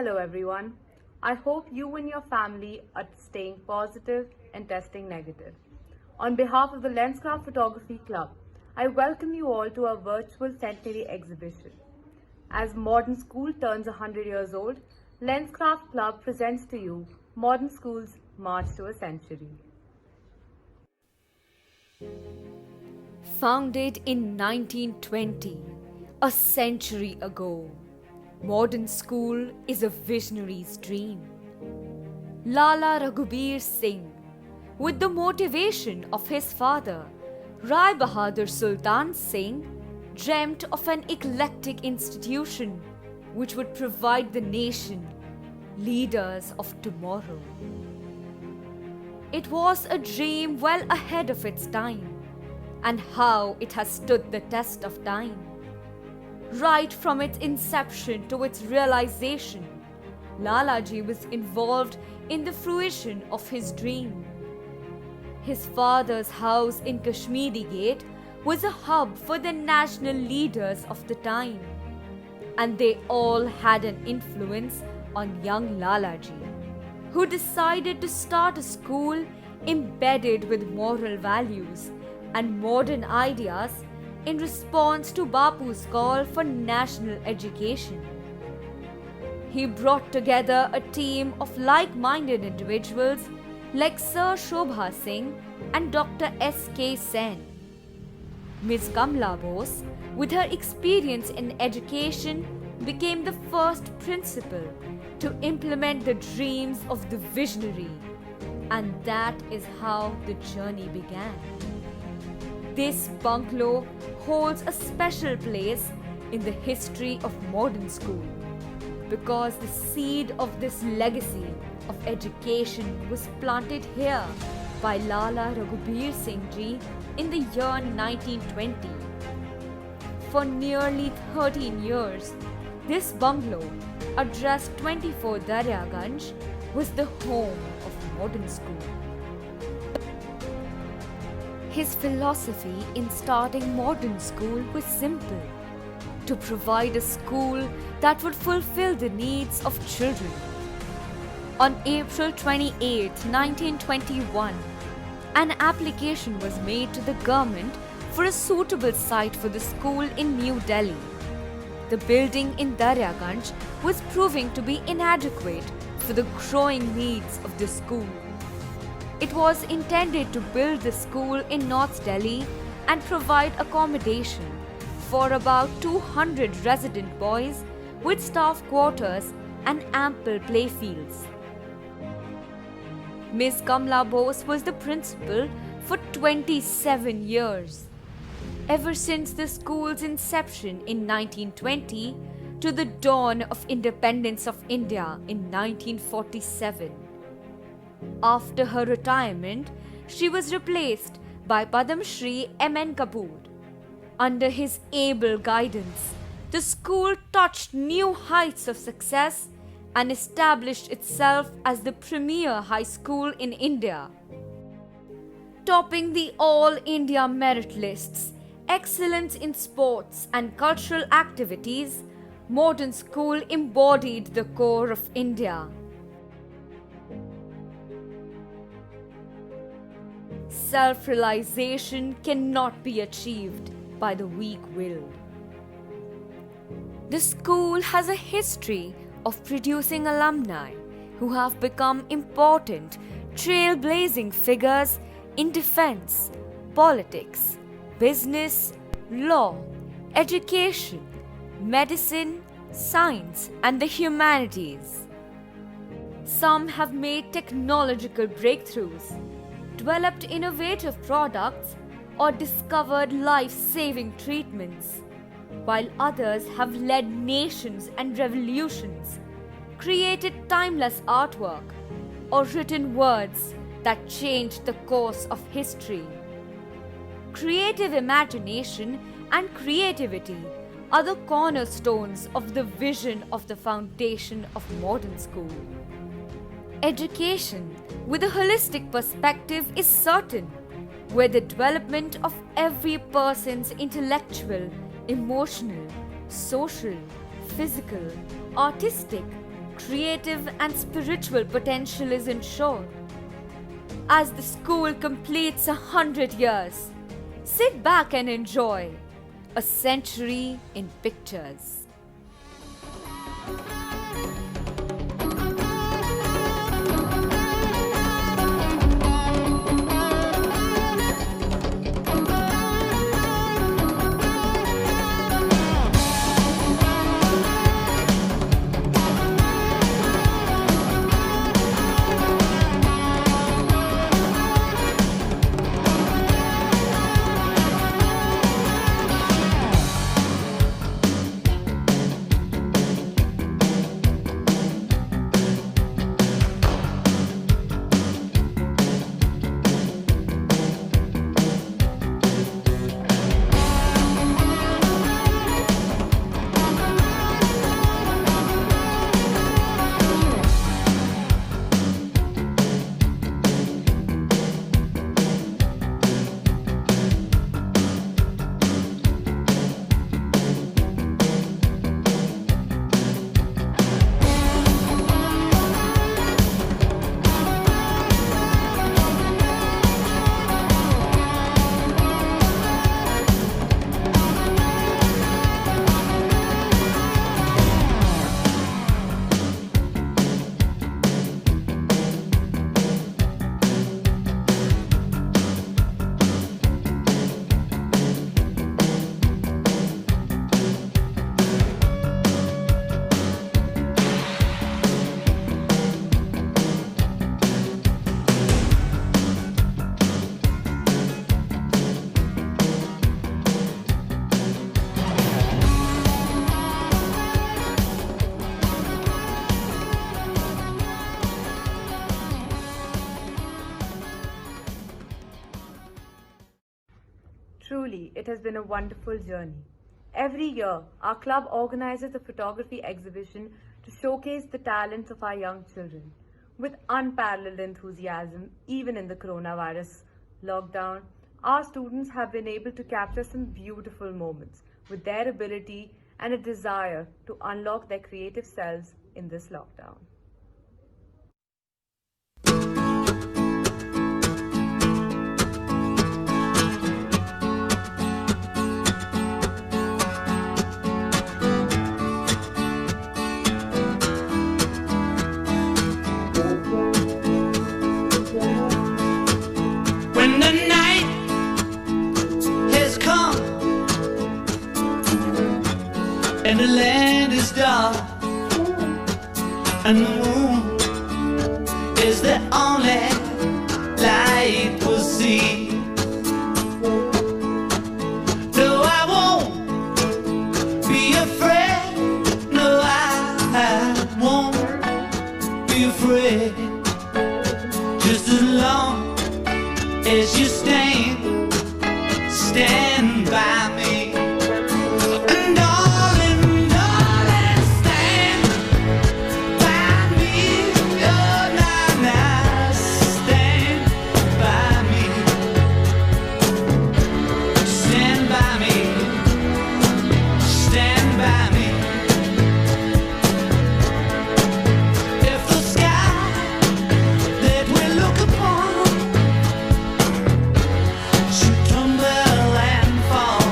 Hello everyone. I hope you and your family are staying positive and testing negative. On behalf of the Lenscraft Photography Club, I welcome you all to our virtual Centenary exhibition. As modern school turns 100 years old, Lenscraft Club presents to you Modern School's March to a Century. Founded in 1920, a century ago, modern school is a visionary's dream. Lala Raghubir Singh, with the motivation of his father, Rai Bahadur Sultan Singh, dreamt of an eclectic institution which would provide the nation leaders of tomorrow. It was a dream well ahead of its time, and how it has stood the test of time. Right from its inception to its realization, Lalaji was involved in the fruition of his dream. His father's house in Kashmiri Gate was a hub for the national leaders of the time, and they all had an influence on young Lalaji, who decided to start a school embedded with moral values and modern ideas in response to Bapu's call for national education. He brought together a team of like-minded individuals like Sir Shobha Singh and Dr. S.K. Sen. Ms. Kamla Bose, with her experience in education, became the first principal to implement the dreams of the visionary, and that is how the journey began. This bungalow holds a special place in the history of modern school because the seed of this legacy of education was planted here by Lala Raghubir Singh Ji in the year 1920. For nearly 13 years, this bungalow, addressed 24 Daryaganj, was the home of modern school. His philosophy in starting modern school was simple: to provide a school that would fulfill the needs of children. On April 28, 1921, an application was made to the government for a suitable site for the school in New Delhi. The building in Daryaganj was proving to be inadequate for the growing needs of the school. It was intended to build the school in North Delhi and provide accommodation for about 200 resident boys with staff quarters and ample playfields. Ms. Kamla Bose was the principal for 27 years, ever since the school's inception in 1920 to the dawn of independence of India in 1947. After her retirement, she was replaced by Padam Shri M.N. Kapoor. Under his able guidance, the school touched new heights of success and established itself as the premier high school in India. Topping the All India merit lists, excellence in sports and cultural activities, modern school embodied the core of India. Self-realization cannot be achieved by the weak-willed. The school has a history of producing alumni who have become important, trailblazing figures in defense, politics, business, law, education, medicine, science, and the humanities. Some have made technological breakthroughs, developed innovative products, or discovered life-saving treatments, while others have led nations and revolutions, created timeless artwork, or written words that changed the course of history. Creative imagination and creativity are the cornerstones of the vision of the foundation of modern school. Education with a holistic perspective is certain, where the development of every person's intellectual, emotional, social, physical, artistic, creative and spiritual potential is ensured. As the school completes 100 years, sit back and enjoy a century in pictures. Truly, it has been a wonderful journey. Every year, our club organizes a photography exhibition to showcase the talents of our young children. With unparalleled enthusiasm, even in the coronavirus lockdown, our students have been able to capture some beautiful moments with their ability and a desire to unlock their creative selves in this lockdown. When the night has come and the land is dark and the moon is the only light we'll see. No, I won't be afraid. No, I won't be afraid. Just as long as you stand by me. And darling, darling, stand by me. Oh, now, stand by me. Stand by me. Stand by me. If the sky that we look upon should tumble and fall,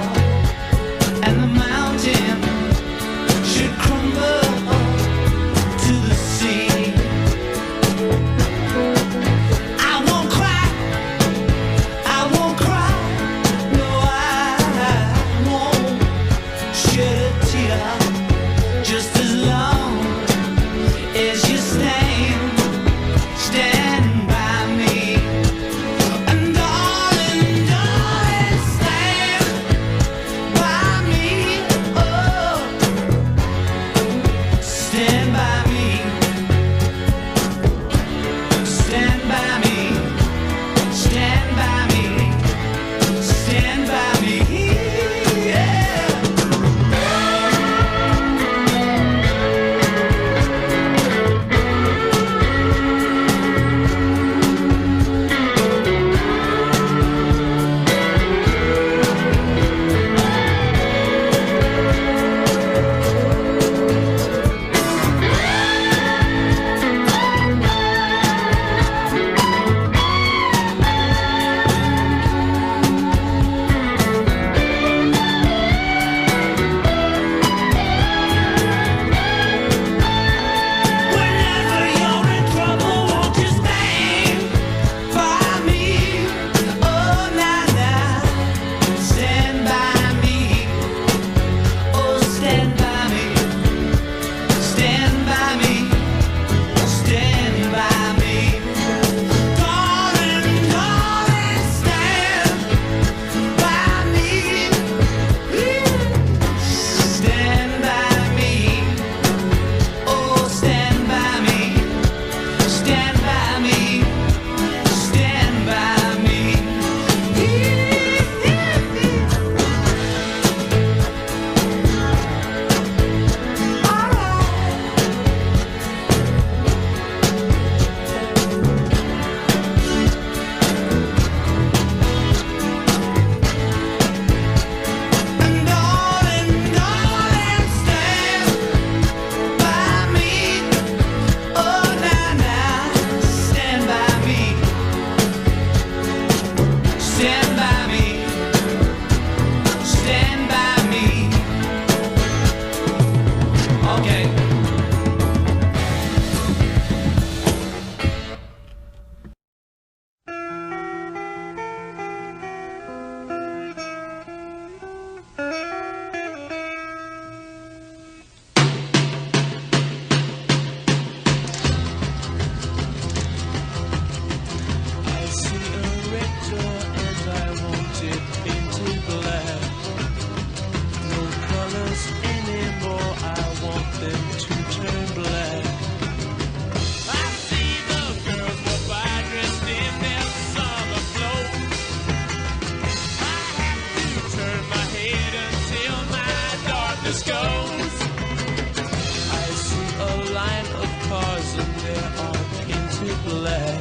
flag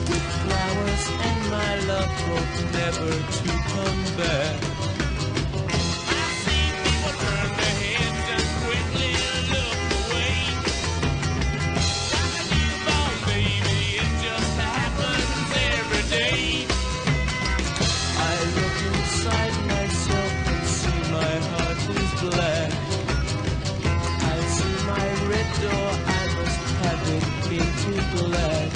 with flowers and my love hope never to come back. I see people turn their heads and quickly look away. Like a newborn baby, it just happens every day. I look inside myself and see my heart is black. I see my red door, I must have it painted black.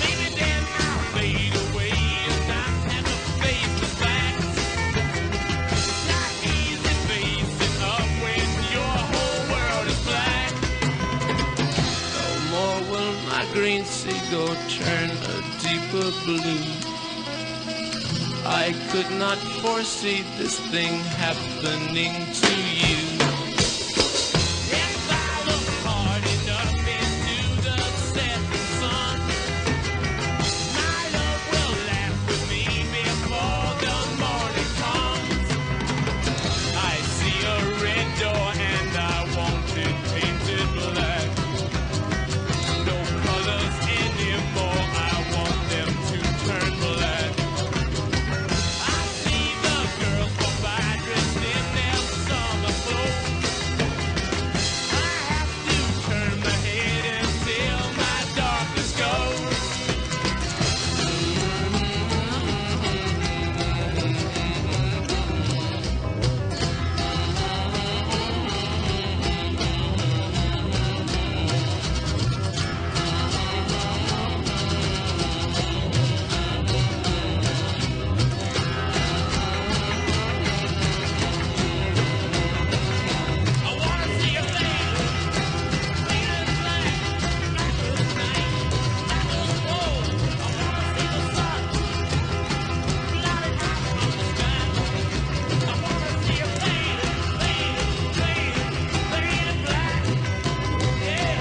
Maybe then I'll fade away and not have to face the facts. It's not easy facing up when your whole world is black. No more will my green seagull turn a deeper blue. I could not foresee this thing happening to you. If I look hard enough into the setting sun, my love will laugh with me before the morning comes. I see a red door and I want it painted black. No colors anymore, I want them to turn black. I see the girls go by dressed in their summer clothes. I have to turn my head until my darkness goes. I wanna see a fade, fade in black, black as night, black as gold. I wanna see the sun, blotted out from the sky. I wanna see a fade, fade, fade, fade in black. Yeah.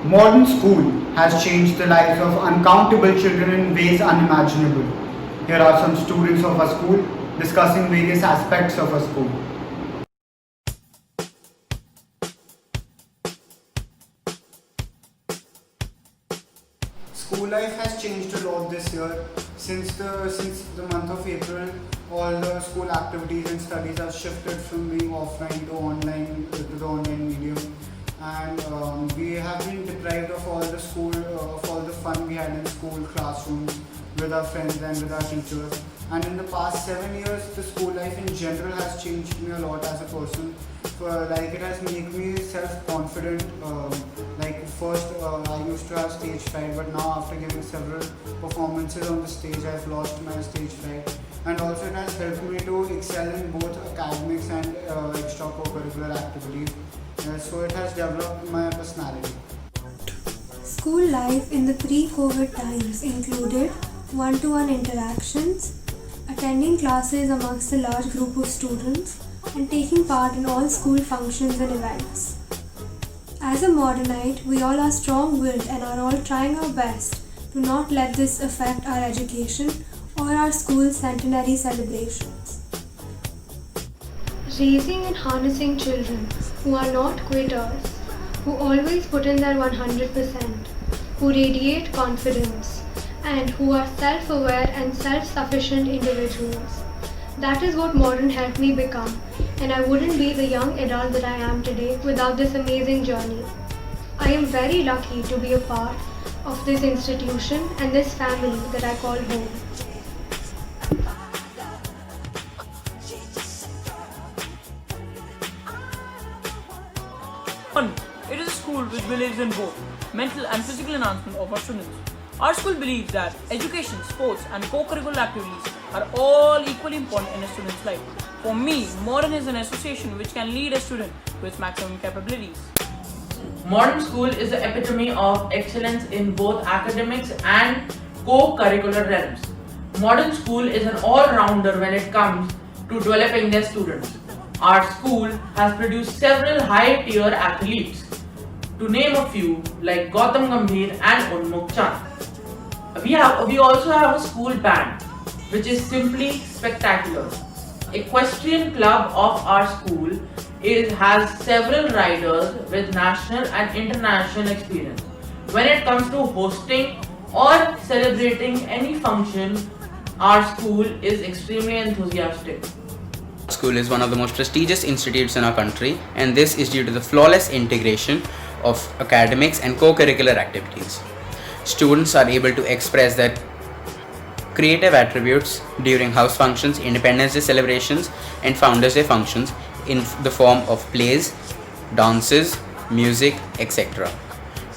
Modern school has changed the lives of uncountable children in ways unimaginable. Here are some students of our school discussing various aspects of our school. School life has changed a lot this year. Since the month of April, all the school activities and studies have shifted from being offline to online medium, and we have been deprived of all the fun we had in school classrooms with our friends and with our teachers. And in the past 7 years, the school life in general has changed me a lot as a person. It has made me self-confident. First, I used to have stage fright, but now after giving several performances on the stage, I've lost my stage fright. And also, it has helped me to excel in both academics and extracurricular activities. So it has developed my personality. School life in the pre-COVID times included one-to-one interactions, attending classes amongst a large group of students, and taking part in all school functions and events. As a modernite, we all are strong-willed and are all trying our best to not let this affect our education or our school's centenary celebrations. Raising and harnessing children who are not quitters, who always put in their 100%, who radiate confidence, and who are self-aware and self-sufficient individuals. That is what modern helped me become, and I wouldn't be the young adult that I am today without this amazing journey. I am very lucky to be a part of this institution and this family that I call home. believes in both mental and physical enhancement of our students. Our school believes that education, sports, and co-curricular activities are all equally important in a student's life. For me, modern is an association which can lead a student to its maximum capabilities. Modern school is the epitome of excellence in both academics and co-curricular realms. Modern school is an all-rounder when it comes to developing their students. Our school has produced several high-tier athletes, to name a few like Gautam Gambhir and Unmukh Chand. We also have a school band, which is simply spectacular. Equestrian club of our school has several riders with national and international experience. When it comes to hosting or celebrating any function, our school is extremely enthusiastic. School is one of the most prestigious institutes in our country, and this is due to the flawless integration of academics and co-curricular activities. Students are able to express their creative attributes during house functions, Independence Day celebrations, and Founders Day functions in the form of plays, dances, music, etc.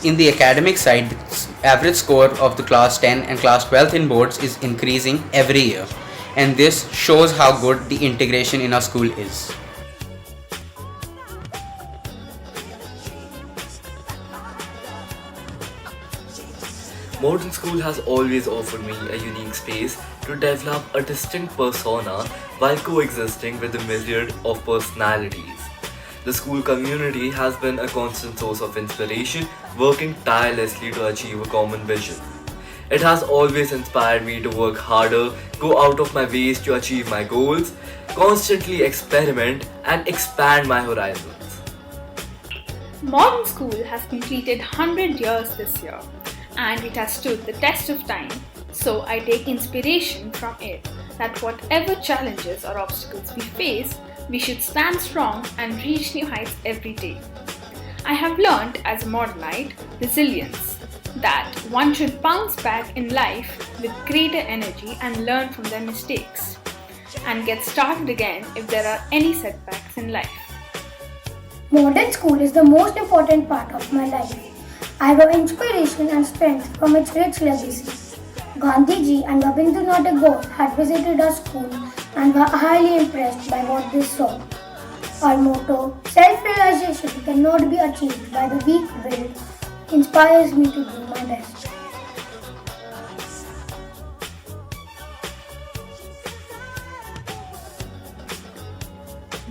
In the academic side, the average score of the class 10 and class 12 in boards is increasing every year, and this shows how good the integration in our school is. Modern school has always offered me a unique space to develop a distinct persona while coexisting with a myriad of personalities. The school community has been a constant source of inspiration, working tirelessly to achieve a common vision. It has always inspired me to work harder, go out of my ways to achieve my goals, constantly experiment and expand my horizons. Modern school has completed 100 years this year, and it has stood the test of time, so I take inspiration from it that whatever challenges or obstacles we face, we should stand strong and reach new heights every day. I have learned as a modernite resilience, that one should bounce back in life with greater energy and learn from their mistakes, and get started again if there are any setbacks in life. Modern school is the most important part of my life. I draw inspiration and strength from its rich legacy. Gandhiji and Rabindranath Tagore had visited our school and were highly impressed by what they saw. Our motto, self-realization cannot be achieved by the weak-willed, inspires me to do my best.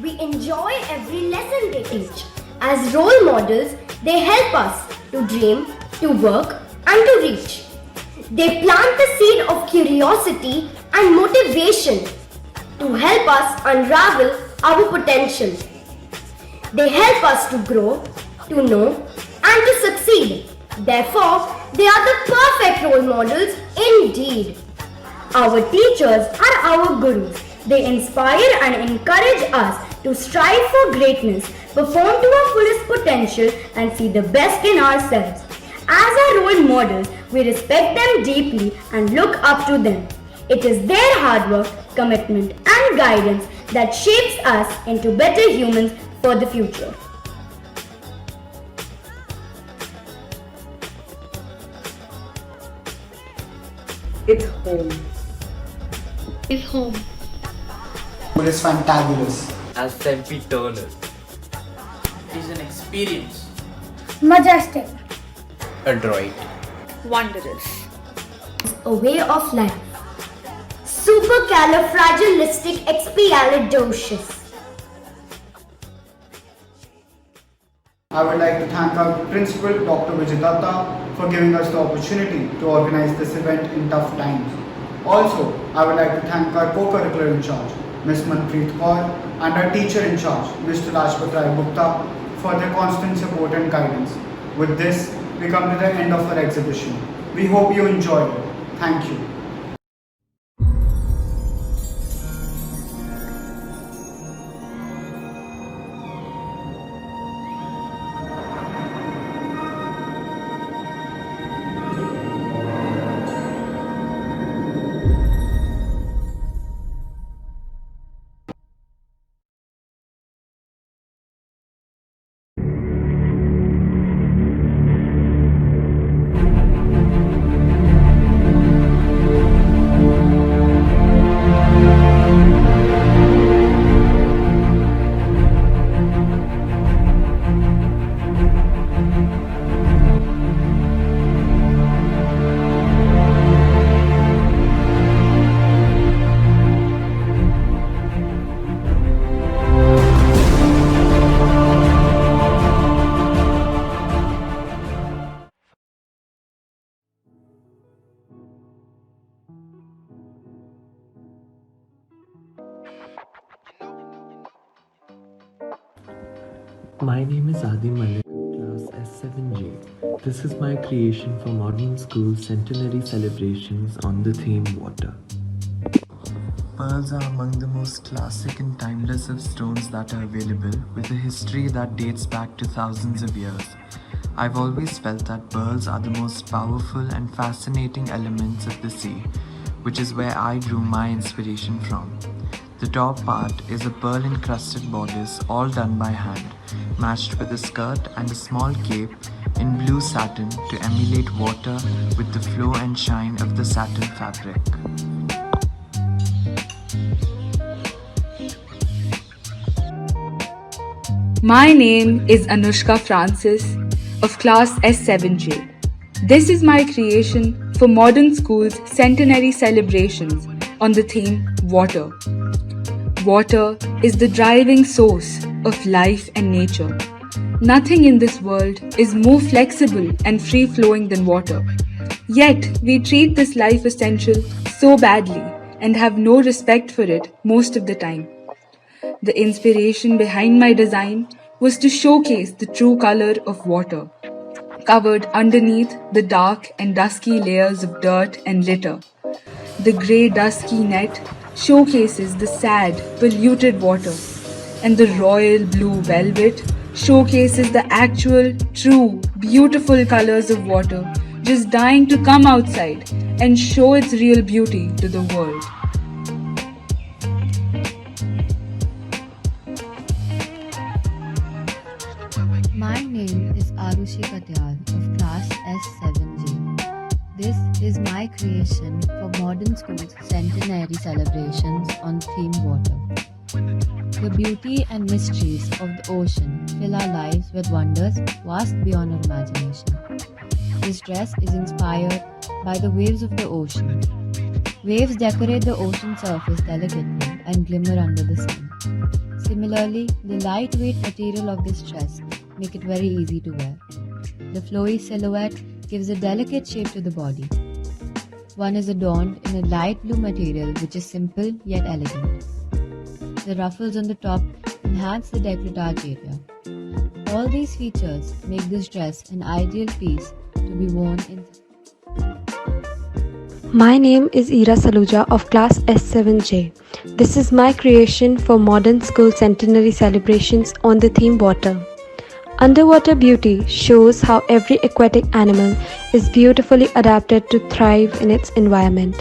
We enjoy every lesson they teach. As role models, they help us to dream, to work, and to reach. They plant the seed of curiosity and motivation to help us unravel our potential. They help us to grow, to know, and to succeed. Therefore, they are the perfect role models indeed. Our teachers are our gurus. They inspire and encourage us to strive for greatness, perform to our fullest potential, and see the best in ourselves. As our role models, we respect them deeply and look up to them. It is their hard work, commitment, and guidance that shapes us into better humans for the future. It's home. Is home. It is fantabulous. As sempiternal. It is an experience. Majestic. Adroit. Wondrous. A way of life. Supercalifragilisticexpialidocious. I would like to thank our principal, Dr. Vijaydatta, for giving us the opportunity to organize this event in tough times. Also, I would like to thank our co-curricular in charge, Ms. Manpreet Kaur, and our teacher in charge, Mr. Rajpat Rai Gupta, for their constant support and guidance. With this, we come to the end of our exhibition. We hope you enjoyed it. Thank you. My name is Adi Malik, class S7J. This is my creation for Modern School Centenary celebrations on the theme water. Pearls are among the most classic and timeless of stones that are available, with a history that dates back to thousands of years. I've always felt that pearls are the most powerful and fascinating elements of the sea, which is where I drew my inspiration from. The top part is a pearl encrusted bodice all done by hand, matched with a skirt and a small cape in blue satin to emulate water with the flow and shine of the satin fabric. My name is Anushka Francis of class S7J. This is my creation for Modern School's Centenary celebrations on the theme water. Water is the driving source of life and nature. Nothing in this world is more flexible and free-flowing than water. Yet, we treat this life essential so badly and have no respect for it most of the time. The inspiration behind my design was to showcase the true color of water, covered underneath the dark and dusky layers of dirt and litter. The grey dusky net showcases the sad, polluted water, and the royal blue velvet showcases the actual, true, beautiful colors of water just dying to come outside and show its real beauty to the world. My name is Arushi Katyal of class S7J. This is my creation for Modern School's Centenary celebrations on theme water. The beauty and mysteries of the ocean fill our lives with wonders vast beyond our imagination. This dress is inspired by the waves of the ocean. Waves decorate the ocean surface delicately and glimmer under the sun. Similarly, the lightweight material of this dress make it very easy to wear. The flowy silhouette gives a delicate shape to the body. One is adorned in a light blue material which is simple yet elegant. The ruffles on the top enhance the décolletage area. All these features make this dress an ideal piece to be worn in. My name is Ira Saluja of class S7J. This is my creation for Modern School Centenary celebrations on the theme water. Underwater beauty shows how every aquatic animal is beautifully adapted to thrive in its environment,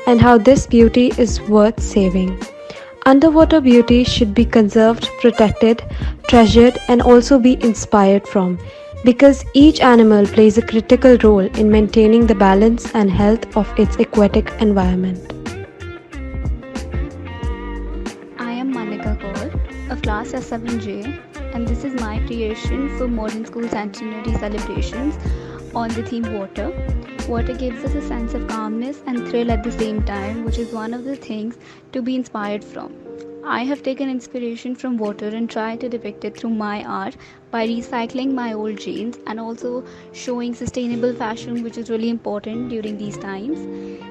and how this beauty is worth saving. Underwater beauty should be conserved, protected, treasured, and also be inspired from, because each animal plays a critical role in maintaining the balance and health of its aquatic environment. I am Manika Kaur of class S7J, and this is my creation for Modern School Centenary celebrations on the theme water. Water gives us a sense of calmness and thrill at the same time, which is one of the things to be inspired from. I have taken inspiration from water and tried to depict it through my art by recycling my old jeans and also showing sustainable fashion, which is really important during these times.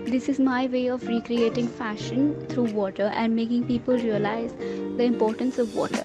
This is my way of recreating fashion through water and making people realize the importance of water.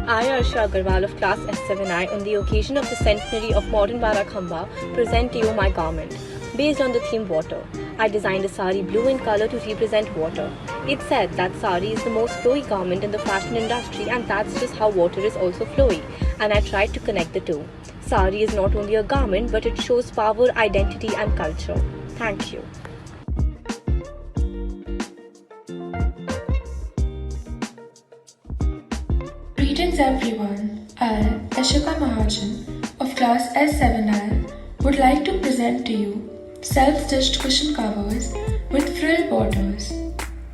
I, Arsha Agarwal of class S7I, on the occasion of the centenary of modern Barakhamba, present to you my garment. Based on the theme water, I designed a sari blue in color to represent water. It's said that sari is the most flowy garment in the fashion industry, and that's just how water is also flowy, and I tried to connect the two. Sari is not only a garment, but it shows power, identity and culture. Thank you. Greetings everyone. I, Ashika Mahajan of class S7I, would like to present to you self-stitched cushion covers with frill borders.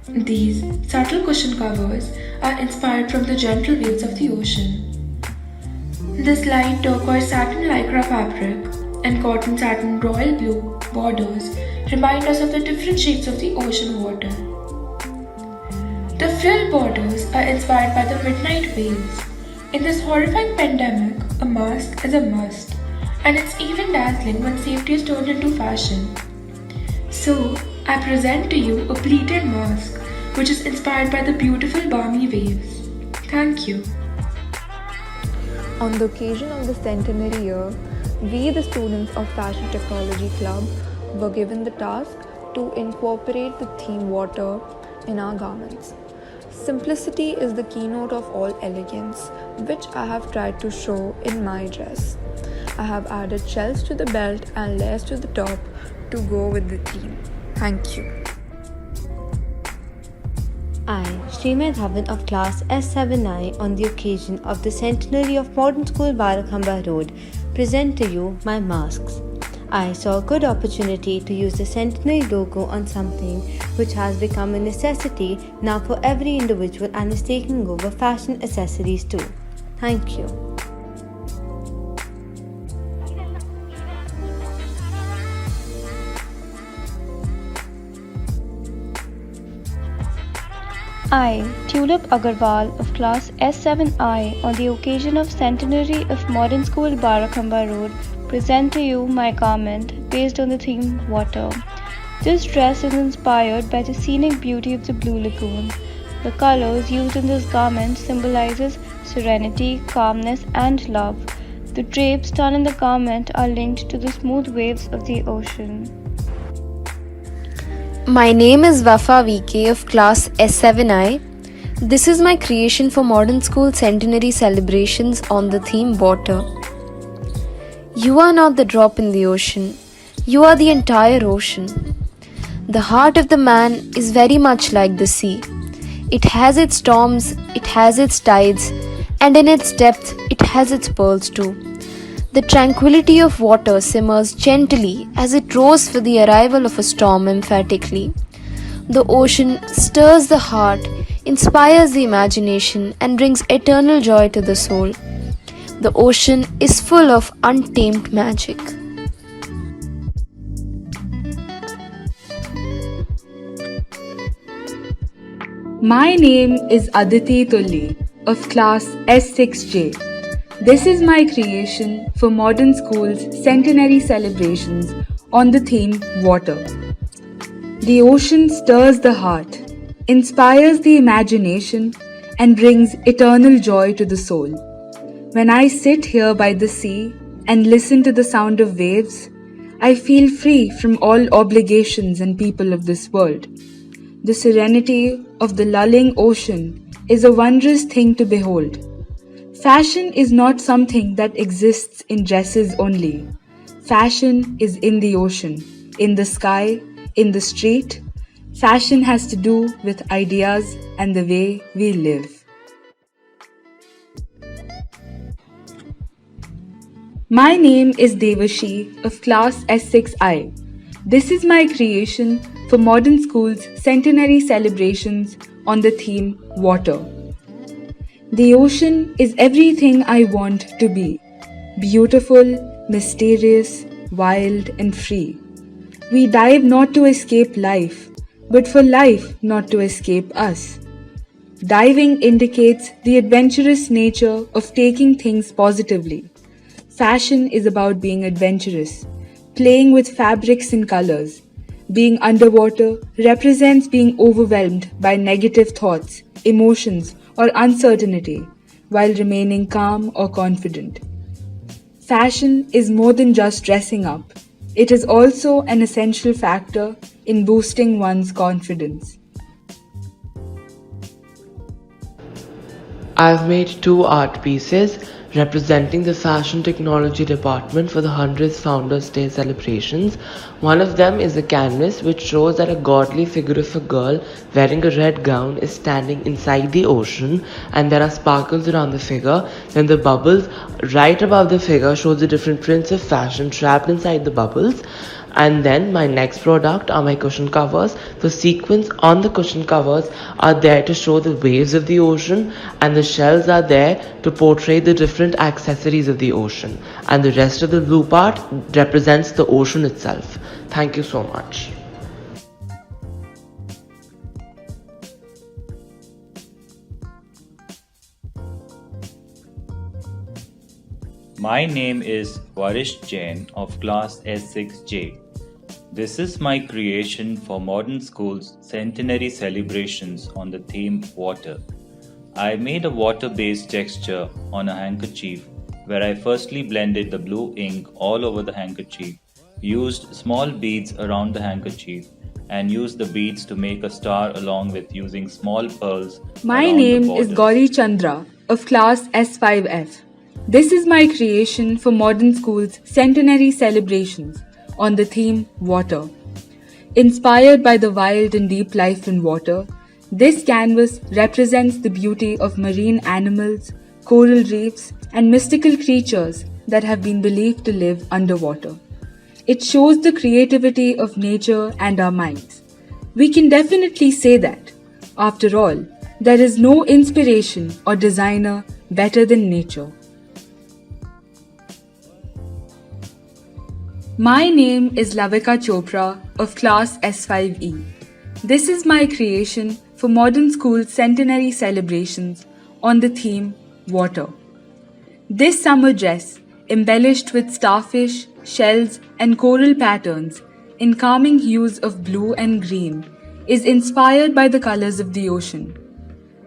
These subtle cushion covers are inspired from the gentle waves of the ocean. This light turquoise satin lycra fabric and cotton satin royal blue borders remind us of the different shades of the ocean water. The frill borders are inspired by the midnight waves. In this horrifying pandemic, a mask is a must, and it's even dazzling when safety is turned into fashion. So, I present to you a pleated mask which is inspired by the beautiful balmy waves. Thank you. On the occasion of the centenary year, we, the students of Fashion Technology Club, were given the task to incorporate the theme water in our garments. Simplicity is the keynote of all elegance, which I have tried to show in my dress. I have added shells to the belt and layers to the top to go with the theme. Thank you. I, Srimad Dhawan of class S7I, on the occasion of the centenary of Modern School Barakhamba Road, present to you my masks. I saw a good opportunity to use the centenary logo on something which has become a necessity now for every individual and is taking over fashion accessories too. Thank you. I, Tulip Agarwal of class S7I, on the occasion of centenary of Modern School Barakhamba Road, present to you my garment based on the theme water. This dress is inspired by the scenic beauty of the Blue Lagoon. The colors used in this garment symbolizes serenity, calmness and love. The drapes done in the garment are linked to the smooth waves of the ocean. My name is Wafa VK of class S7I. This is my creation for Modern School Centenary celebrations on the theme water. You are not the drop in the ocean, you are the entire ocean. The heart of the man is very much like the sea. It has its storms, it has its tides, and in its depth it has its pearls too. The tranquility of water simmers gently as it roars for the arrival of a storm emphatically. The ocean stirs the heart, inspires the imagination, and brings eternal joy to the soul. The ocean is full of untamed magic. My name is Aditi Tulli of class S6J. This is my creation for Modern School's centenary celebrations on the theme water. The ocean stirs the heart, inspires the imagination, and brings eternal joy to the soul. When I sit here by the sea and listen to the sound of waves, I feel free from all obligations and people of this world. The serenity of the lulling ocean is a wondrous thing to behold. Fashion is not something that exists in dresses only. Fashion is in the ocean, in the sky, in the street. Fashion has to do with ideas and the way we live. My name is Devashi of class S6I. This is my creation for Modern School's centenary celebrations on the theme water. The ocean is everything I want to be. Beautiful, mysterious, wild and free. We dive not to escape life, but for life not to escape us. Diving indicates the adventurous nature of taking things positively. Fashion is about being adventurous, playing with fabrics and colors. Being underwater represents being overwhelmed by negative thoughts, emotions, or uncertainty, while remaining calm or confident. Fashion is more than just dressing up. It is also an essential factor in boosting one's confidence. I've made 2 art pieces representing the Fashion Technology Department for the 100th Founders Day celebrations. One of them is a canvas which shows that a godly figure of a girl wearing a red gown is standing inside the ocean and there are sparkles around the figure. Then the bubbles right above the figure show the different prints of fashion trapped inside the bubbles. And then my next product are my cushion covers. The sequins on the cushion covers are there to show the waves of the ocean, and the shells are there to portray the different accessories of the ocean, and the rest of the blue part represents the ocean itself. Thank you so much. My name is Varish Jain of class S6J. This is my creation for Modern School's centenary celebrations on the theme Water. I made a water-based texture on a handkerchief where I firstly blended the blue ink all over the handkerchief, used small beads around the handkerchief, and used the beads to make a star along with using small pearls My around the name is borders. Gauri Chandra of class S5F. This is my creation for Modern School's centenary celebrations on the theme Water. Inspired by the wild and deep life in water, this canvas represents the beauty of marine animals, coral reefs, and mystical creatures that have been believed to live underwater. It shows the creativity of nature and our minds. We can definitely say that. After all, there is no inspiration or designer better than nature. My name is Lavika Chopra of class S5E. This is my creation for Modern School's centenary celebrations on the theme Water. This summer dress, embellished with starfish, shells, and coral patterns in calming hues of blue and green, is inspired by the colors of the ocean.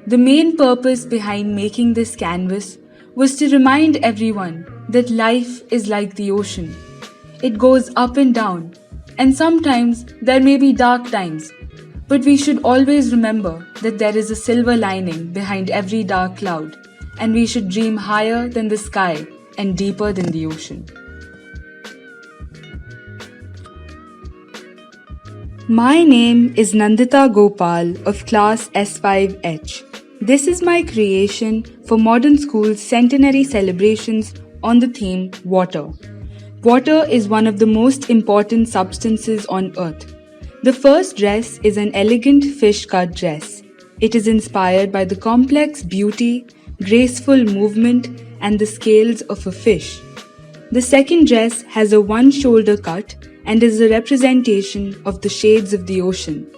The main purpose behind making this canvas was to remind everyone that life is like the ocean. It goes up and down, and sometimes there may be dark times, but we should always remember that there is a silver lining behind every dark cloud, and we should dream higher than the sky and deeper than the ocean. My name is Nandita Gopal of class S5H. This is my creation for Modern School's centenary celebrations on the theme Water. Water is one of the most important substances on earth. The first dress is an elegant fish-cut dress. It is inspired by the complex beauty, graceful movement, and the scales of a fish. The second dress has a one-shoulder cut and is a representation of the shades of the ocean.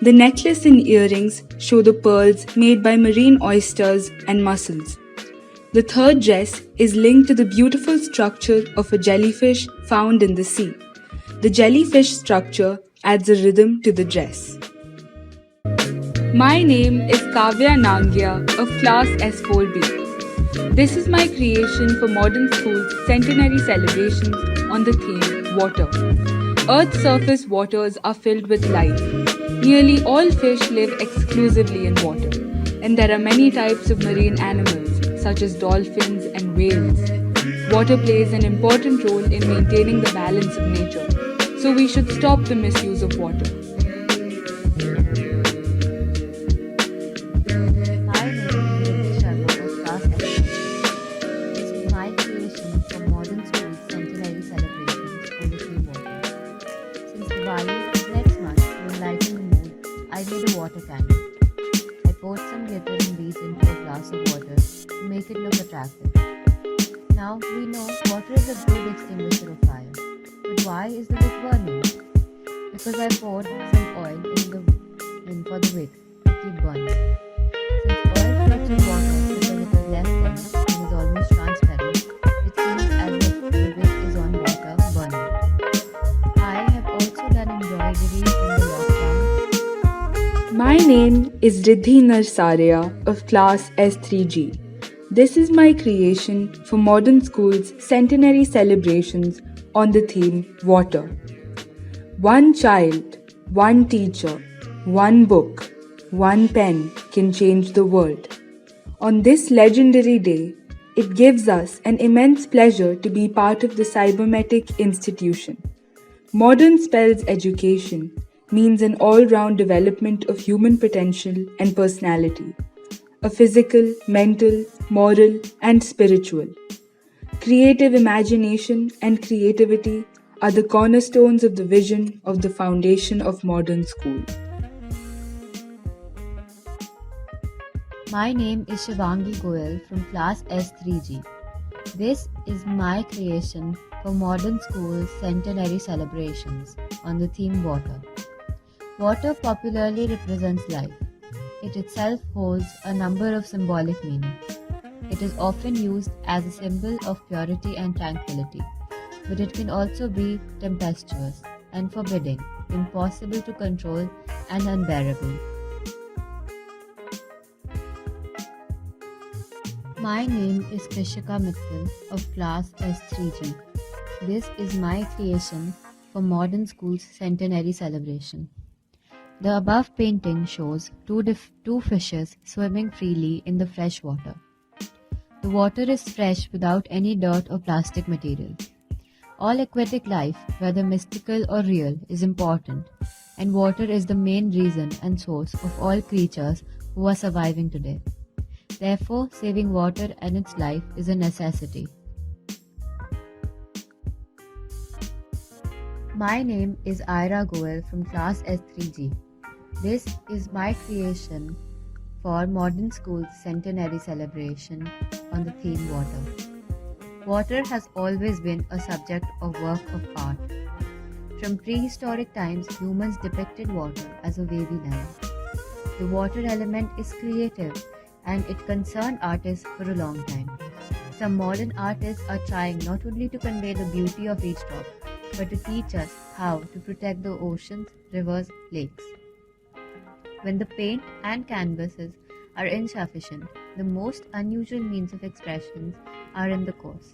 The necklace and earrings show the pearls made by marine oysters and mussels. The third dress is linked to the beautiful structure of a jellyfish found in the sea. The jellyfish structure adds a rhythm to the dress. My name is Kavya Nangya of class S4B. This is my creation for Modern School's centenary celebrations on the theme Water. Earth's surface waters are filled with life. Nearly all fish live exclusively in water, and there are many types of marine animals such as dolphins and whales. Water plays an important role in maintaining the balance of nature, so we should stop the misuse of water. My name is Sharma of class S1. This is my creation for Modern School's centenary celebrations on the theme Water. Since Diwali is next month, to enlighten the mood, I made a water candle. I poured some glitter and beads into a glass of water to make it look attractive. Now we know water is a good extinguisher of fire. But why is the wick burning? Because I poured some oil in for the wick to keep burning. Since oil floats in water because it is less dense and is almost transparent, it seems as if the wick is on water burning. I have also done embroidery in the lockdown. My name is Riddhi Narsaria of class S3G. This is my creation for Modern School's centenary celebrations on the theme Water. One child, one teacher, one book, one pen can change the world. On this legendary day, it gives us an immense pleasure to be part of the cybernetic institution. Modern spells education means an all-round development of human potential and personality, a physical, mental, moral, and spiritual. Creative imagination and creativity are the cornerstones of the vision of the foundation of Modern School. My name is Shivangi Goyal from class S3G. This is my creation for Modern School's centenary celebrations on the theme Water. Water popularly represents life. It itself holds a number of symbolic meanings. It is often used as a symbol of purity and tranquility, but it can also be tempestuous, and forbidding, impossible to control, and unbearable. My name is Krishika Mittal of class S3G. This is my creation for Modern School's Centenary celebration. The above painting shows two fishes swimming freely in the fresh water. The water is fresh without any dirt or plastic material. All aquatic life, whether mystical or real, is important, and water is the main reason and source of all creatures who are surviving today. Therefore, saving water and its life is a necessity. My name is Ira Goel from class S3G. This is my creation for Modern School's Centenary celebration on the theme water. Water has always been a subject of work of art. From prehistoric times, humans depicted water as a wavy line. The water element is creative and it concerned artists for a long time. Some modern artists are trying not only to convey the beauty of each drop, but to teach us how to protect the oceans, rivers, lakes. When the paint and canvases are insufficient, the most unusual means of expressions are in the course.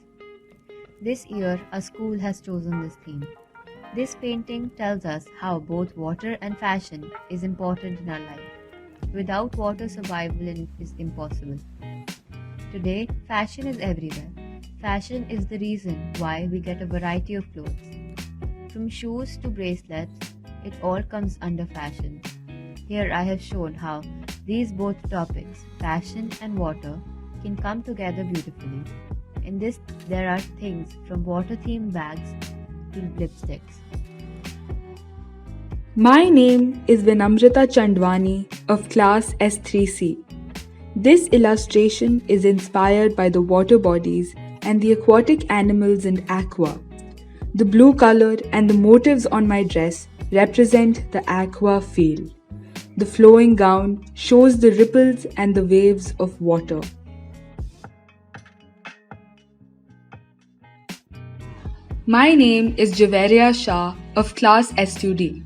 This year, our school has chosen this theme. This painting tells us how both water and fashion is important in our life. Without water, survival is impossible. Today, fashion is everywhere. Fashion is the reason why we get a variety of clothes. From shoes to bracelets, it all comes under fashion. Here I have shown how these both topics, fashion and water, can come together beautifully. In this, there are things from water-themed bags to lipsticks. My name is Vinamrita Chandwani of class S3C. This illustration is inspired by the water bodies and the aquatic animals in aqua. The blue color and the motifs on my dress represent the aqua feel. The flowing gown shows the ripples and the waves of water. My name is Javeria Shah of class S2D.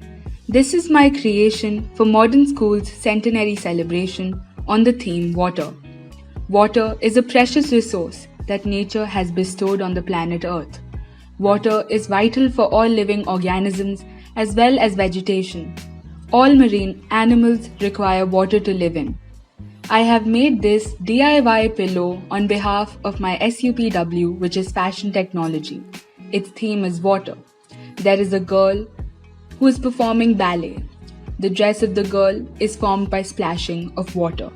This is my creation for Modern School's Centenary celebration on the theme water. Water is a precious resource that nature has bestowed on the planet Earth. Water is vital for all living organisms as well as vegetation. All marine animals require water to live in. I have made this DIY pillow on behalf of my SUPW, which is Fashion Technology. Its theme is water. There is a girl who is performing ballet. The dress of the girl is formed by splashing of water.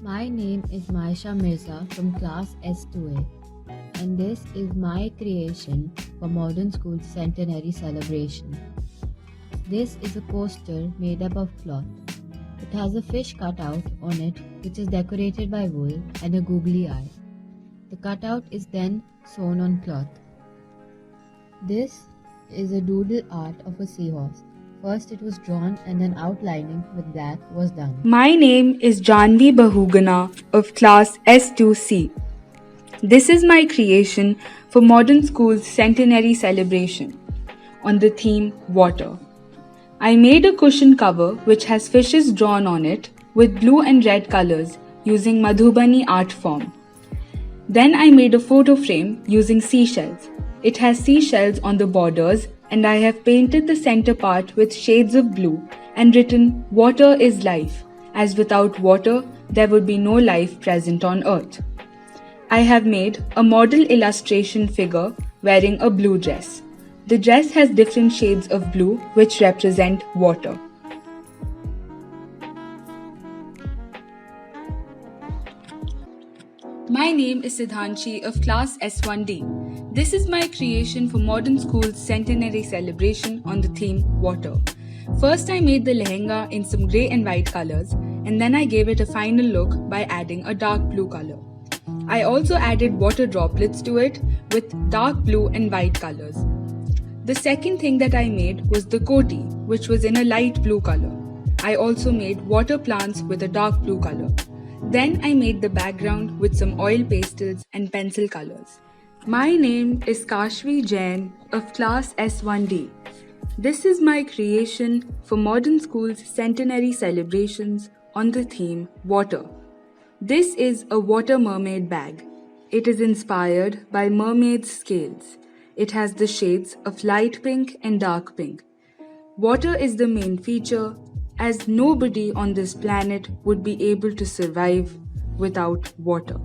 My name is Maisha Mirza from class S2A, and this is my creation for Modern School's Centenary celebration. This is a coaster made up of cloth. It has a fish cutout on it which is decorated by wool and a googly eye. The cutout is then sewn on cloth. This is a doodle art of a seahorse. First it was drawn and then outlining with black was done. My name is Janvi Bahugana of class S2C. This is my creation for Modern School's Centenary celebration on the theme water. I made a cushion cover which has fishes drawn on it with blue and red colors using Madhubani art form. Then I made a photo frame using seashells. It has seashells on the borders and I have painted the center part with shades of blue and written "Water is life," as without water there would be no life present on earth. I have made a model illustration figure wearing a blue dress. The dress has different shades of blue which represent water. My name is Siddhanshi of class S1D. This is my creation for Modern School's Centenary celebration on the theme water. First I made the lehenga in some grey and white colors and then I gave it a final look by adding a dark blue color. I also added water droplets to it with dark blue and white colors. The second thing that I made was the koti, which was in a light blue color. I also made water plants with a dark blue color. Then I made the background with some oil pastels and pencil colors. My name is Kashvi Jain of class S1D. This is my creation for Modern School's Centenary celebrations on the theme Water. This is a water mermaid bag. It is inspired by mermaid's scales. It has the shades of light pink and dark pink. Water is the main feature, as nobody on this planet would be able to survive without water.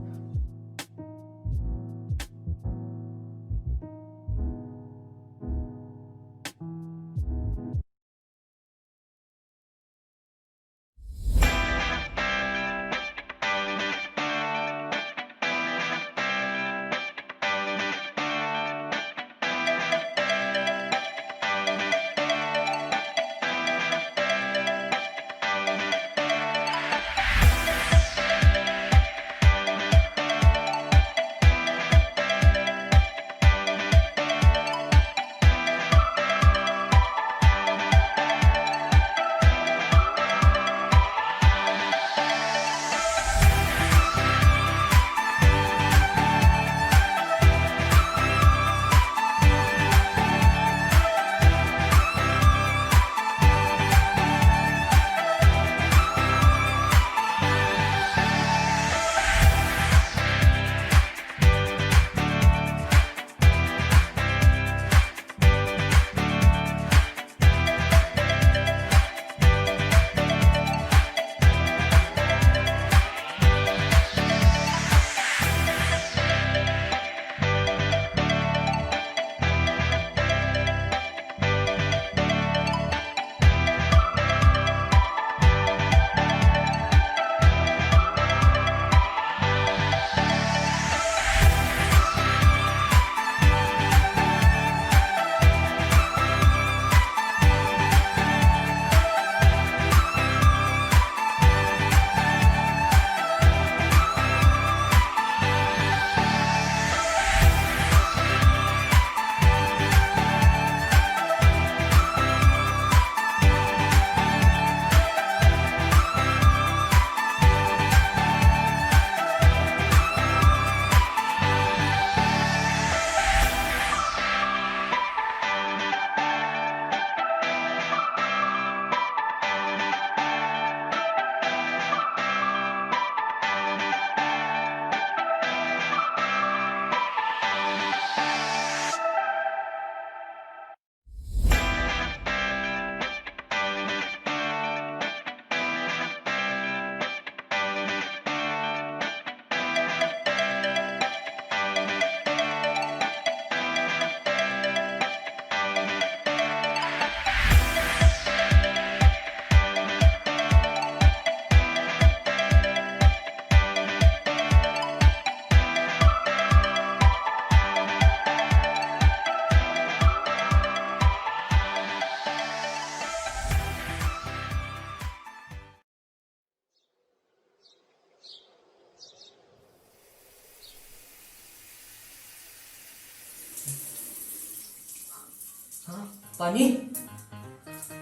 पानी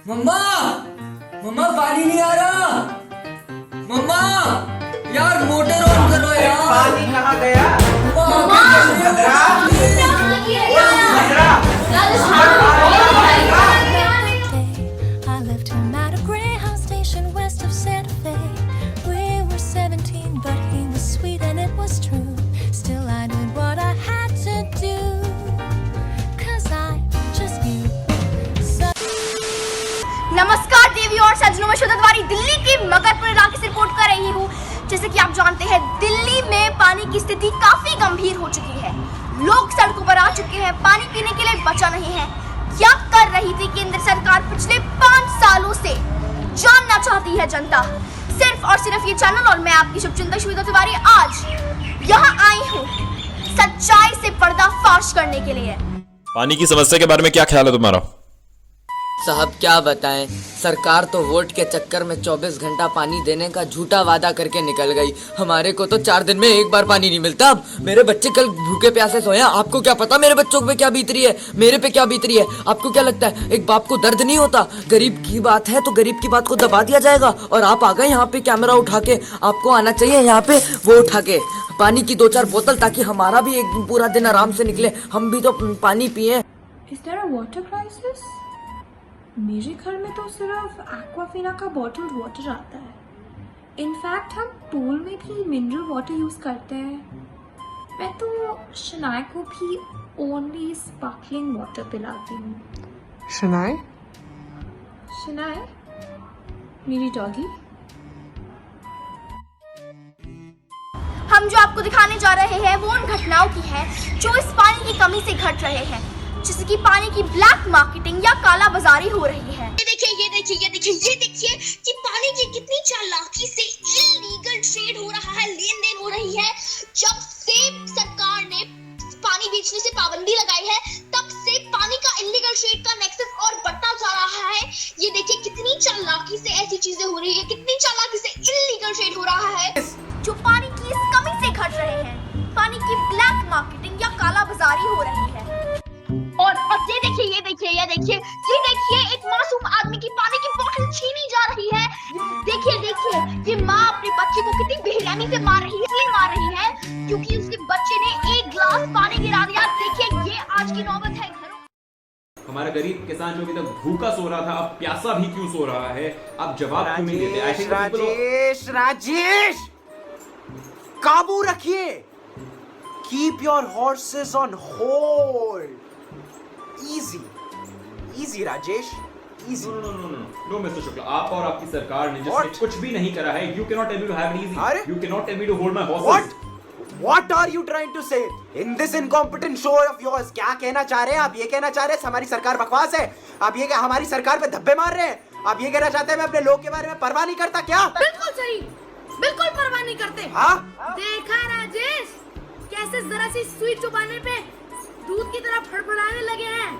मम्मा मम्मा पानी नहीं आ रहा मम्मा यार motor on करो यार पानी कहाँ गया मम्मा I left him at a Greyhound station west of Santa Fe. We were 17, but he was sweet and it was true. Still I did what I had to do, 'cause I just knew. नमस्कार देवी और सज्जनों, मैं शुद्ध द्वारी दिल्ली के मगरपुर इलाके से report कर रही हूँ। जैसे कि आप जानते हैं, दिल्ली में पानी की स्थिति काफी गंभीर हो चुकी है। लोग सड़कों पर आ चुके हैं, पानी पीने के लिए बचा नहीं है। क्या कर रही थी केंद्र सरकार पिछले 5 सालों से, जानना चाहती है जनता। सिर्फ और सिर्फ ये चैनल और मैं आपकी शुभचिंतक शुद्ध तिवारी आज यहाँ आई हूँ सच्चाई से पर्दाफाश करने के लिए। पानी की समस्या के बारे में क्या ख्याल है तुम्हारा? साहब क्या बताएं, सरकार तो वोट के चक्कर में 24 घंटा पानी देने का झूठा वादा करके निकल गई। हमारे को तो 4 दिन में एक बार पानी नहीं मिलता। अब मेरे बच्चे कल भूखे प्यासे सोए हैं। आपको क्या पता मेरे बच्चों पे क्या बीत रही है, मेरे पे क्या बीत रही है। आपको क्या लगता है एक बाप को दर्द नहीं होता? गरीब की बात है तो गरीब की बात को दबा दिया जाएगा। और आप आ गए यहाँ पे कैमरा उठा के। आपको आना चाहिए यहाँ पे वो उठा के पानी की 2-4 बोतल, ताकि हमारा भी एक पूरा दिन आराम से निकले, हम भी तो पानी पिए। Is there a water crisis? मेरे घर में तो सिर्फ एक्वाफिना का बॉटल्ड वाटर आता है। इनफैक्ट हम पूल में भी मिनरल वाटर यूज करते हैं। मैं तो शनाय को भी ओनली स्पार्कलिंग वाटर पिलाती हूँ। शनाय? शनाय मेरी डॉगी। हम जो आपको दिखाने जा रहे हैं वो उन घटनाओं की है जो इस पानी की कमी से घट रहे हैं, जैसे कि पानी की ब्लैक मार्केटिंग या काला बाजारी हो रही है। ये देखिए कि पानी की कितनी चालाकी से इलीगल ट्रेड हो रहा है, लेन देन हो रही है। जब से सरकार ने पानी बेचने से पाबंदी लगाई है तब से पानी का इलीगल ट्रेड का नेक्सस और बढ़ता जा रहा है। ये देखिए कितनी चालाकी से ऐसी चीजें हो रही है, कितनी चालाकी से इलीगल ट्रेड हो रहा है जो पानी की इस कमी से घट रहे हैं। पानी की ब्लैक मार्केटिंग या काला बाजारी हो रही है। और ये देखिए एक मासूम आदमी की पानी की बोतल छीनी जा रही है। देखिए ये माँ अपने बच्चे को कितनी बेरहमी से मार रही है क्योंकि उसके बच्चे ने एक गिलास पानी गिरा दिया। देखिए ये आज की नौबत है। हमारा गरीब किसान जो अभी तक भूखा सो रहा था अब प्यासा भी क्यों सो रहा है? आप जवाब क्यों नहीं देते? राजेश काबू रखिए। Keep your horses on hold. Easy Rajesh, easy. No mister Shukla, आप और आपकी सरकार ने जिसने कुछ भी नहीं करा है। You cannot tell me to have it easy. You cannot tell me to hold my horses. What are you trying to say in this incompetent show of yours? क्या कहना चाह रहे हैं आप? ये कहना चाह रहे हैं हमारी सरकार बकवास है? आप ये हमारी सरकार पे धब्बे मार रहे हैं? आप ये कहना चाहते हैं मैं अपने लोग के बारे में परवाह नहीं करता क्या? बिल्कुल सही, बिल्कुल परवाह नहीं करते। हाँ? देखा राजेश कैसे जरा सी सुई चुबाने पे दूध की तरह फड़फड़ाने लगे हैं।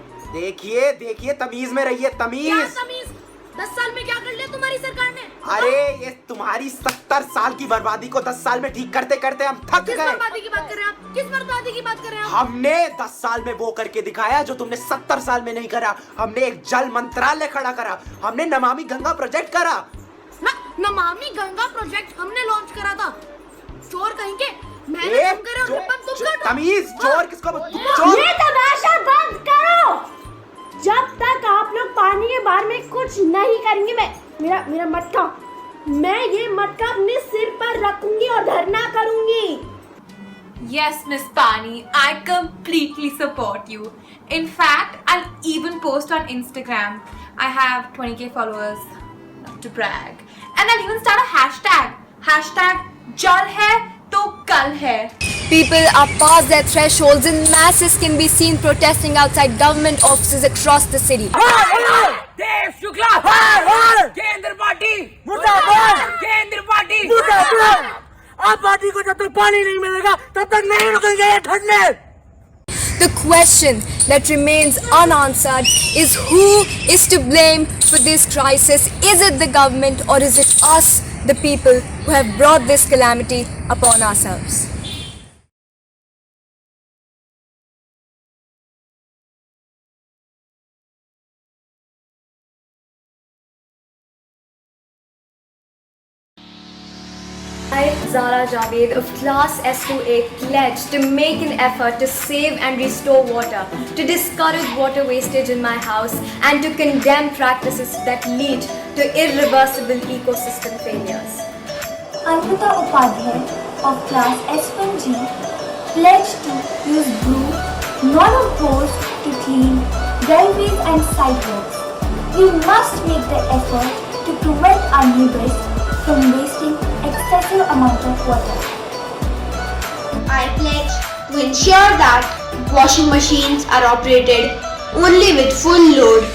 देखिए तमीज में रहिए। तमीज 10 साल में क्या कर लिया तुम्हारी सरकार ने? अरे ये तुम्हारी 70 साल की बर्बादी को 10 साल में ठीक करते करते हम थक गए। किस बर्बादी की बात कर रहे हैं आप? किस बर्बादी की बात कर रहे हैं आप? हमने 10 साल में वो करके दिखाया जो तुमने 70 साल में नहीं करा। हमने एक जल मंत्रालय खड़ा करा, हमने नमामि गंगा प्रोजेक्ट करा। नमामि गंगा प्रोजेक्ट हमने लॉन्च करा था। चोर कहेंगे मैंने तुम करे और रिपन तुम काटो। तमीज चोर किसको? चोर। ये तमाशा बंद करो। जब तक आप लोग पानी के बारे में कुछ नहीं करेंगे मेरा मटका, मैं ये मटका अपने सिर पर रखूंगी और धरना करूंगी। Yes, Miss Pani, I completely support you. In fact, I'll even post on Instagram. I have 20k followers, not to brag. And I'll even start a hashtag जल है तो कल है. People are past their thresholds and masses can be seen protesting outside government offices across the city. देव शुक्ला केंद्र party मुर्दाबाद, केंद्र party मुर्दाबाद। आप पार्टी को जब तक पानी नहीं मिलेगा तब तक नहीं रुकेंगे ये ठंडे। The question that remains unanswered is who is to blame for this crisis? Is it the government or is it us, the people, who have brought this calamity upon ourselves? I, Zara Javed of Class S2A, pledge to make an effort to save and restore water, to discourage water wastage in my house, and to condemn practices that lead to irreversible ecosystem failures. Anvita Upadhyay of Class S1G pledge to use blue non-hose to clean railways and sidewalks. We must make the effort to prevent our neighbors from wasting excessive amount of water. I pledge to ensure that washing machines are operated only with full load,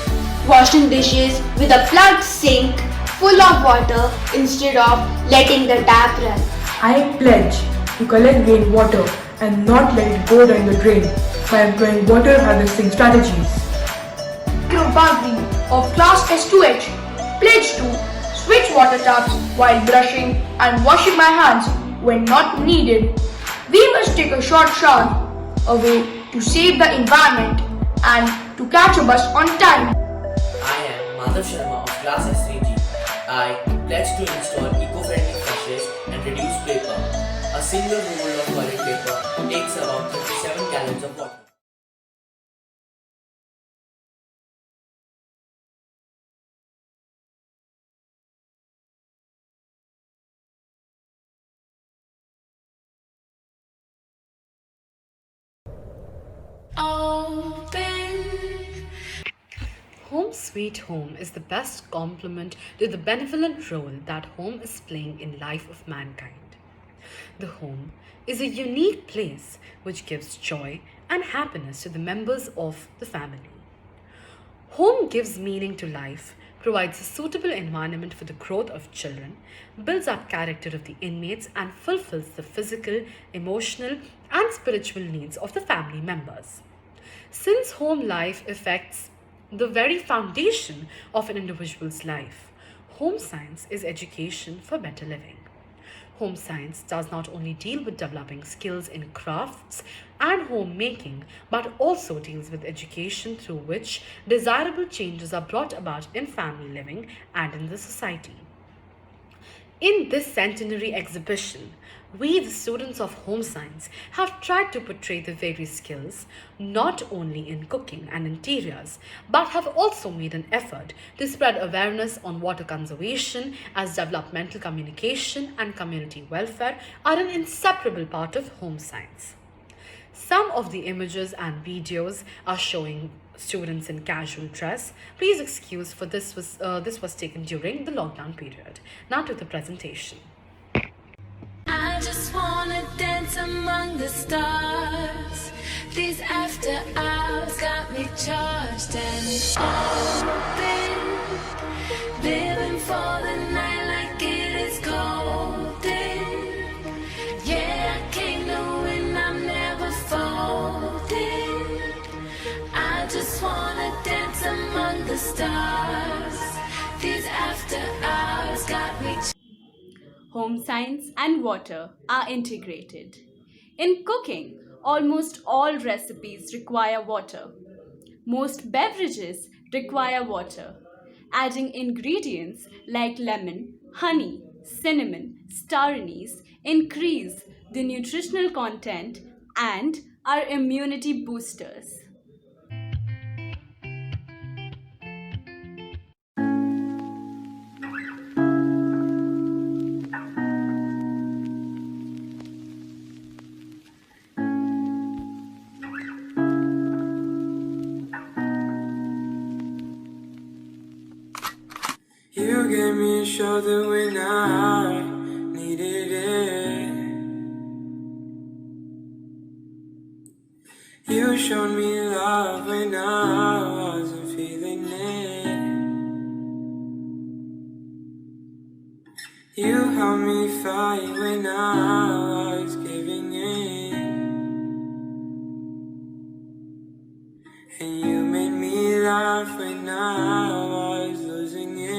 washing dishes with a plugged sink full of water instead of letting the tap run. I pledge to collect rainwater and not let it go down the drain by employing water harvesting strategies. Globally, of Class S2H pledge to switch water taps while brushing and washing my hands when not needed. We must take a short shower, a way to save the environment and to catch a bus on time. I am Madhav Sharma of Class S3G. I pledge to install eco-friendly flushes and reduce paper. A single roll of colored paper takes about 37 gallons of water. Home Sweet Home is the best complement to the benevolent role that home is playing in life of mankind. The home is a unique place which gives joy and happiness to the members of the family. Home gives meaning to life, provides a suitable environment for the growth of children, builds up character of the inmates, and fulfills the physical, emotional, and spiritual needs of the family members. Since home life affects the very foundation of an individual's life, home science is education for better living. Home science does not only deal with developing skills in crafts and homemaking, but also deals with education through which desirable changes are brought about in family living and in the society. In this centenary exhibition, we, the students of home science, have tried to portray the various skills, not only in cooking and interiors, but have also made an effort to spread awareness on water conservation, as developmental communication and community welfare are an inseparable part of home science. Some of the images and videos are showing students in casual dress. Please excuse for this was taken during the lockdown period. Now to the presentation. I just wanna dance among the stars. These after hours got me charged and open. Living for the night like it is golden. Yeah, I came to win, I'm never folding. I just wanna dance among the stars. These after hours got me. Home science and water are integrated. In cooking, almost all recipes require water. Most beverages require water. Adding ingredients like lemon, honey, cinnamon, star anise increase the nutritional content and are immunity boosters. You gave me a shoulder when I needed it. You showed me love when I wasn't feeling it. You helped me fight when I was giving in. And you made me laugh when I was losing it.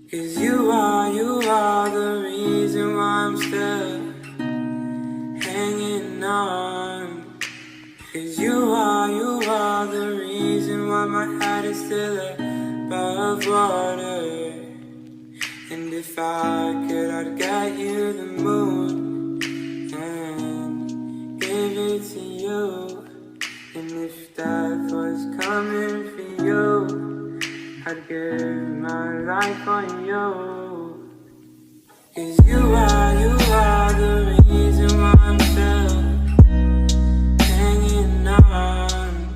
'Cause you are the reason why I'm still hanging on. 'Cause you are the reason why my head is still above water. And if I could, I'd get you the moon and give it to you. And if death was coming for you, I'd give my life on you. 'Cause you are the reason why I'm still hanging on.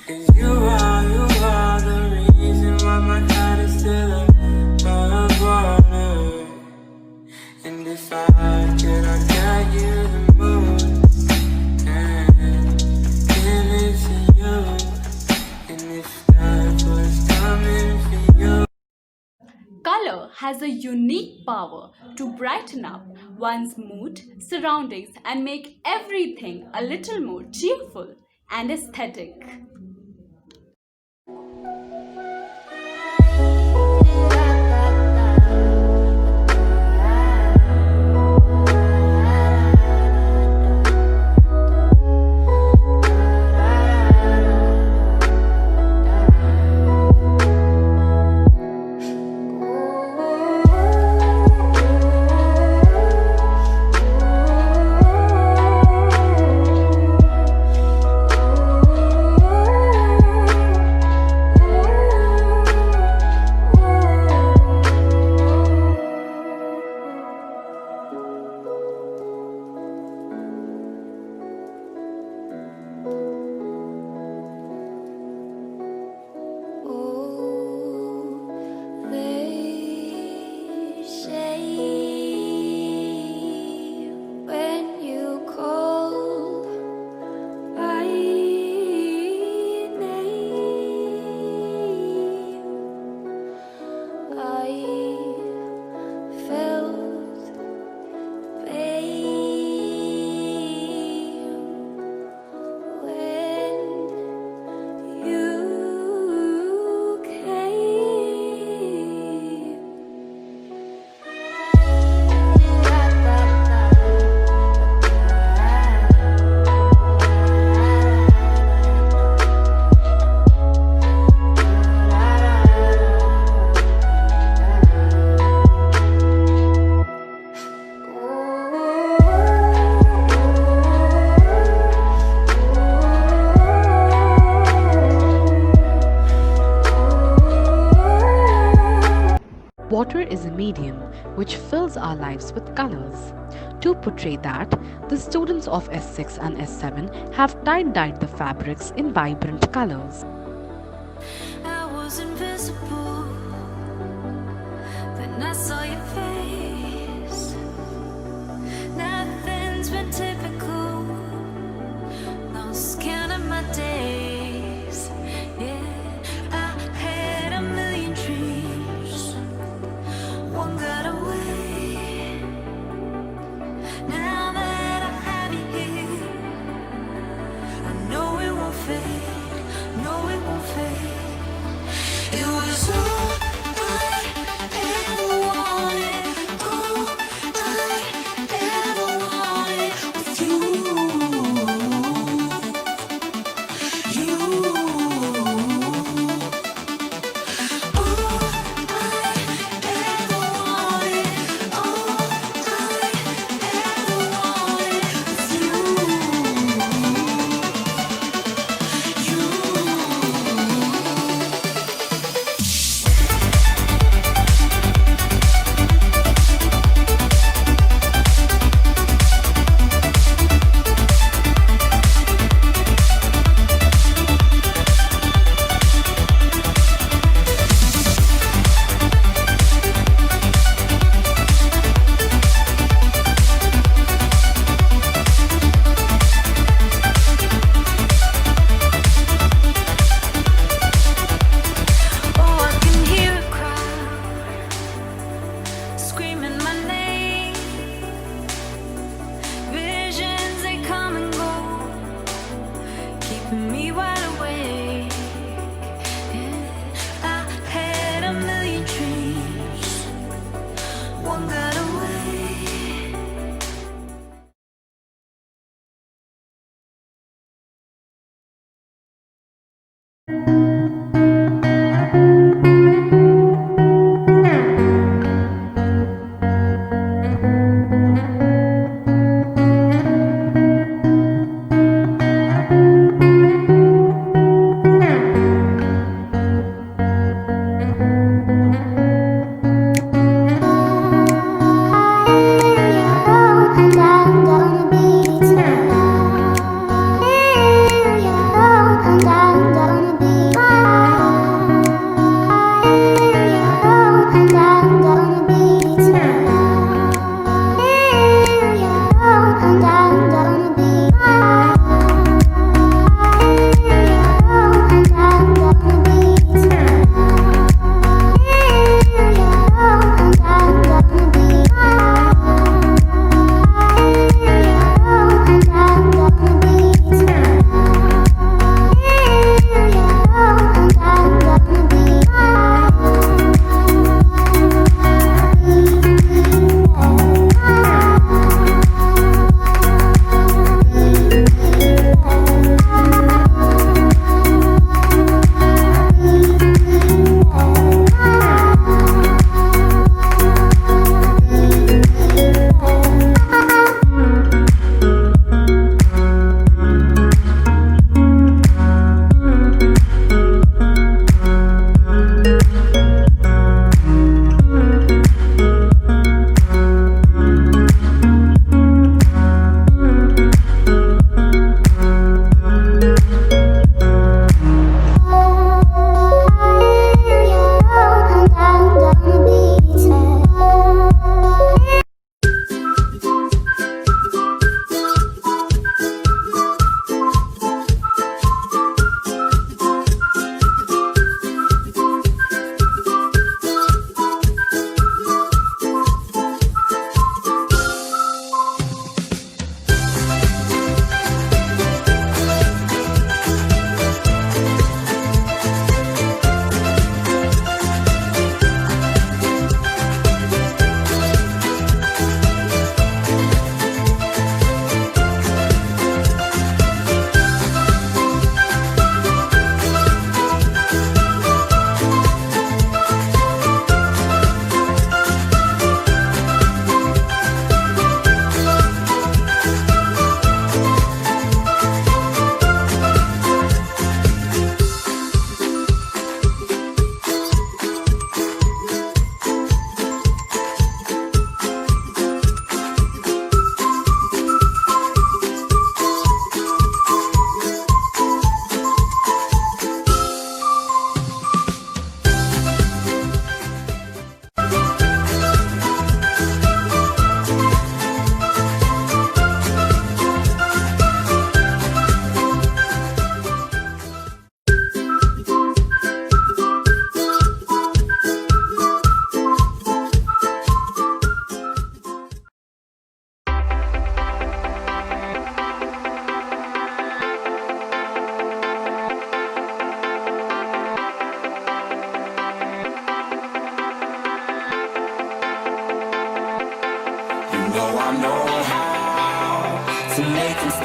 'Cause you are the reason why my head is still above water. And if I could, I'd get you the moon and give it to you. And if that was coming for you. Color has a unique power to brighten up one's mood, surroundings, and make everything a little more cheerful. and aesthetic. Water is a medium which fills our lives with colors. To portray that, the students of S6 and S7 have tie-dyed the fabrics in vibrant colors. I was invisible, then I saw your face. Nothing's been typical, lost count of my days. Yeah, I had a million dreams, one got away. Now that I have you here, I know it won't fade, no it won't fade. It was all I ever wanted, all I ever wanted with you. I'm gonna be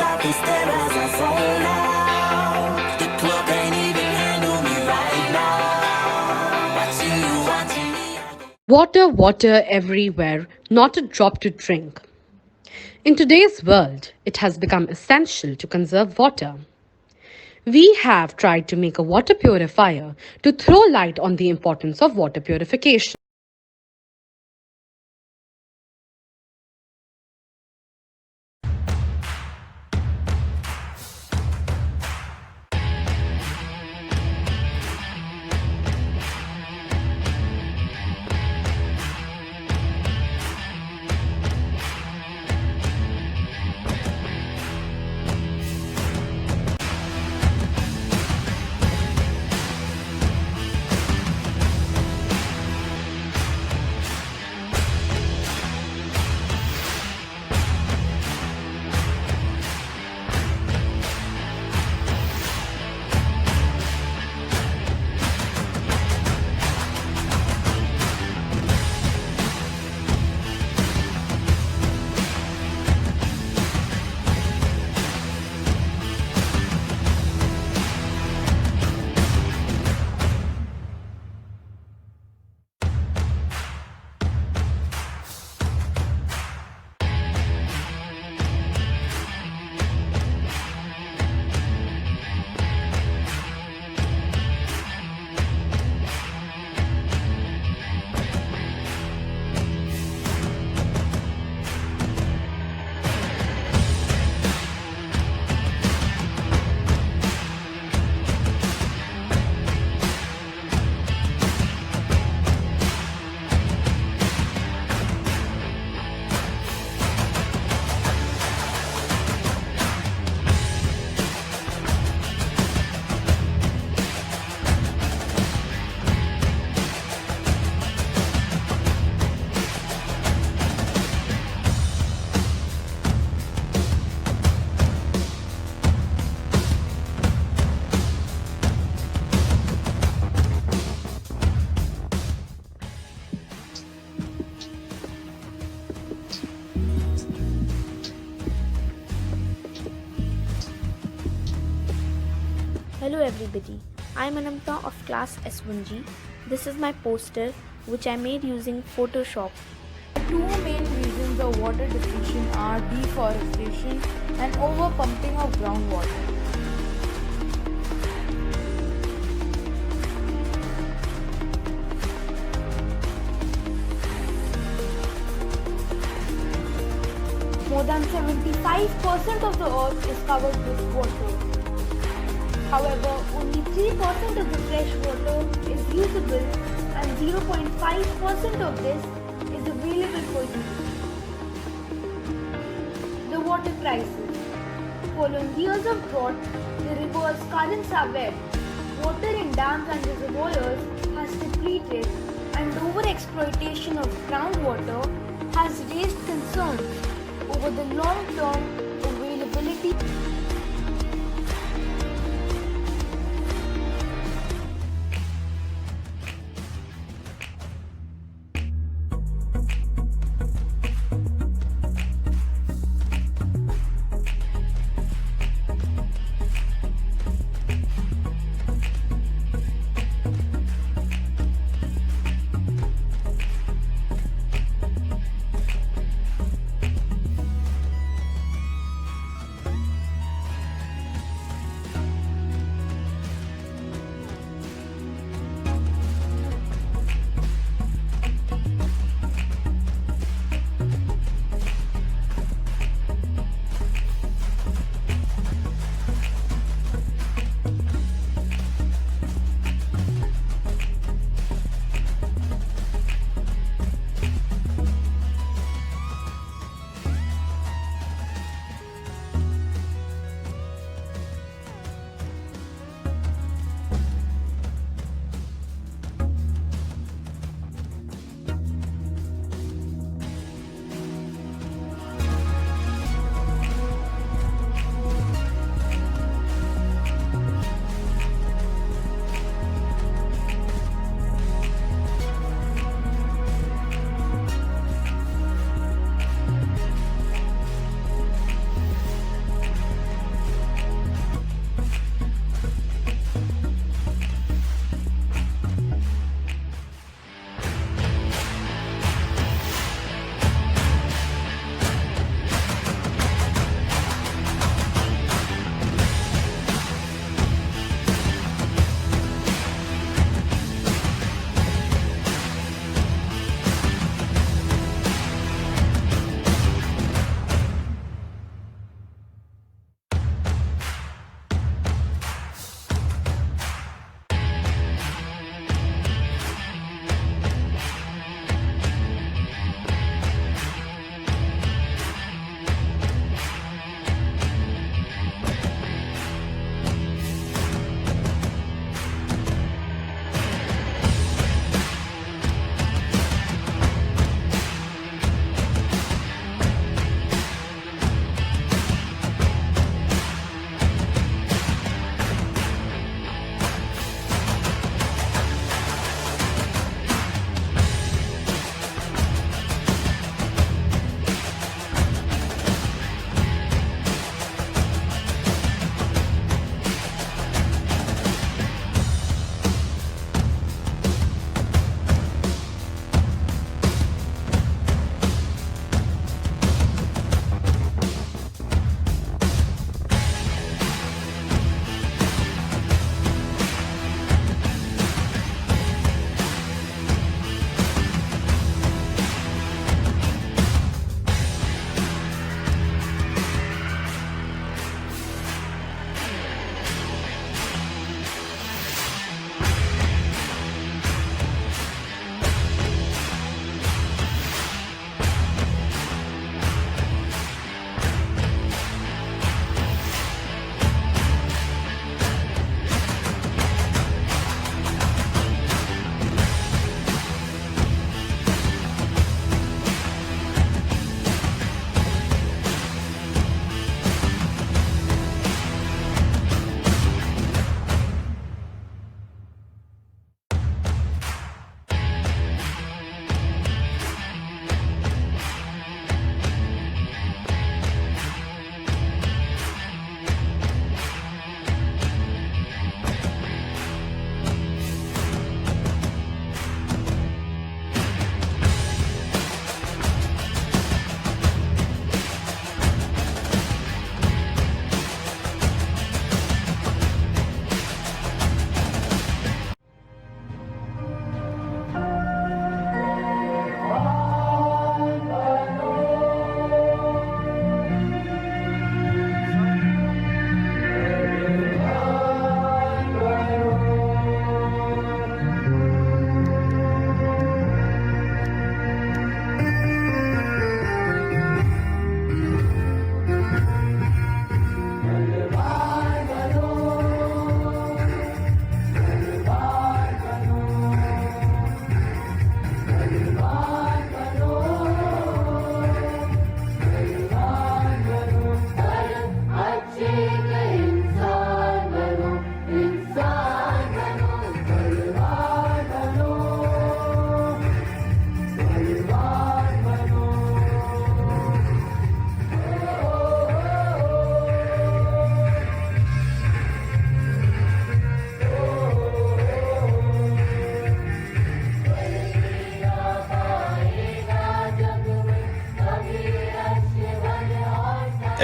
I can stare as I zone out. The club can't even handle me right now. Watching me. Water, water everywhere, not a drop to drink. In today's world, it has become essential to conserve water. We have tried to make a water purifier to throw light on the importance of water purification. Hello everybody, I'm Anamta of class S1G. This is my poster which I made using Photoshop. The two main reasons of water depletion are deforestation and overpumping of groundwater. More than 75% of the earth is covered with water. However, only 3% of the fresh water is usable and 0.5% of this is available for use. The water crisis. Following years of drought, the river's currents are wet. Water in dams and reservoirs has depleted and overexploitation of groundwater has raised concerns over the long-term availability.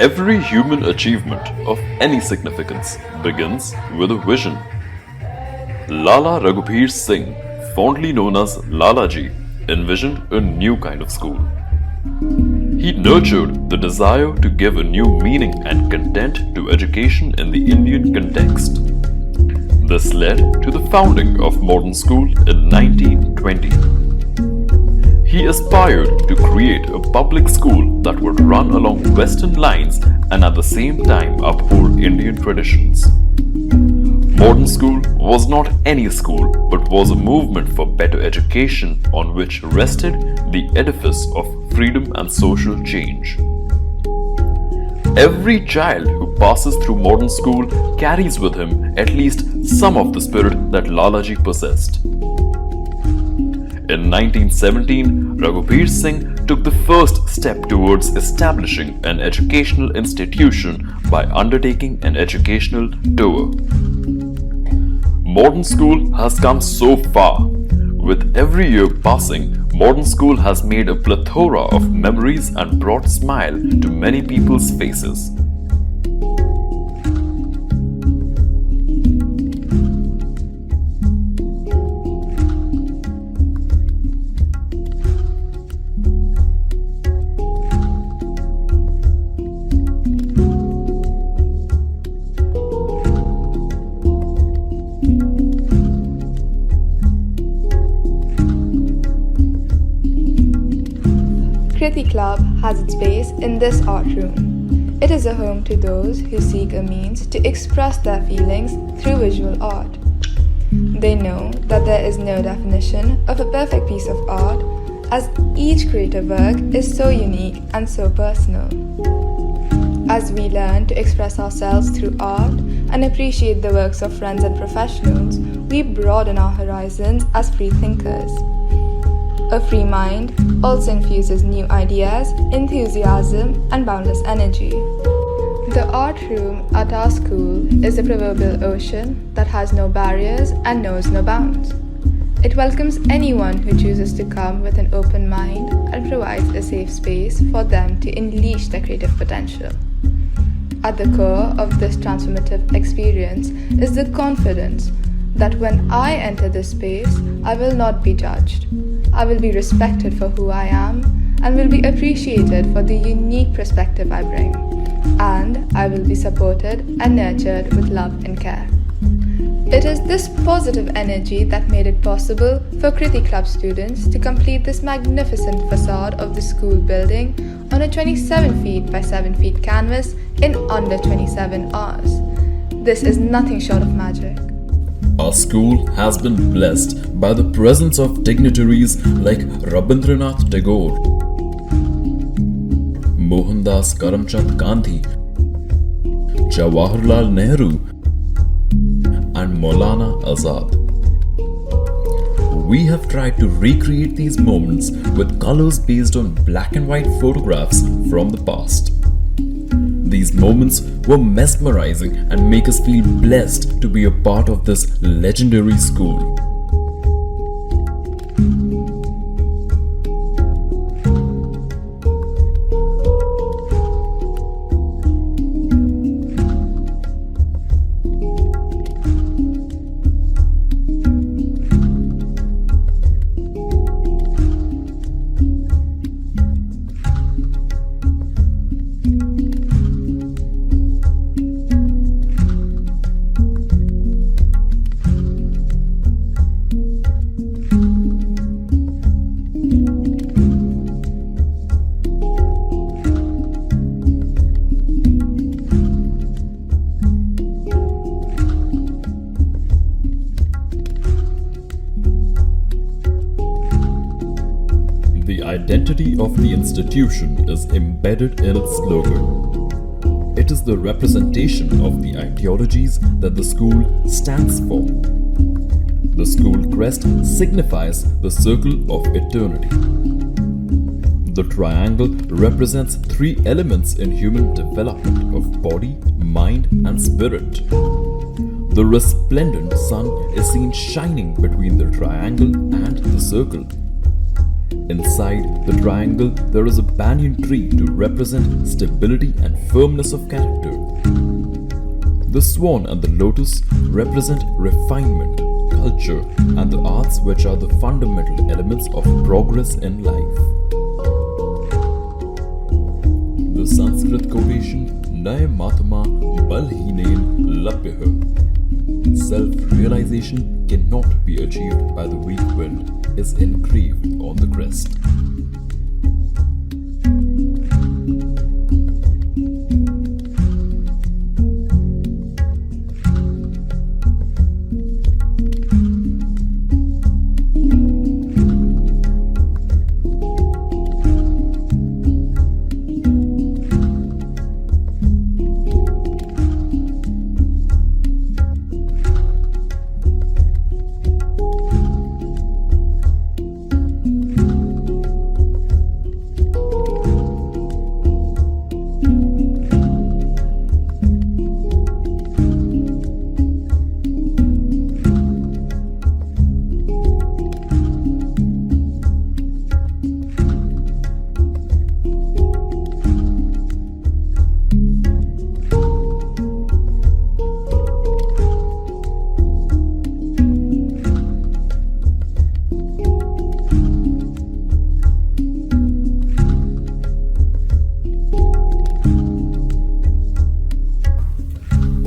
Every human achievement of any significance begins with a vision. Lala Raghubir Singh, fondly known as Lalaji, envisioned a new kind of school. He nurtured the desire to give a new meaning and content to education in the Indian context. This led to the founding of modern school in 1920. He aspired to create a public school that would run along Western lines and at the same time uphold Indian traditions. Modern school was not any school but was a movement for better education on which rested the edifice of freedom and social change. Every child who passes through modern school carries with him at least some of the spirit that Lalaji possessed. In 1917, Raghubir Singh took the first step towards establishing an educational institution by undertaking an educational tour. Modern school has come so far. With every year passing, modern school has made a plethora of memories and brought smile to many people's faces. Kriti Club has its base in this art room. It is a home to those who seek a means to express their feelings through visual art. They know that there is no definition of a perfect piece of art, as each creative work is so unique and so personal. As we learn to express ourselves through art and appreciate the works of friends and professionals, we broaden our horizons as free thinkers. A free mind also infuses new ideas, enthusiasm, and boundless energy. The art room at our school is a proverbial ocean that has no barriers and knows no bounds. It welcomes anyone who chooses to come with an open mind and provides a safe space for them to unleash their creative potential. At the core of this transformative experience is the confidence that when I enter this space, I will not be judged. I will be respected for who I am and will be appreciated for the unique perspective I bring. And I will be supported and nurtured with love and care. It is this positive energy that made it possible for Kriti Club students to complete this magnificent facade of the school building on a 27 feet by 7 feet canvas in under 27 hours. This is nothing short of magic. Our school has been blessed by the presence of dignitaries like Rabindranath Tagore, Mohandas Karamchand Gandhi, Jawaharlal Nehru, and Maulana Azad. We have tried to recreate these moments with colors based on black and white photographs from the past. These moments were mesmerizing and make us feel blessed to be a part of this legendary school. The identity of the institution is embedded in its logo. It is the representation of the ideologies that the school stands for. The school crest signifies the circle of eternity. The triangle represents three elements in human development of body, mind, and spirit. The resplendent sun is seen shining between the triangle and the circle. Inside the triangle, there is a banyan tree to represent stability and firmness of character. The swan and the lotus represent refinement, culture, and the arts, which are the fundamental elements of progress in life. The Sanskrit quotation, Naye Matma Balhinen Lapyah, self-realization cannot be achieved by the weak willed, is engraved on the crest.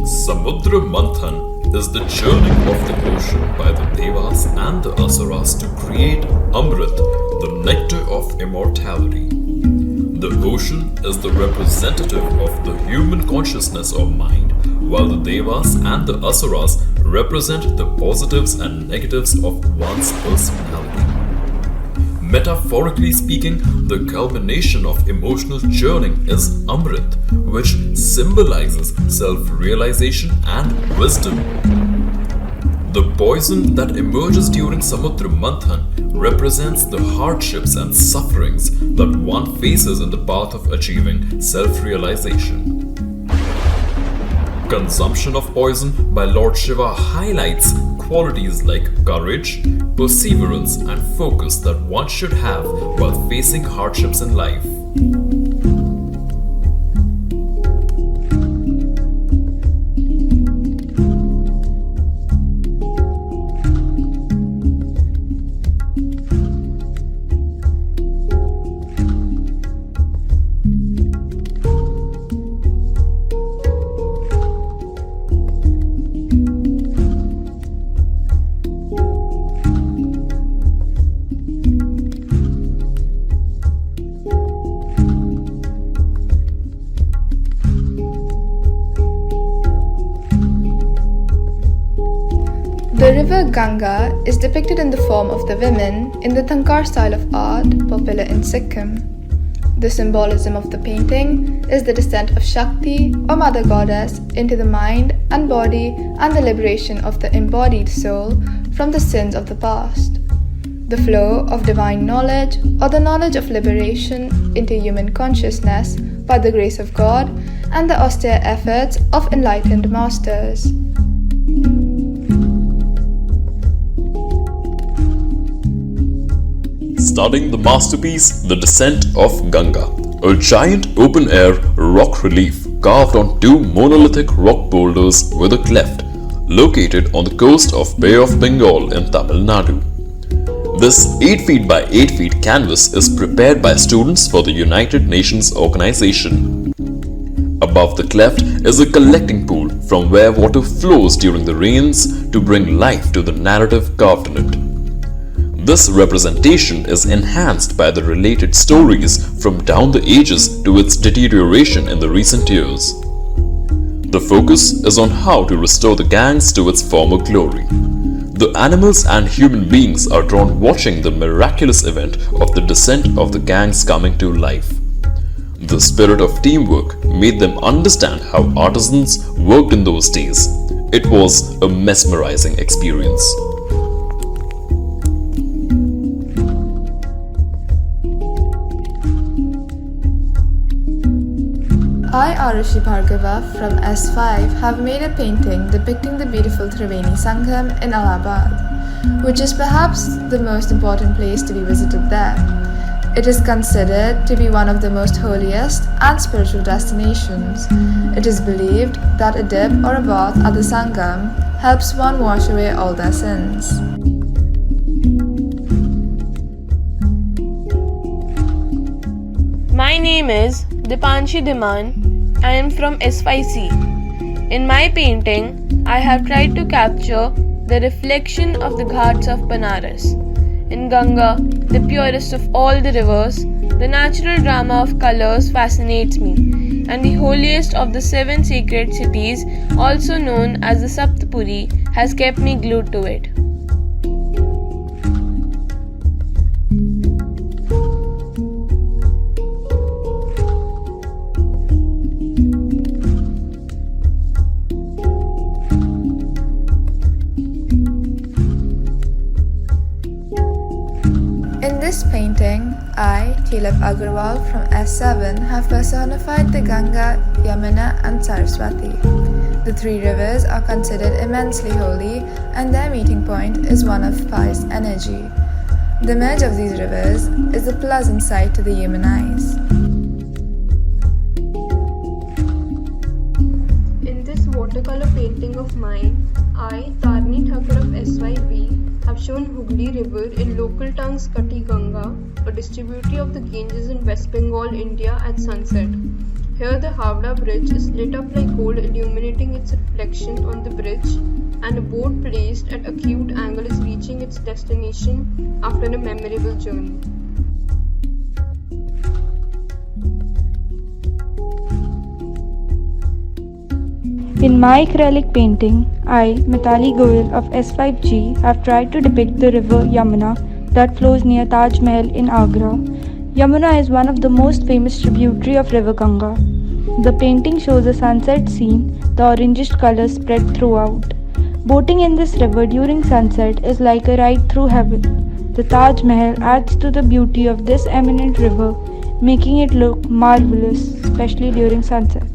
Samudra Manthan is the churning of the ocean by the Devas and the Asuras to create Amrit, the nectar of immortality. The ocean is the representative of the human consciousness or mind, while the Devas and the Asuras represent the positives and negatives of one's personality. Metaphorically speaking, the culmination of emotional churning is Amrit, which symbolizes self-realization and wisdom. The poison that emerges during Samudra Manthan represents the hardships and sufferings that one faces in the path of achieving self-realization. Consumption of poison by Lord Shiva highlights qualities like courage, perseverance, and focus that one should have while facing hardships in life. The river Ganga is depicted in the form of the women in the Thankar style of art popular in Sikkim. The symbolism of the painting is the descent of Shakti or Mother Goddess into the mind and body and the liberation of the embodied soul from the sins of the past. The flow of divine knowledge or the knowledge of liberation into human consciousness by the grace of God and the austere efforts of enlightened masters. Studying the masterpiece, The Descent of Ganga, a giant open-air rock relief carved on two monolithic rock boulders with a cleft, located on the coast of Bay of Bengal in Tamil Nadu. This 8 feet by 8 feet canvas is prepared by students for the United Nations organization. Above the cleft is a collecting pool from where water flows during the rains to bring life to the narrative carved in it. This representation is enhanced by the related stories from down the ages to its deterioration in the recent years. The focus is on how to restore the Ganges to its former glory. The animals and human beings are drawn watching the miraculous event of the descent of the Ganges coming to life. The spirit of teamwork made them understand how artisans worked in those days. It was a mesmerizing experience. I, Arushi Bhargava from S5, have made a painting depicting the beautiful Triveni Sangam in Allahabad, which is perhaps the most important place to be visited there. It is considered to be one of the most holiest and spiritual destinations. It is believed that a dip or a bath at the Sangam helps one wash away all their sins. My name is Dipanshi Dhiman. I am from S5C. In my painting, I have tried to capture the reflection of the ghats of Banaras. In Ganga, the purest of all the rivers, the natural drama of colors fascinates me, and the holiest of the 7 sacred cities, also known as the Saptapuri, has kept me glued to it. In this painting, I, Tilak Agarwal from S7, have personified the Ganga, Yamuna and Saraswati. The 3 rivers are considered immensely holy and their meeting point is one of pious energy. The merge of these rivers is a pleasant sight to the human eyes. In this watercolor painting of mine, I, Tarni Thakur of SYB, have shown Hooghly River in local tongues Kati Ganga, a distributary of the Ganges in West Bengal, India at sunset. Here the Howrah Bridge is lit up like gold, illuminating its reflection on the bridge, and a boat placed at acute angle is reaching its destination after a memorable journey. In my acrylic painting, I, Mitali Goyal of S5G, have tried to depict the river Yamuna that flows near Taj Mahal in Agra. Yamuna is one of the most famous tributary of river Ganga. The painting shows a sunset scene, the orangish colors spread throughout. Boating in this river during sunset is like a ride through heaven. The Taj Mahal adds to the beauty of this eminent river, making it look marvelous, especially during sunsets.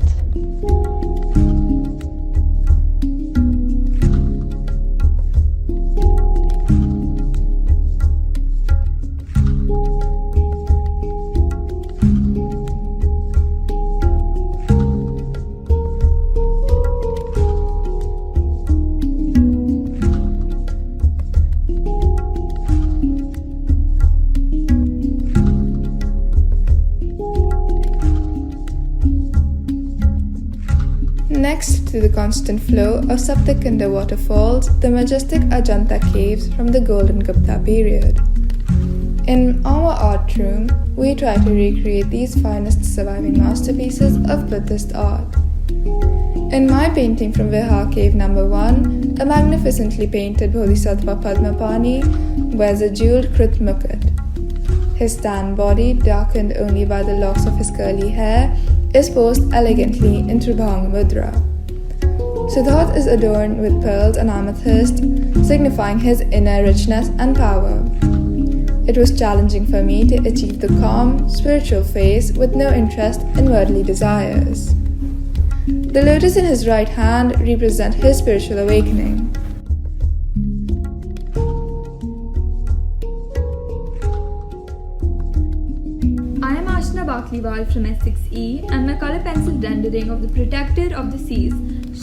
Next to the constant flow of Saptakunda waterfalls, the majestic Ajanta caves from the Golden Gupta period. In our art room, we try to recreate these finest surviving masterpieces of Buddhist art. In my painting from Vihar Cave No. 1, a magnificently painted Bodhisattva Padmapani wears a jeweled Krit Mukut. His tan body, darkened only by the locks of his curly hair, is posed elegantly in Tribhanga Mudra. Siddharth is adorned with pearls and amethyst, signifying his inner richness and power. It was challenging for me to achieve the calm, spiritual face with no interest in worldly desires. The lotus in his right hand represents his spiritual awakening. I am Ashna Bakliwal from S6E, and my color pencil rendering of the Protector of the Seas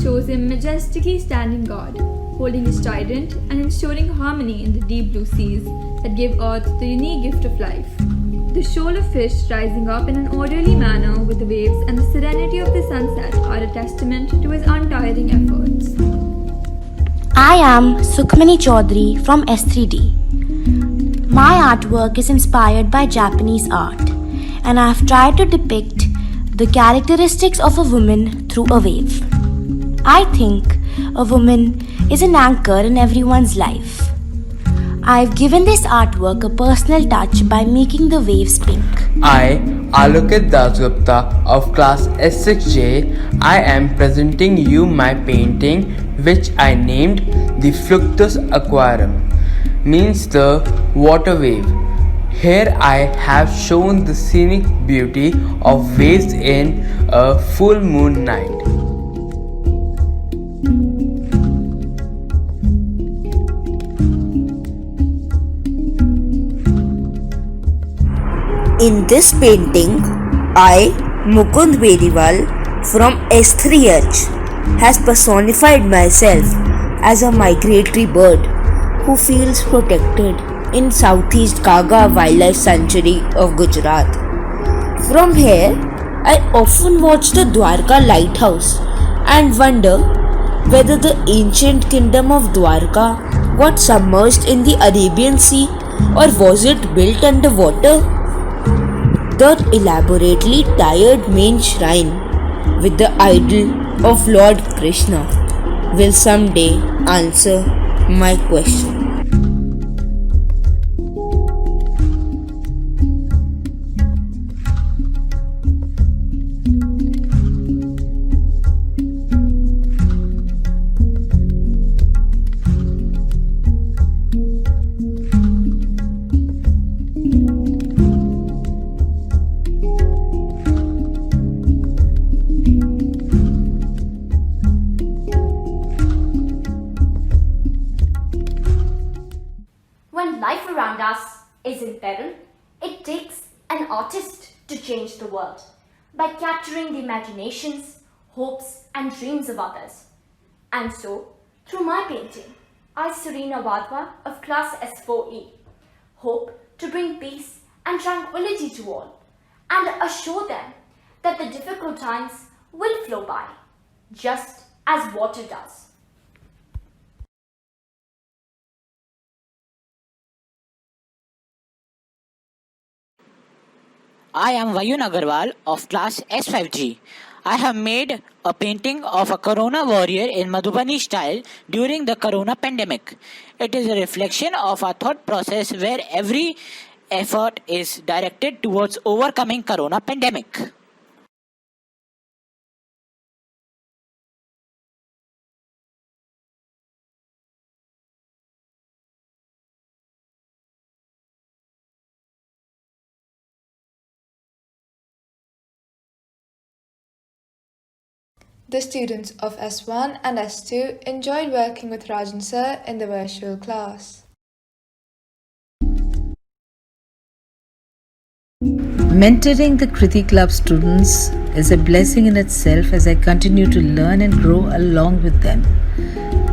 shows him majestically standing guard, holding his trident and ensuring harmony in the deep blue seas that give Earth the unique gift of life. The shoal of fish rising up in an orderly manner with the waves and the serenity of the sunset are a testament to his untiring efforts. I am Sukhmani Chaudhary from S3D. My artwork is inspired by Japanese art, and I have tried to depict the characteristics of a woman through a wave. I think a woman is an anchor in everyone's life. I've given this artwork a personal touch by making the waves pink. I, Alokit Dasgupta of class S6J, I am presenting you my painting which I named the Fluctus Aquarium, means the water wave. Here I have shown the scenic beauty of waves in a full moon night. In this painting, I, Mukund Bediwal from S3H, has personified myself as a migratory bird who feels protected in Southeast Kaga Wildlife Sanctuary of Gujarat. From here, I often watch the Dwarka lighthouse and wonder whether the ancient kingdom of Dwarka got submerged in the Arabian Sea or was it built underwater. The elaborately tired main shrine with the idol of Lord Krishna will someday answer my question. When life around us is in peril, it takes an artist to change the world by capturing the imaginations, hopes, and dreams of others. And so, through my painting, I, Serena Wadhwa of class S4E, hope to bring peace and tranquility to all and assure them that the difficult times will flow by, just as water does. I am Vayun Agarwal of class S5G. I have made a painting of a Corona warrior in Madhubani style during the Corona pandemic. It is a reflection of our thought process where every effort is directed towards overcoming Corona pandemic. The students of S1 and S2 enjoyed working with Rajan sir in the virtual class. Mentoring the Kriti Club students is a blessing in itself as I continue to learn and grow along with them.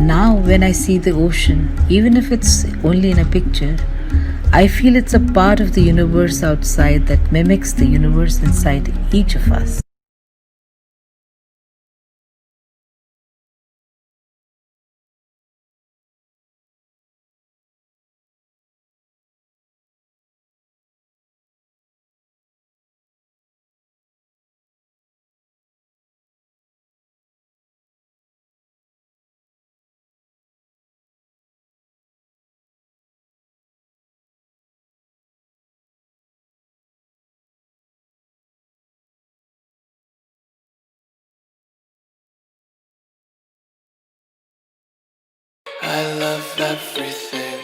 Now, when I see the ocean, even if it's only in a picture, I feel it's a part of the universe outside that mimics the universe inside each of us. I love everything.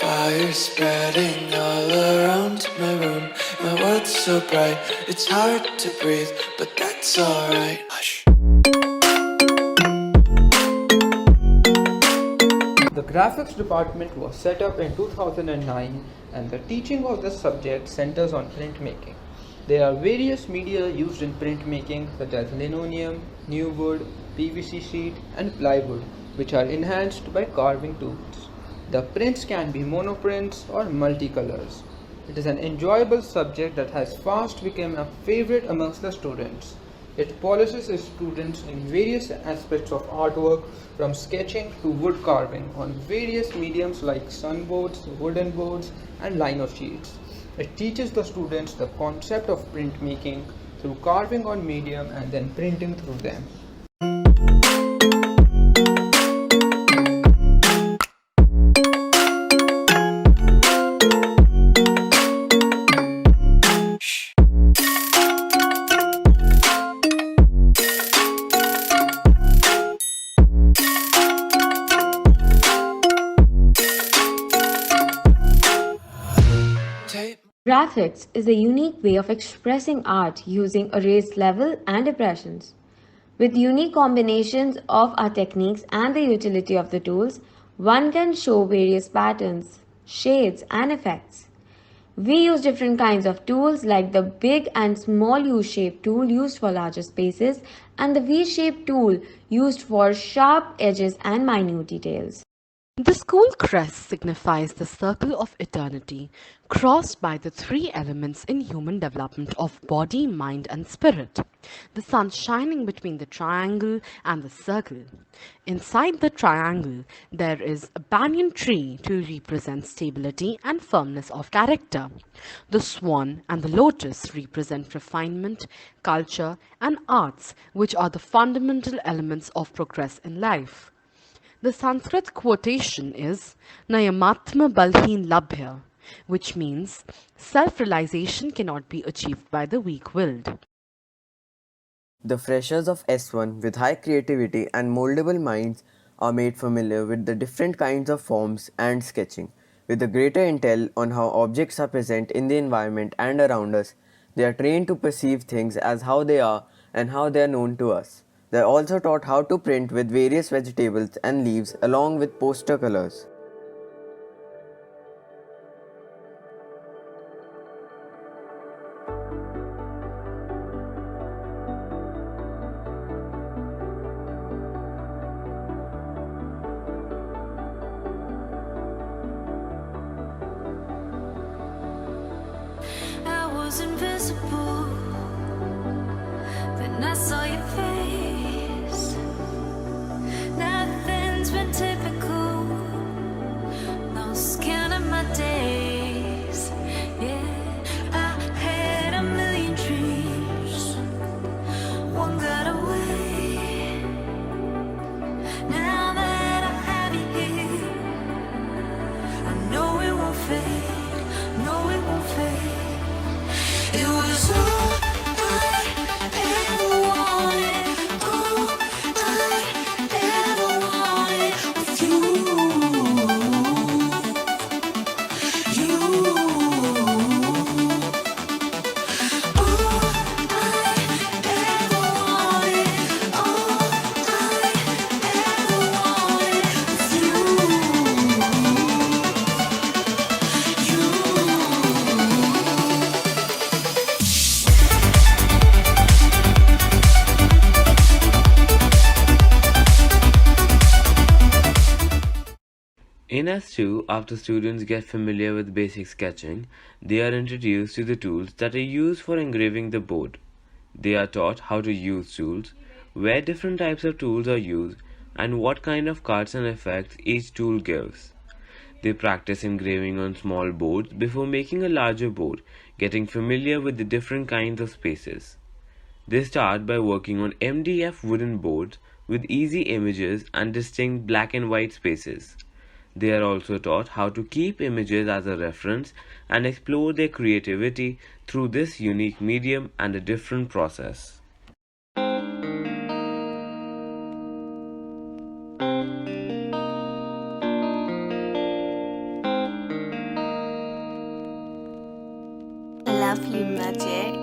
Fire spreading all around my room. My world's so bright, it's hard to breathe, but that's alright. Hush. The graphics department was set up in 2009 and the teaching of this subject centers on printmaking. There are various media used in printmaking such as linoleum, new wood, PVC sheet and plywood, which are enhanced by carving tools. The prints can be monoprints or multicolors. It is an enjoyable subject that has fast become a favorite amongst the students. It polishes its students in various aspects of artwork, from sketching to wood carving on various mediums like sunboards, wooden boards and lino sheets. It teaches the students the concept of printmaking through carving on medium and then printing through them. Graphics is a unique way of expressing art using a raised level and impressions. With unique combinations of our techniques and the utility of the tools, one can show various patterns, shades, and effects. We use different kinds of tools like the big and small U-shaped tool used for larger spaces and the V-shaped tool used for sharp edges and minute details. The school crest signifies the circle of eternity, crossed by the three elements in human development of body, mind, and spirit. The sun shining between the triangle and the circle. Inside the triangle, there is a banyan tree to represent stability and firmness of character. The swan and the lotus represent refinement, culture, and arts, which are the fundamental elements of progress in life. The Sanskrit quotation is Nayamatma Balhin Labhya, which means self-realization cannot be achieved by the weak-willed. The freshers of S1 with high creativity and moldable minds are made familiar with the different kinds of forms and sketching. With a greater intel on how objects are present in the environment and around us, they are trained to perceive things as how they are and how they are known to us. They are also taught how to print with various vegetables and leaves along with poster colors. I was invisible, then I saw your face. Nothing's been typical, no skin in my days. Yeah, I had a million dreams, one got away. Now that I have you here, I know it won't fade, no it won't fade. It was all I ever wanted, all I ever wanted with you. All I ever wanted, all I ever In S2, after students get familiar with basic sketching, they are introduced to the tools that are used for engraving the board. They are taught how to use tools, where different types of tools are used, and what kind of cuts and effects each tool gives. They practice engraving on small boards before making a larger board, getting familiar with the different kinds of spaces. They start by working on MDF wooden boards with easy images and distinct black and white spaces. They are also taught how to keep images as a reference and explore their creativity through this unique medium and a different process. Love you, magic.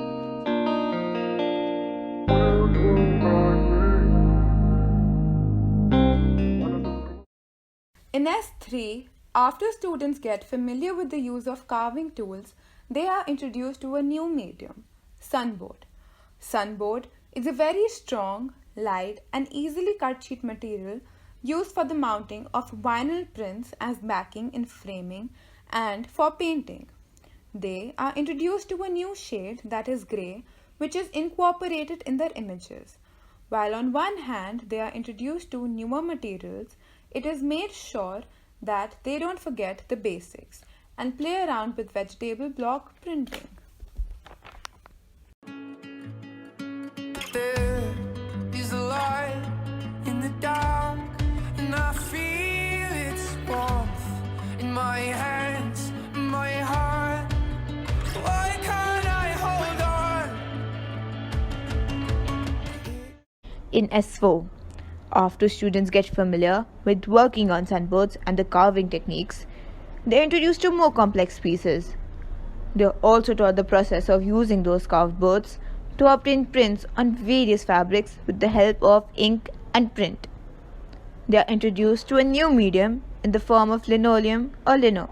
In S3, after students get familiar with the use of carving tools, they are introduced to a new medium, sunboard. Sunboard is a very strong, light and easily cut sheet material used for the mounting of vinyl prints as backing in framing and for painting. They are introduced to a new shade that is grey, which is incorporated in their images. While on one hand they are introduced to newer materials, it is made sure that they don't forget the basics and play around with vegetable block printing. There is a light in the dark, and I feel its warmth in my hands, my heart. Why can't I hold on? In S4, after students get familiar with working on sunboards and the carving techniques, they are introduced to more complex pieces. They are also taught the process of using those carved boards to obtain prints on various fabrics with the help of ink and print. They are introduced to a new medium in the form of linoleum or lino.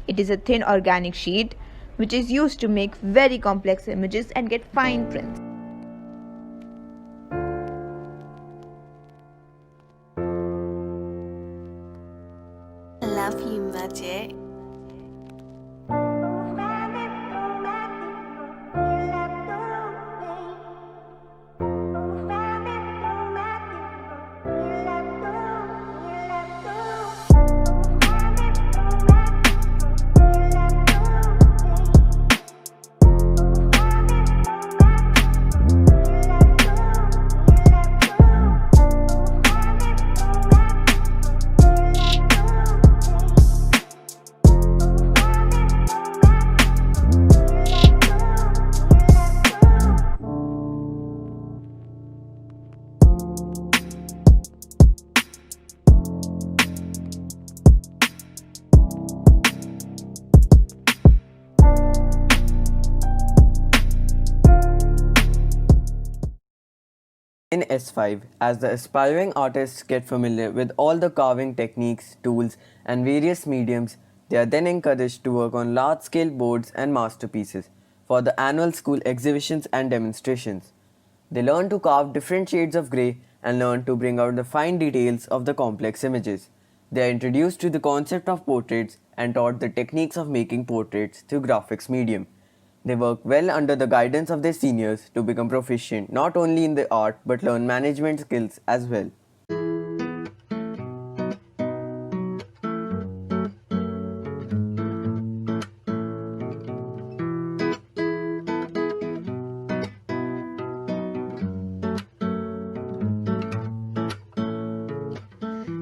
It is a thin organic sheet which is used to make very complex images and get fine prints. I love you, Magic. In S5, as the aspiring artists get familiar with all the carving techniques, tools, and various mediums, they are then encouraged to work on large-scale boards and masterpieces for the annual school exhibitions and demonstrations. They learn to carve different shades of grey and learn to bring out the fine details of the complex images. They are introduced to the concept of portraits and taught the techniques of making portraits through graphics medium. They work well under the guidance of their seniors to become proficient not only in the art but learn management skills as well.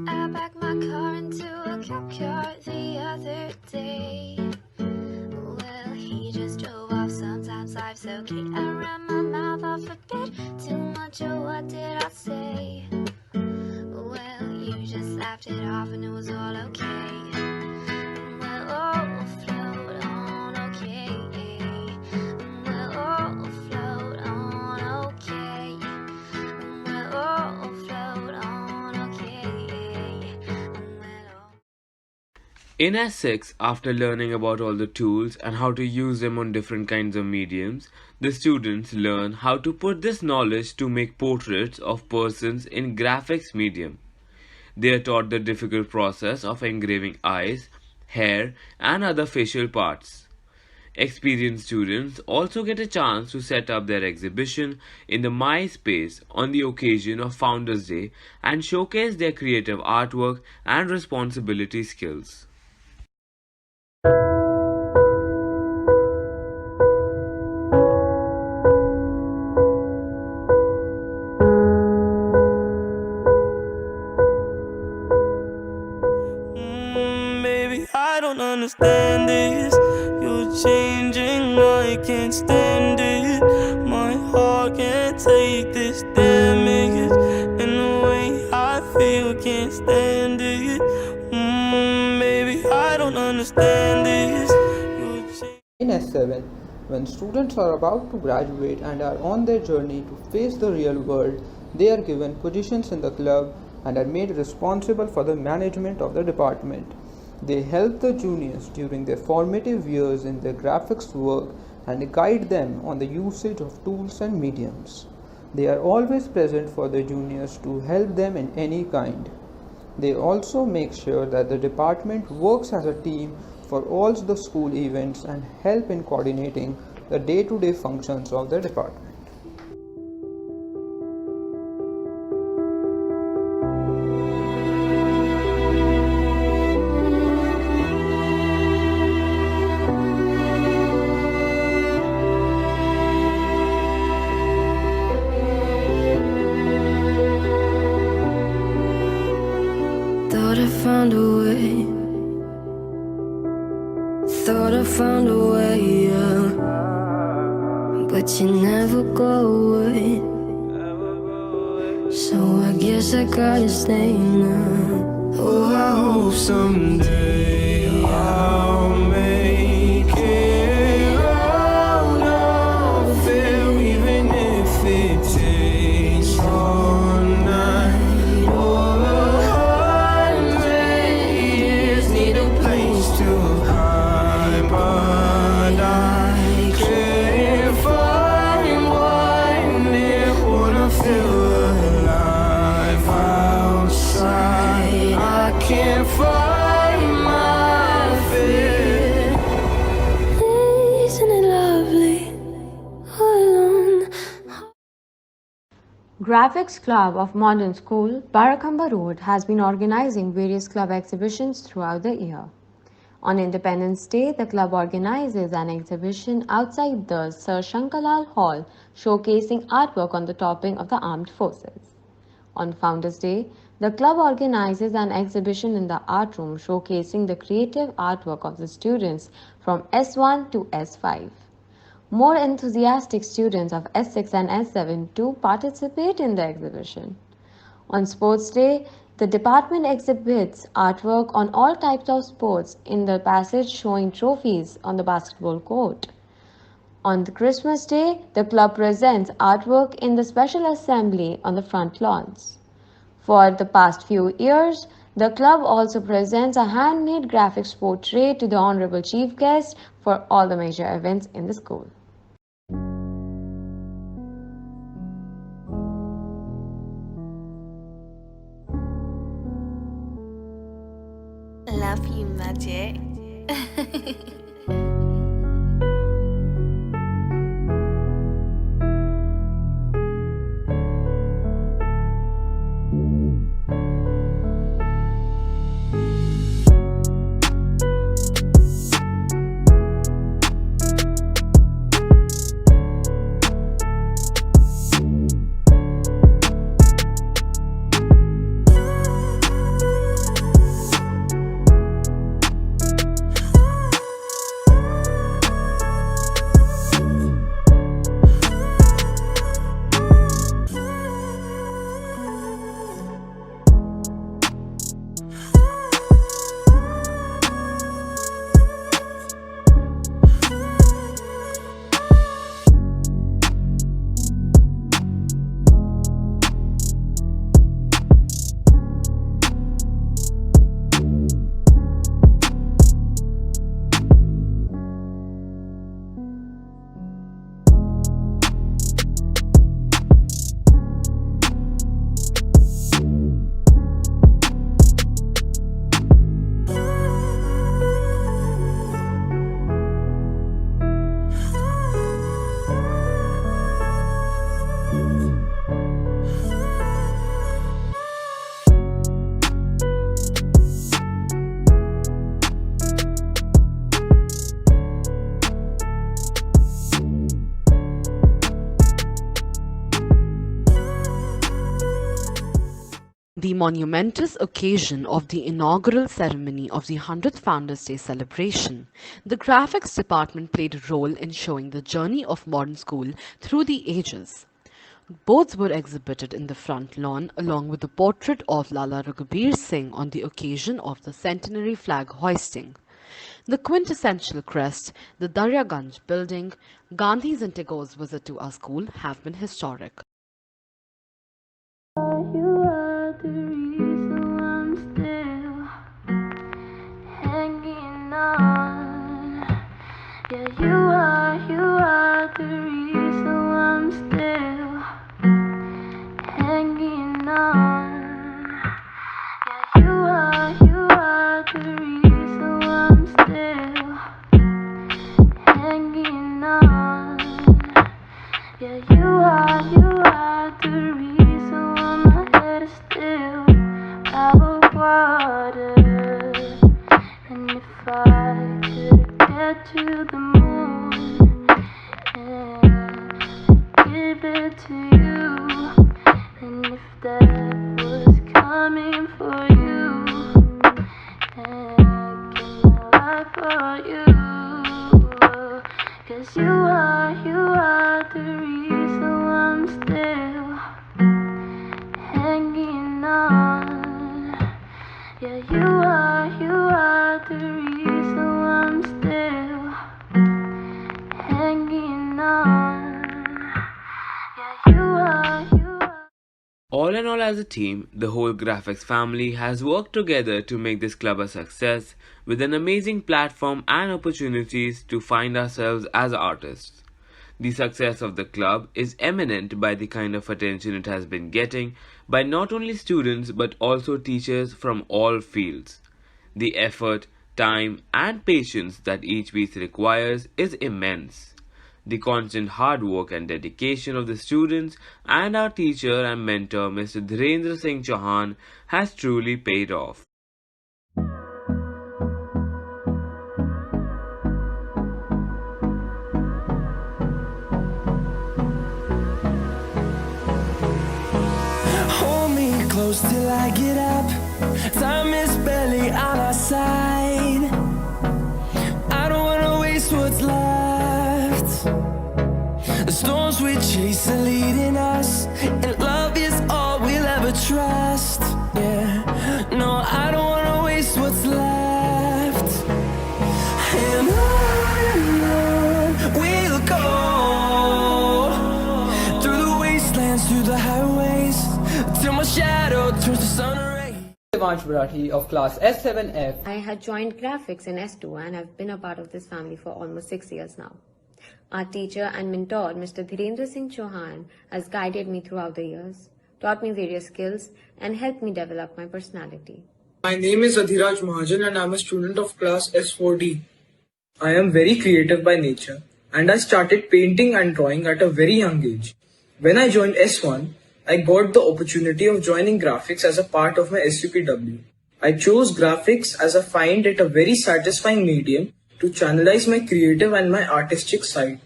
I backed my car into a cop car the other day. Well, he just drove off. Sometimes life's okay. I ran my mouth off a bit too much. Or what did I say? Well, you just laughed it off and it was all okay. Well, oh, float on, okay. Well, oh, float on, okay. Well, oh, float on, okay. In S6, after learning about all the tools and how to use them on different kinds of mediums, the students learn how to put this knowledge to make portraits of persons in graphics medium. They are taught the difficult process of engraving eyes, hair, and other facial parts. Experienced students also get a chance to set up their exhibition in the MySpace on the occasion of Founders Day and showcase their creative artwork and responsibility skills. Baby, I don't understand this. You're changing, I can't stand it. My heart can't take this damage. And the way I feel, can't stand it. Baby, I don't understand this. In S7, when students are about to graduate and are on their journey to face the real world, they are given positions in the club and are made responsible for the management of the department. They help the juniors during their formative years in their graphics work and guide them on the usage of tools and mediums. They are always present for the juniors to help them in any kind. They also make sure that the department works as a team for all the school events and help in coordinating the day-to-day functions of the department. Thought I found a way. Thought I found a way, yeah. But you never go away. So I guess I gotta stay now. Oh, I hope someday I'll make it out of there, even if it takes all night or 100 years. Need a place to hide, but I can't fight my fear. Isn't it lovely? Alone. Graphics Club of Modern School, Barakamba Road, has been organizing various club exhibitions throughout the year. On Independence Day, the club organizes an exhibition outside the Sir Shankalal Hall showcasing artwork on the topping of the armed forces. On Founders Day, the club organizes an exhibition in the art room showcasing the creative artwork of the students from S1 to S5. More enthusiastic students of S6 and S7 too participate in the exhibition. On Sports Day, the department exhibits artwork on all types of sports in the passage showing trophies on the basketball court. On the Christmas Day, the club presents artwork in the special assembly on the front lawns. For the past few years, the club also presents a handmade graphics portrait to the Honorable Chief Guest for all the major events in the school. Love you, Magic. The monumentous occasion of the inaugural ceremony of the 100th Founders Day celebration, the graphics department played a role in showing the journey of modern school through the ages. Both were exhibited in the front lawn along with the portrait of Lala Raghubir Singh on the occasion of the Centenary flag hoisting. The quintessential crest, the Daryaganj building, Gandhi's and Tagore's visit to our school have been historic. You are the reason I'm still hanging on. Yeah, you are the reason I'm still hanging on. Yeah, you are the reason I'm still hanging on. Yeah, you are the reason why my head is still above water. And if I could get to the moon and give it to you, and if that was coming for you, and give my life for you. 'Cause you are the reason I'm still hanging on. Yeah, you are the reason I'm still hanging on. Yeah, you are. All in all, as a team, the whole graphics family has worked together to make this club a success, with an amazing platform and opportunities to find ourselves as artists. The success of the club is eminent by the kind of attention it has been getting by not only students but also teachers from all fields. The effort, time, and patience that each piece requires is immense. The constant hard work and dedication of the students and our teacher and mentor Mr. Dhirendra Singh Chauhan has truly paid off. Hold me close till I get up. Time is barely on our side. I don't wanna waste what's left. The storms we chase are leading us, and love is all we'll ever trust. Yeah, no, I don't wanna waste what's left. And on we'll go, through the wastelands, through the highways, till my shadow turns to sun rays. Of class S7F. I had joined graphics in S2 and have been a part of this family for almost 6 years now. Our teacher and mentor, Mr. Dhirendra Singh Chauhan, has guided me throughout the years, taught me various skills, and helped me develop my personality. My name is Adhiraj Mahajan and I am a student of class S4D. I am very creative by nature and I started painting and drawing at a very young age. When I joined S1, I got the opportunity of joining graphics as a part of my SUPW. I chose graphics as I find it a very satisfying medium to channelize my creative and my artistic side.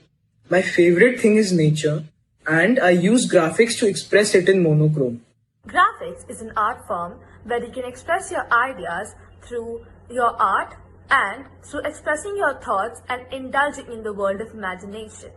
My favorite thing is nature and I use graphics to express it in monochrome. Graphics is an art form where you can express your ideas through your art and through expressing your thoughts and indulging in the world of imagination.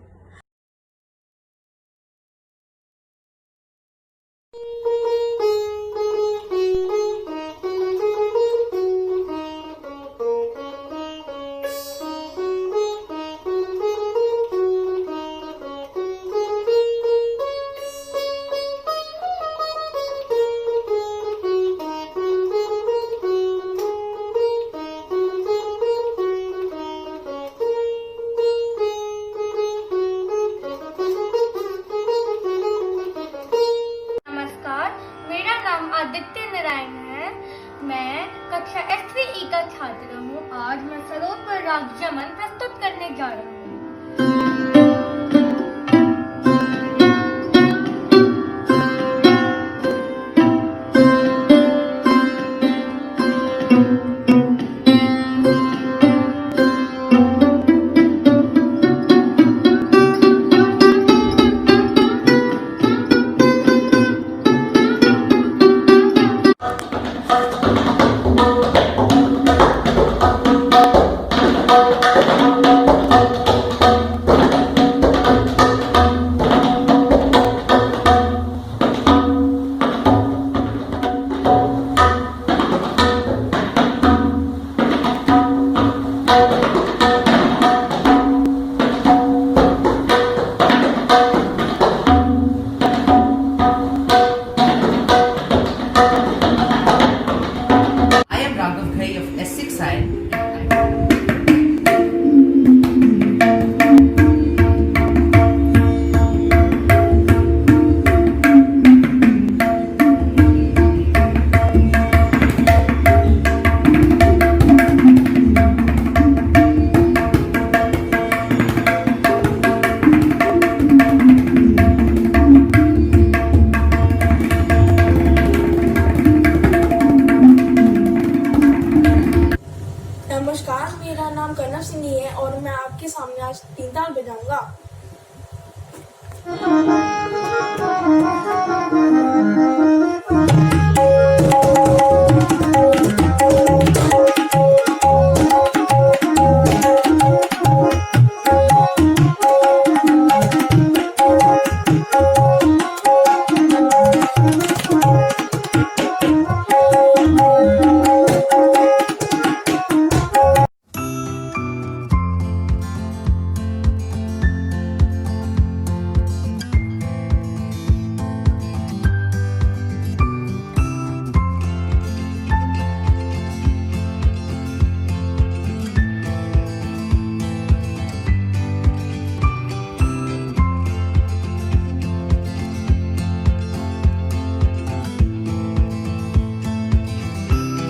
Aditya Narayan है। मैं कक्षा S3E का छात्र हूँ। आज मैं सरोद पर राग यमन प्रस्तुत करने जा रहा हूँ। नमस्कार, मेरा नाम कनव सिंह है और मैं आपके सामने आज तीन ताल बजाऊंगा।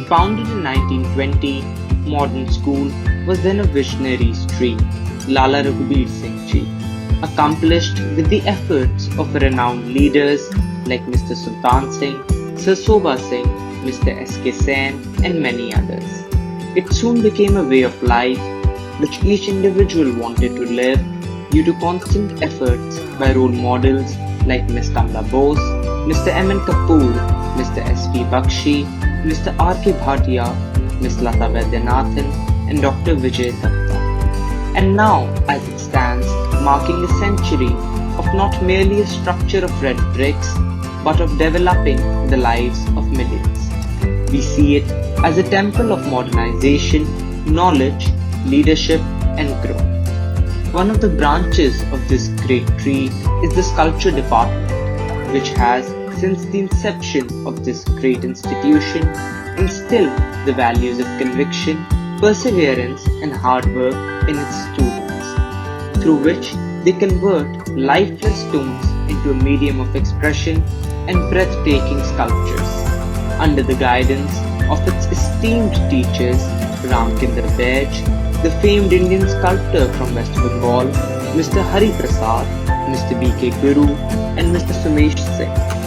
Founded in 1920, Modern School was then a visionary stream, Lala Raghubir Singh Ji, accomplished with the efforts of renowned leaders like Mr. Sultan Singh, Sir Sobha Singh, Mr. S.K. Sen, and many others. It soon became a way of life which each individual wanted to live due to constant efforts by role models like Ms. Kamla Bose, Mr. M.N. Kapoor, Mr. S.P. Bakshi, Mr. R.K. Bhatia, Ms. Lata Vaidyanathan, and Dr. Vijay Datta. And now, as it stands, marking a century of not merely a structure of red bricks, but of developing the lives of millions. We see it as a temple of modernization, knowledge, leadership, and growth. One of the branches of this great tree is the sculpture department, which has, since the inception of this great institution, instilled the values of conviction, perseverance, and hard work in its students, through which they convert lifeless stones into a medium of expression and breathtaking sculptures, under the guidance of its esteemed teachers Ramkinder Baij, the famed Indian sculptor from West Bengal, Mr. Hari Prasad, Mr. B.K. Guru, and Mr. Sumesh Singh.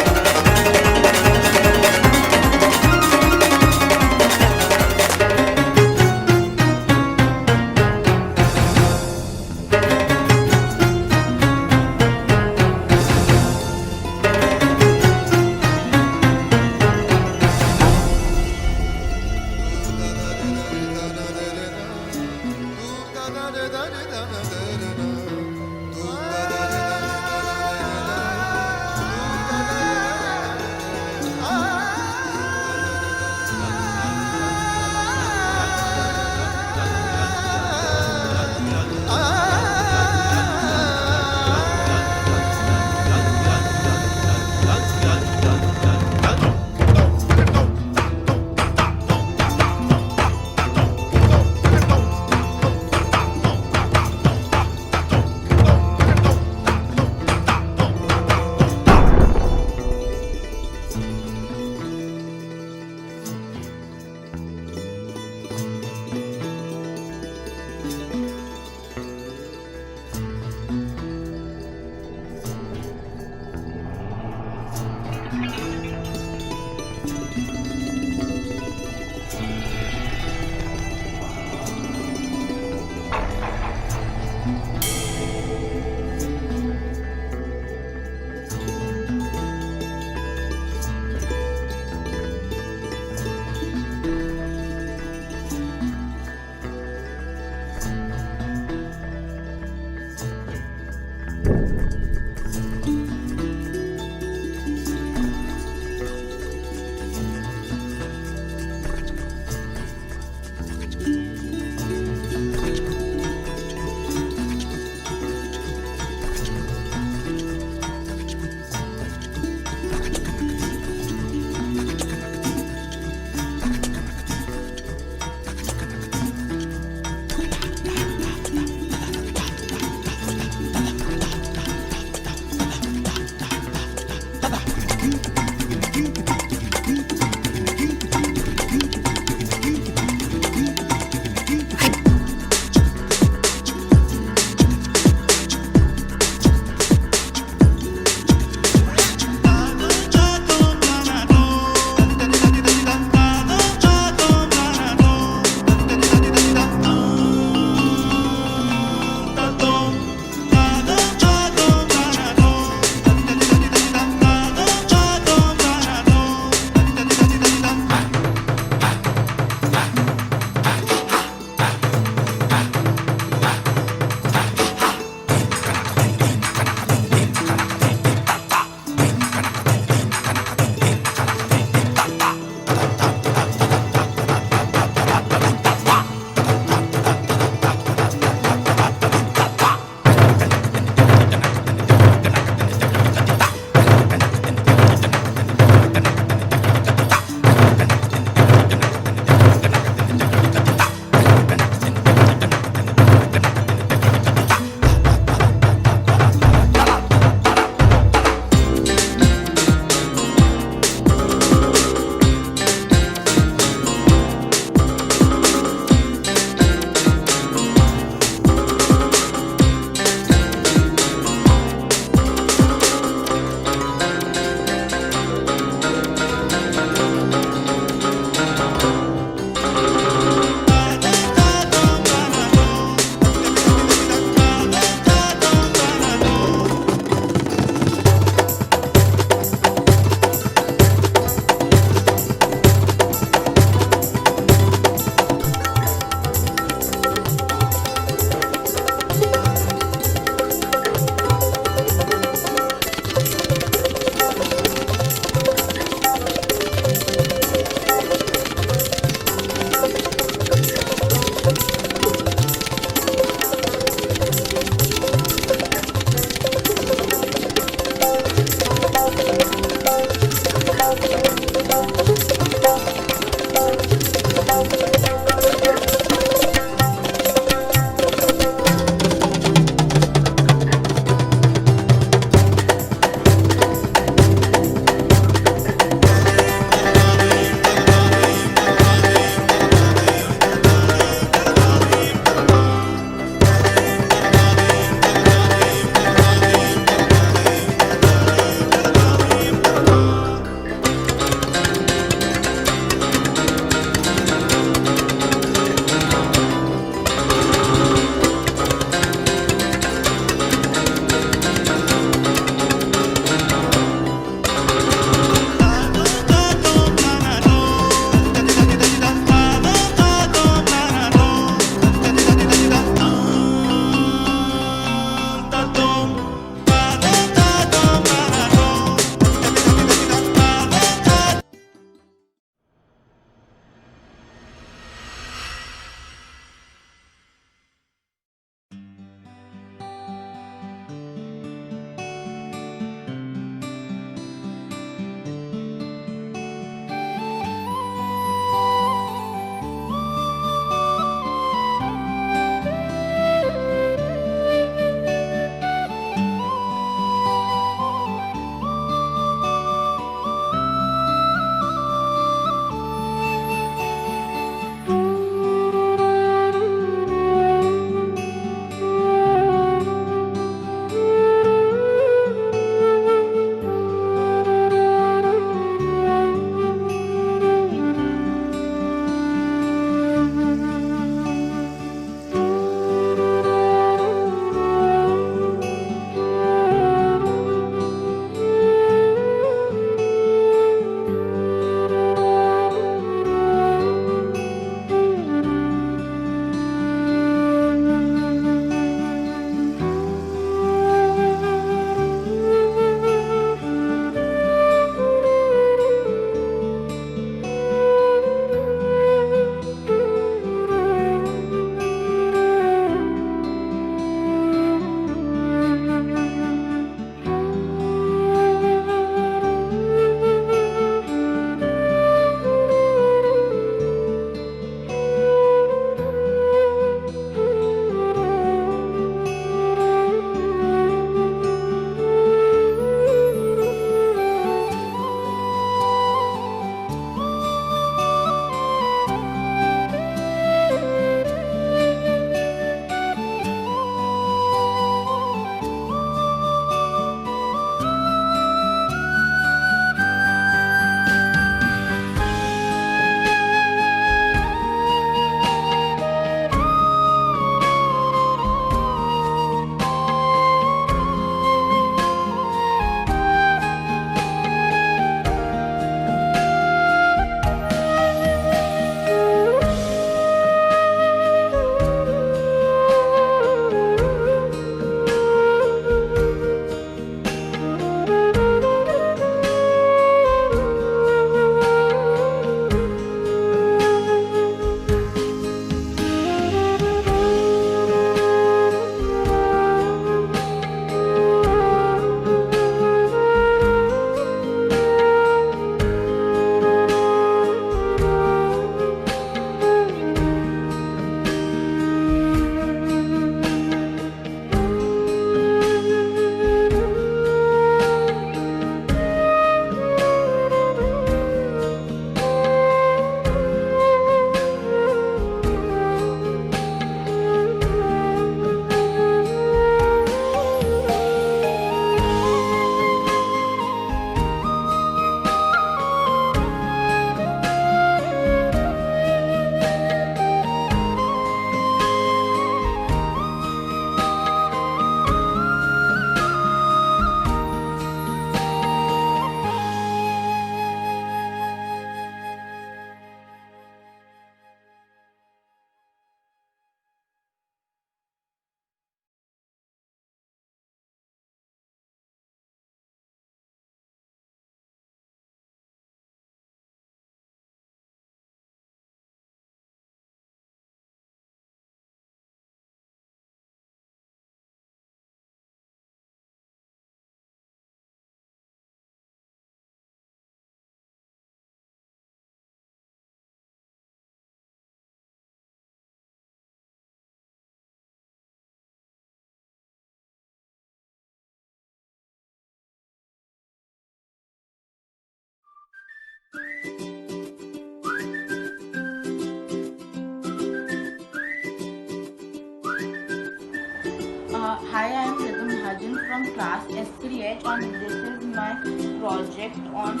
Hi, I am Rhythm Mahajan from class S3H and this is my project on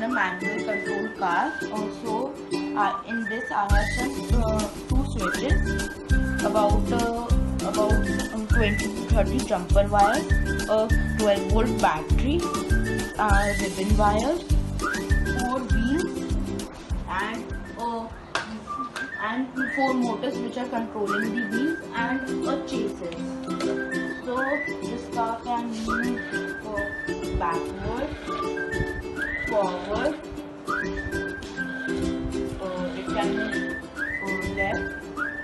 a manual control car. Also, in this I have some two switches, about 20 to 30 jumper wires, a 12-volt battery, ribbon wires, four wheels, and and four motors which are controlling the wheels and a chassis. So this car can move backward, forward, it can move left,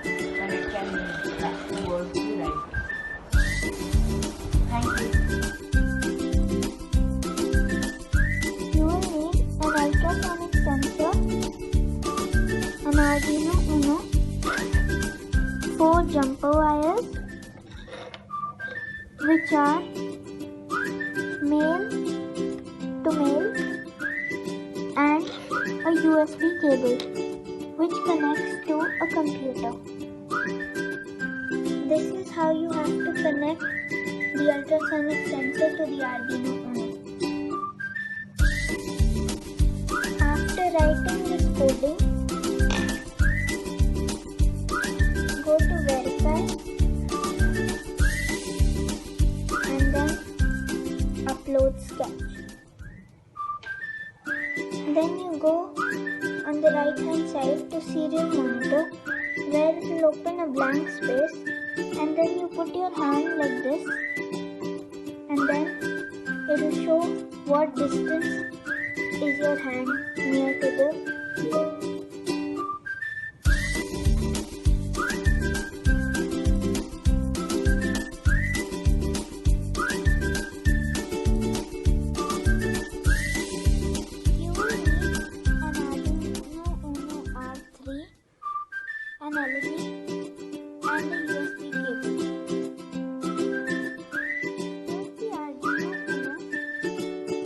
and it can move back towards the right. Thank you. You will need an ultrasonic sensor, an Arduino Uno, 4 jumper wires which are male to male, and a USB cable which connects to a computer. This is how you have to connect the ultrasonic sensor to the Arduino Uno. After writing this coding, go to verify and then upload sketch. Then you go on the right hand side to serial monitor, where it will open a blank space, and then you put your hand like this, and then it will show what distance is your hand near to the goal. You will need an Arduino Uno R3, an LED, and a USB cable. Take the Arduino Uno,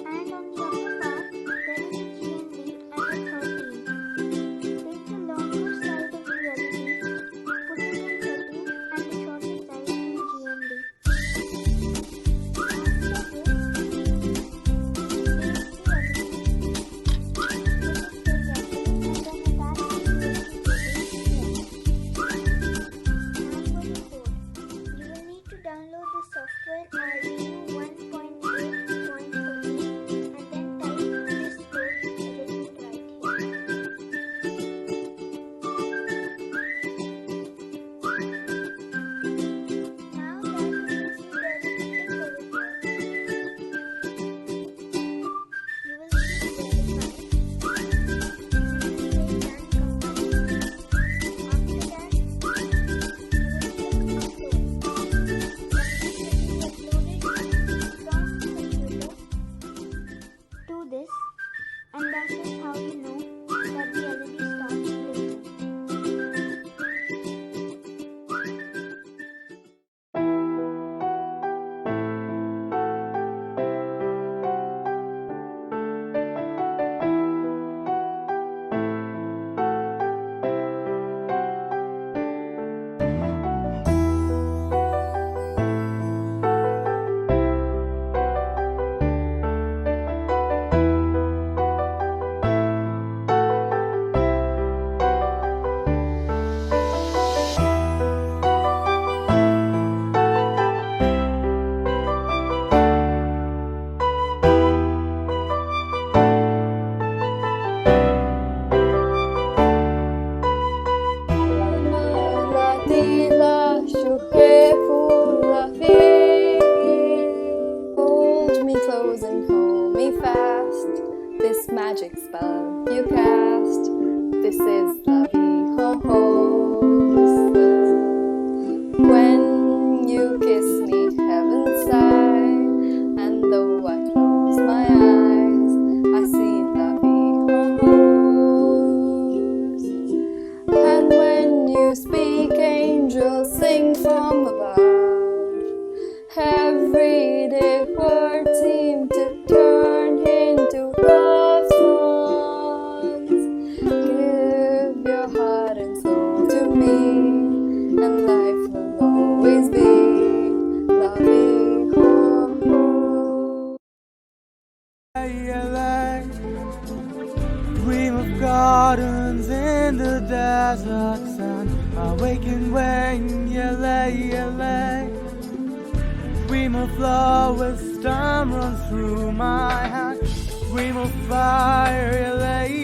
and on the upper part there is a GND and a 13. Take the longer side of the LED, put it in 13, and the shorter side in GND. After this, download the software Arduino 1.8.14 and then type this code written right here. Now that you can see the arithmetic over here, you will click verify and then say done compiling. After that, you will click upload. To this, and that is how you know that the LED starts blinking. Hold me close and hold me fast. This magic spell you cast. This is La Vie Ho Ho. When you kiss me, heaven sigh, and though I close my eyes, I see La Vie Ho Ho's. And when you speak, angels sing from above. Everyday words seem to turn into love songs. Give your heart and soul to me, and life will always desert sun, awaken when you lay. Stream of flowers, storm runs through my hand. Stream of fire, you lay.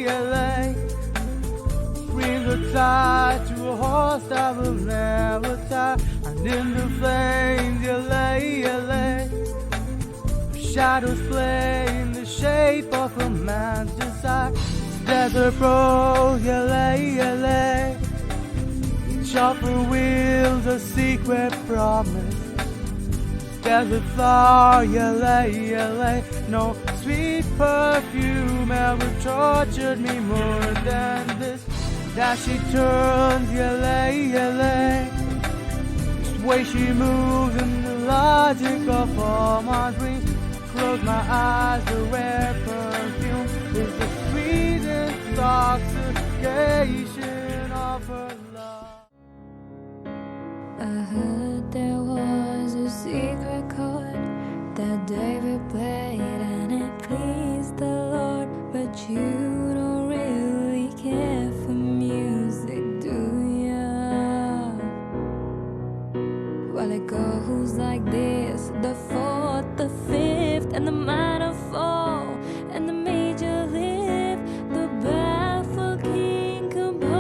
Streams are tied to a horse that will never tire. And in the flames, you lay. Shadows play in the shape of a man's desire. Desert road, you lay. Each offer wields a secret promise. Desert flower, you lay. No sweet perfume ever tortured me more than this. That she turns, you lay. The way she moves and the logic of all my dreams. Close my eyes, the rare perfume is the sweet intoxication of her love. I heard there was a secret chord that David played and it pleased the Lord. But you don't really care for music, do ya? Well, it goes like this: the fourth, the fifth, and the minor fall, and the major lift. The baffled king composed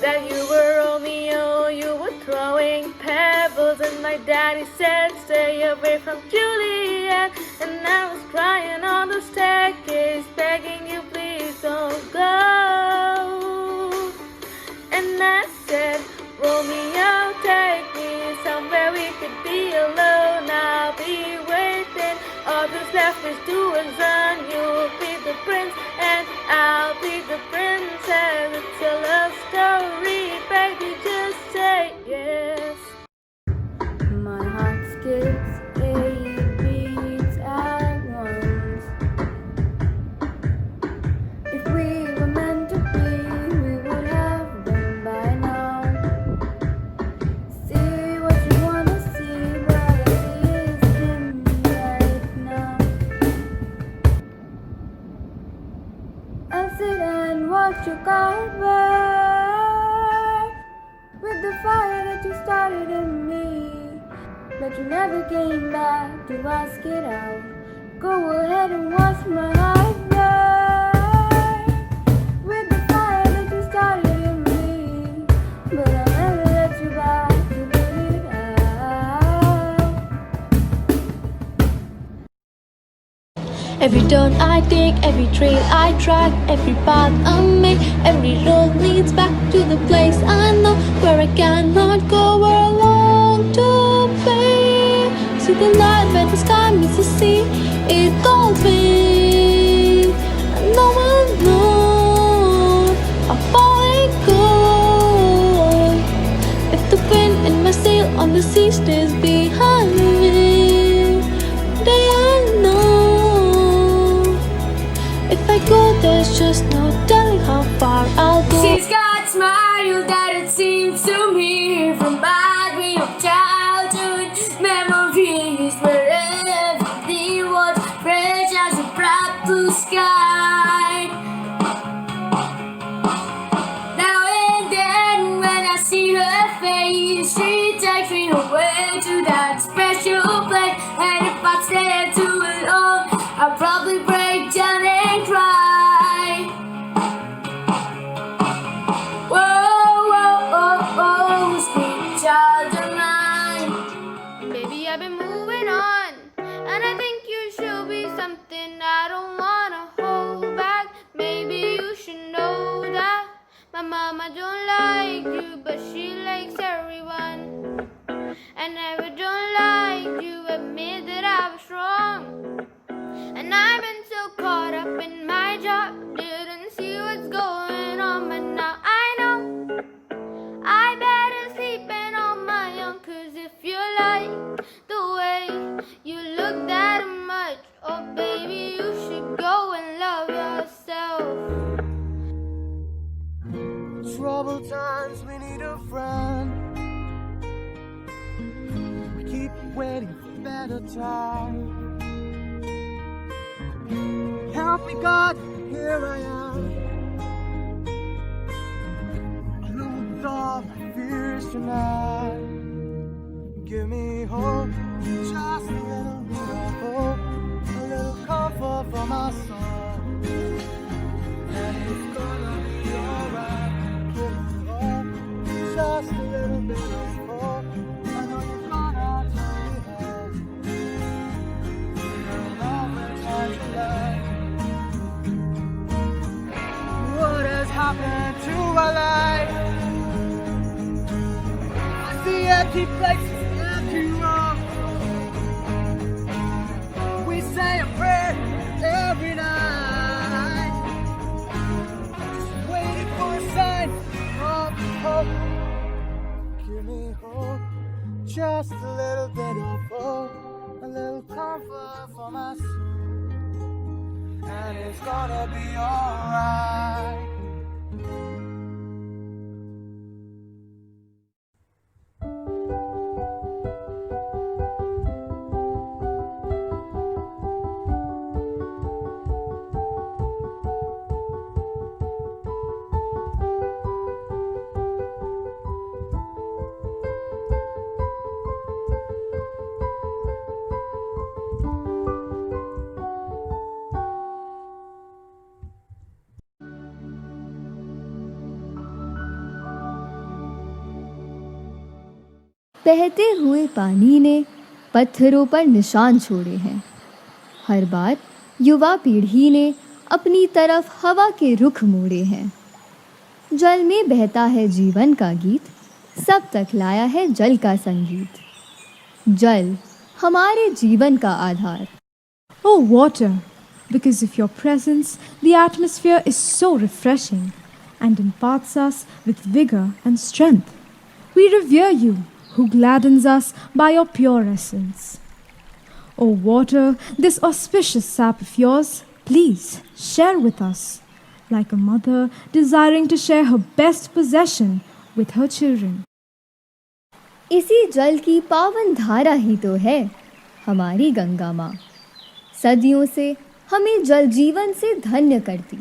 That you were Romeo, you were throwing pebbles, and my daddy said, stay away from Juliet. And I was crying on the staircase, begging you, please don't go. And I said, Romeo, take me somewhere we could be alone. I'll be waiting. All that's left is to examine. You'll be the prince and I'll be the princess. It's a love story, baby, just say yes. My heart skips 8 beats at once. If we were meant to be, we would have been by now. See what you wanna see, but I see is in me right now. I'll sit and watch your car burn with the fire that you started in me. But you never came back to ask it out. Go ahead and watch my heart burn with the fire that you started in me. But I'll never let you back to put it out. Every turn I take, every trail I track, every path I make, every road leads back to the place I know, where I cannot go, where I long to be. See the night where the sky meets the sea, it calls me, and no one knows how far it goes. If the wind in my sail on the sea stays behind me, then I know. If I go, there's just no telling how far I'll go. She's got smiles that it seems to me from battery of childhood memories where everything was fresh as a bright blue sky. Now and then when I see her face, she takes me away to that special place. And if I stay too long, I'll probably break down and cry. Whoa, whoa, oh, oh, sweet child of mine. Baby, I've been moving on, and I think you should be something I don't wanna hold back. Maybe you should know that my mama don't like you, but she likes everyone. And I don't like you, admit that I was wrong. And I've been so caught up in my job, didn't see what's going on, but now I know I better sleep in on my own. Cause if you like the way you look that much, oh baby, you should go and love yourself. Troubled times, we need a friend. We keep waiting for better times. Help me, God, here I am. Alone with all my fears tonight. Give me hope, just a little bit of hope, a little comfort for my soul. And it's gonna be alright. Give me hope, just a little bit of hope. I know you're gonna take me home. You'll always find your love. What has happened to our life? I see empty places, empty rooms. We say a prayer every night, just waiting for a sign of hope. Give me hope, just a little bit of hope, a little comfort for my soul, and it's gonna be alright. बहते हुए पानी ने पत्थरों पर निशान छोड़े हैं। हर बार युवा पीढ़ी ने अपनी तरफ हवा के रुख मोड़े हैं। जल में बहता है जीवन का गीत, सब तक लाया है जल का संगीत। जल हमारे जीवन का आधार। Oh water, because of your presence, the atmosphere is so refreshing and imparts us with vigor and strength. We revere you, who gladdens us by your pure essence. O water, this auspicious sap of yours, please share with us, like a mother desiring to share her best possession with her children. इसी जल की पावन धारा ही तो है हमारी गंगा माँ। सदियों से हमें जल जीवन से धन्य करती।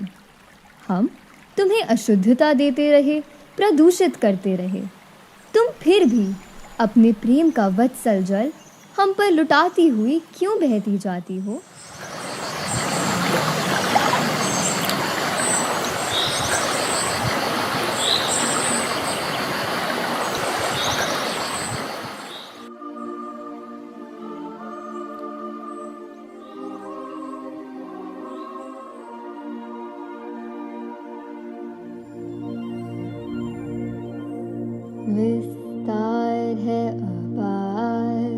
हम तुम्हें अशुद्धता देते रहे, प्रदूषित करते रहे। तुम फिर भी अपने प्रेम का वत्सल जल हम पर लुटाती हुई क्यों बहती जाती हो? विस्तार है अपार,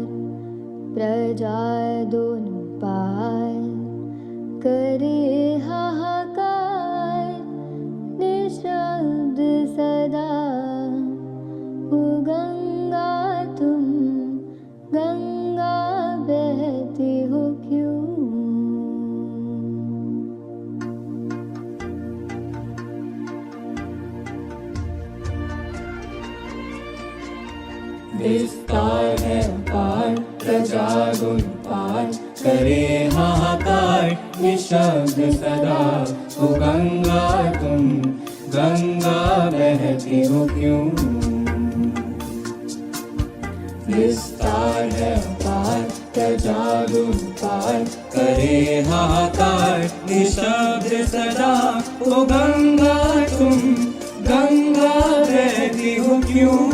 प्रजा दोनों पार, करे हाहाकार, निशब्द सदा। हो गंगा तुम, गंगा बहती हो क्यों? विस्तार है अपार, प्रजा दोनों पार, करे हाहाकार, निशब्द सदा। हो गंगा तुम, गंगा बहती हो क्यों? विस्तार है अपार, प्रजा दोनों पार, करे हाहाकार, निशब्द सदा। हो गंगा तुम, गंगा बहती हो क्यों?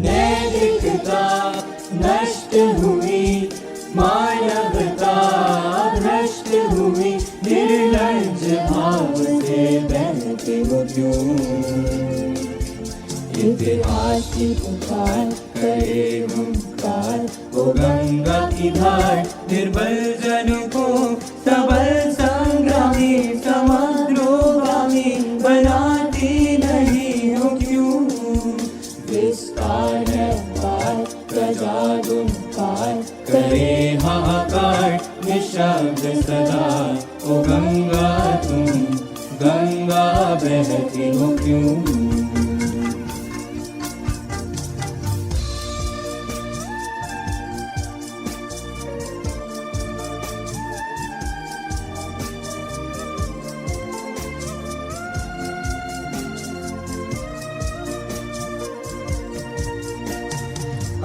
नैतिकता नष्ट हुई, मानवता भ्रष्ट हुई, निर्लज्ज भाव से बहते हो क्यों? इतिहास की पुकार करे हुंकार, वो गंगा की धार, निर्बल जन को सबल संग्रामी, समग्रोगामी बनाती नहीं हो क्यों? विस्तार है पार, प्रजा दोनों पार, करे हाहाकार, निशब्द सदा। ओ गंगा तुम, गंगा बहती हो क्यों?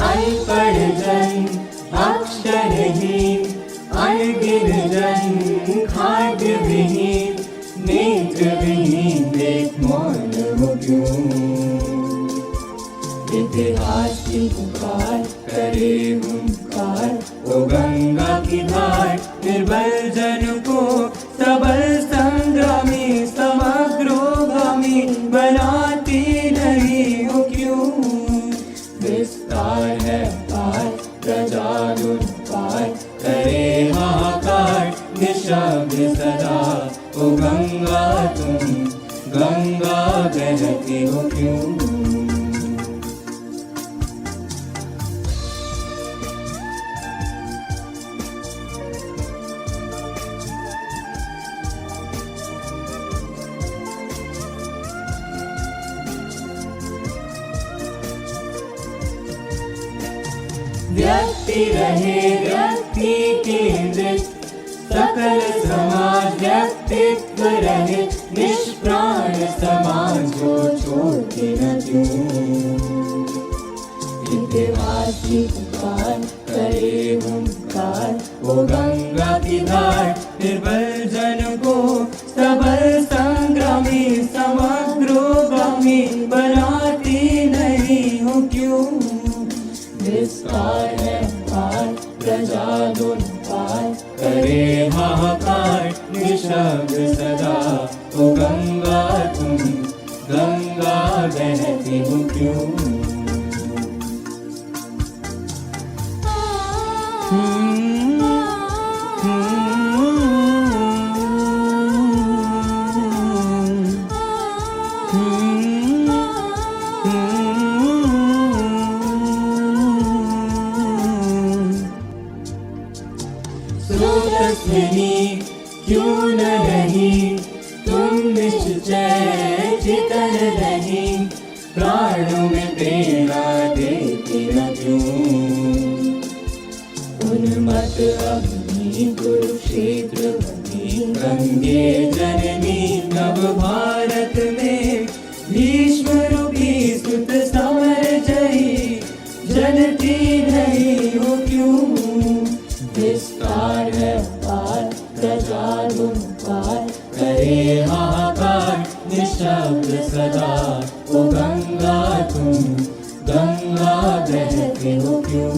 अनपढ़ जन, अक्षरहीन, अनगिन जन, खाद्य विहीन, नेत्र विहीन, देख मौन हो क्यों? इतिहास की पुकार करे हुंकार, वो गंगा की धार, निर्बल जन को सबल संग्रामी, समग्रोगामी बनाती नहीं हो क्यों? विस्तार है पार, प्रजा दोनों पार, करे हाहाकार, निशब्द सदा। ओ गंगा तुम, गंगा बहती हो क्यों? व्यक्ति रहे व्यक्ति केंद्रित, सकल समाज व्यक्तित्व रहे, निष्प्राण समाज को छोड़ते न क्यों? इतिहास की पुकार करे हुंकार, वो गंगा की घाट निर्बल जन को सबल संग्रामी समग्रोगामी बनाती नहीं हो क्यों। विस्तार है पार प्रजा दोनों पार करे हाहाकार निशब्द सदा। ओ गंगा तुम गंगा बहती हो क्यों। स्रोतस्विनी क्यों न रही तुम निश्चय चितन रही। प्राणों में प्रेरणा देती न क्यों। उन्मत्त अग्नि कुरुक्षेत्र बनी गंगे जननी नव भारत में भीष्म रूपी सुत समर जयी जनती नहीं हो क्यों। विस्तार है पार प्रजा दोनों पार करे हाहाकार निशब्द सदा। ओ गंगा तुम गंगा बहती हो क्यों।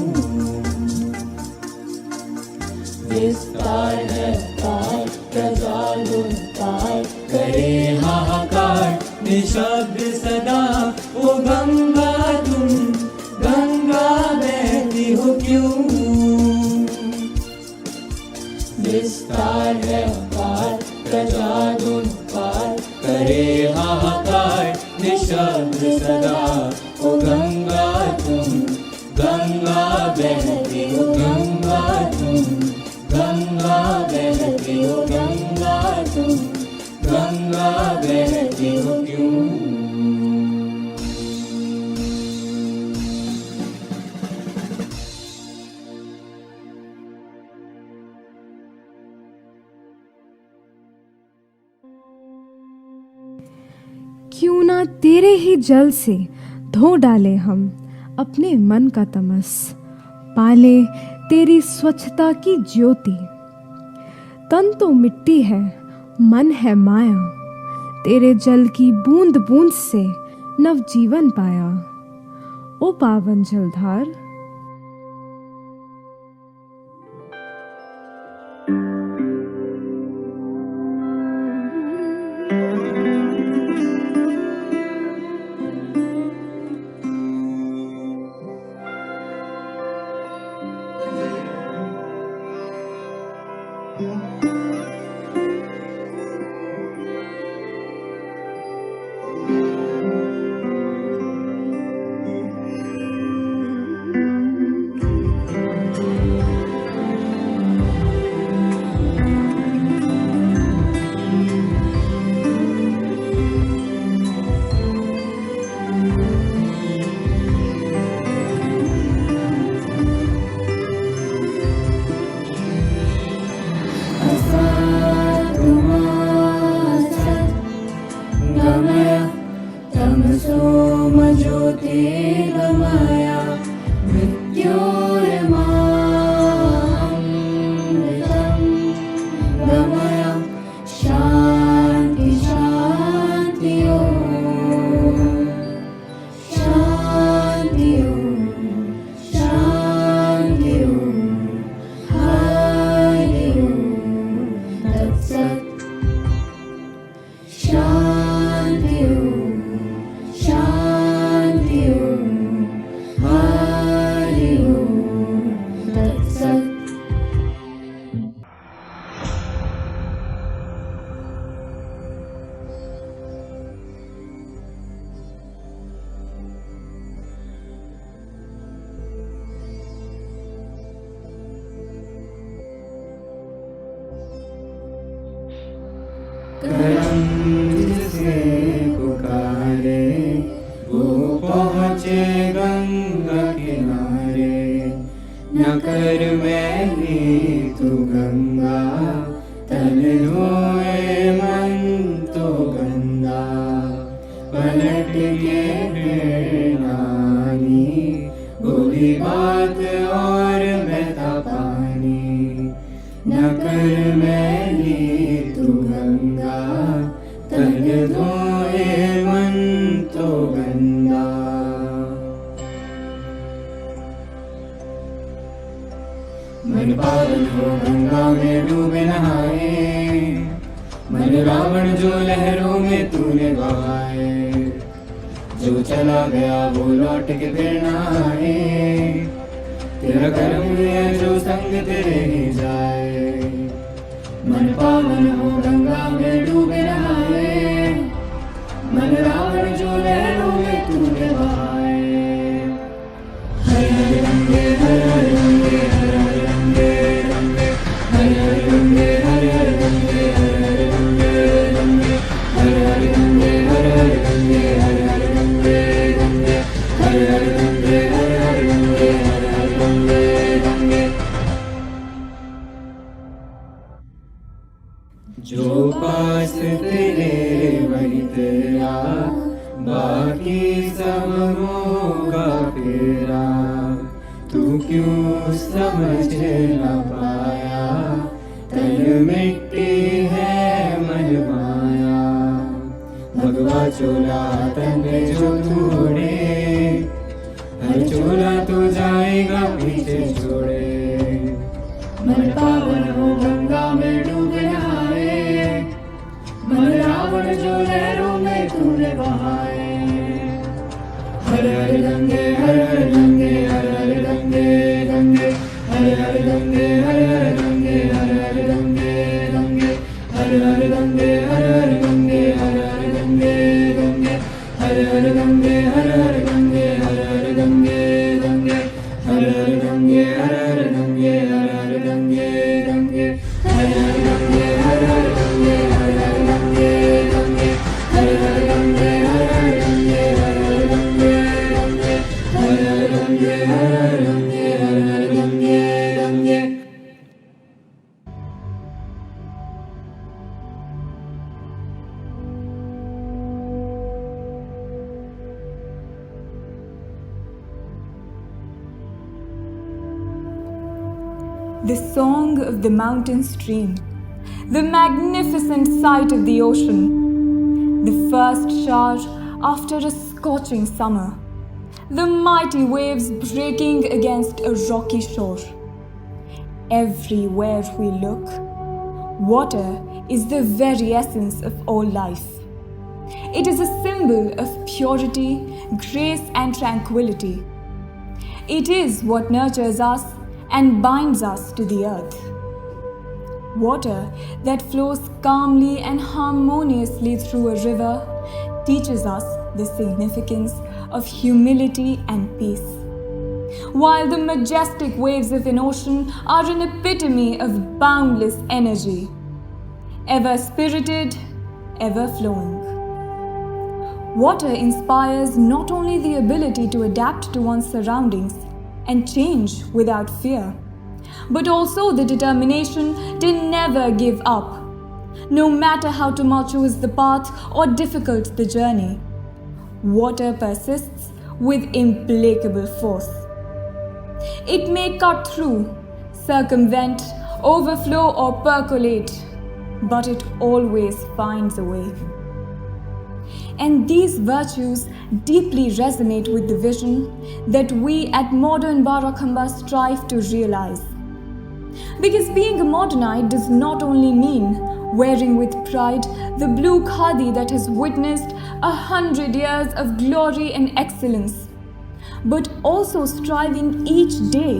विस्तार है पार प्रजा दोनों पार करे हाहाकार निशब्द सदा। ओ गंगा तुम गंगा बहती हो क्यों। विस्तार है पार प्रजा दोनों पार करे हाहाकार निशब्द सदा। ओ गंगा तुम गंगा बहती हो गंगा तुम गंगा बहती हो गंगा तुम गंगा बहती हो क्यों। क्यों ना तेरे ही जल से धो डाले हम अपने मन का तमस। पाले तेरी स्वच्छता की ज्योति। तन तो मिट्टी है मन है माया। तेरे जल की बूंद बूंद से नव जीवन पाया। ओ पावन जलधार। करम जिसे पुकारे वो पहुँचे गंगा किनारे। न कर मैली तू गंगा तन धोए मन तो गंगा। पलट के फिर नानी बुरी बात और बहता पानी। मन पावन हो गंगा में डूबे नहाए, मन रावण जो लहरों में तूने बहाए, जो चला गया वो लौट के फिर ना आए, तेरा कर्म है जो संग तेरे ही जाए। मन पावन हो गंगा में डूबे नहाए, मन रावण जो लहरों में तूने बहाए। हरे हरे रंगे हरे हरे रंगे हरे हरे रंगे रंगे, हरे हरे रंगे हरे हरे रंगे हरे हरे रंगे रंगे, हरे हरे रंगे हरे हरे रंगे हरे हरे रंगे रंगे, हरे हरे रंगे हरे हरे रंगे हरे हरे रंगे रंगे। जो पास तेरे वही तेरा, बाकी सब होगा तेरा, तू क्यों समझ न पाया, तन मिट्टी है मन माया, भगवा चोला तन जो तोड़े, हर चोला तो जाएगा पीछे छोड़े। मन पावन हो गंगा में डूबे नहाए, मन रावण जो लहरों में तूने बहाए। हरे हरे रंगे हरे हरे रंगे हरे हरे रंगे रंगे, हरे हरे रंगे हरे हरे रंगे हरे हरे रंगे रंगे, हरे हरे रंगे हरे हरे रंगे हरे हरे रंगे रंगे, हरे हरे रंगे हरे हरे रंगे हरे हरे रंगे रंगे, हरे हरे रंगे हरे हरे रंगे हरे हरे रंगे रंगे, हरे हरे रंगे हरे हरे रंगे हरे हरे रंगे रंगे, हरे हरे रंगे हरे हरे रंगे हरे हरे रंगे रंगे, हरे हरे रंगे हरे हरे रंगे हरे हरे रंगे रंगे। The song of the mountain stream, the magnificent sight of the ocean, the first shower after a scorching summer, the mighty waves breaking against a rocky shore. Everywhere we look, water is the very essence of all life. It is a symbol of purity, grace, and tranquility. It is what nurtures us and binds us to the earth. Water that flows calmly and harmoniously through a river teaches us the significance of humility and peace, while the majestic waves of an ocean are an epitome of boundless energy, ever spirited, ever flowing. Water inspires not only the ability to adapt to one's surroundings and change without fear, but also the determination to never give up, no matter how tumultuous the path or difficult the journey. Water persists with implacable force. It may cut through, circumvent, overflow, or percolate, but it always finds a way. And these virtues deeply resonate with the vision that we at Modern Barakhamba strive to realize. Because being a modernite does not only mean wearing with pride the blue khadi that has witnessed 100 years of glory and excellence, but also striving each day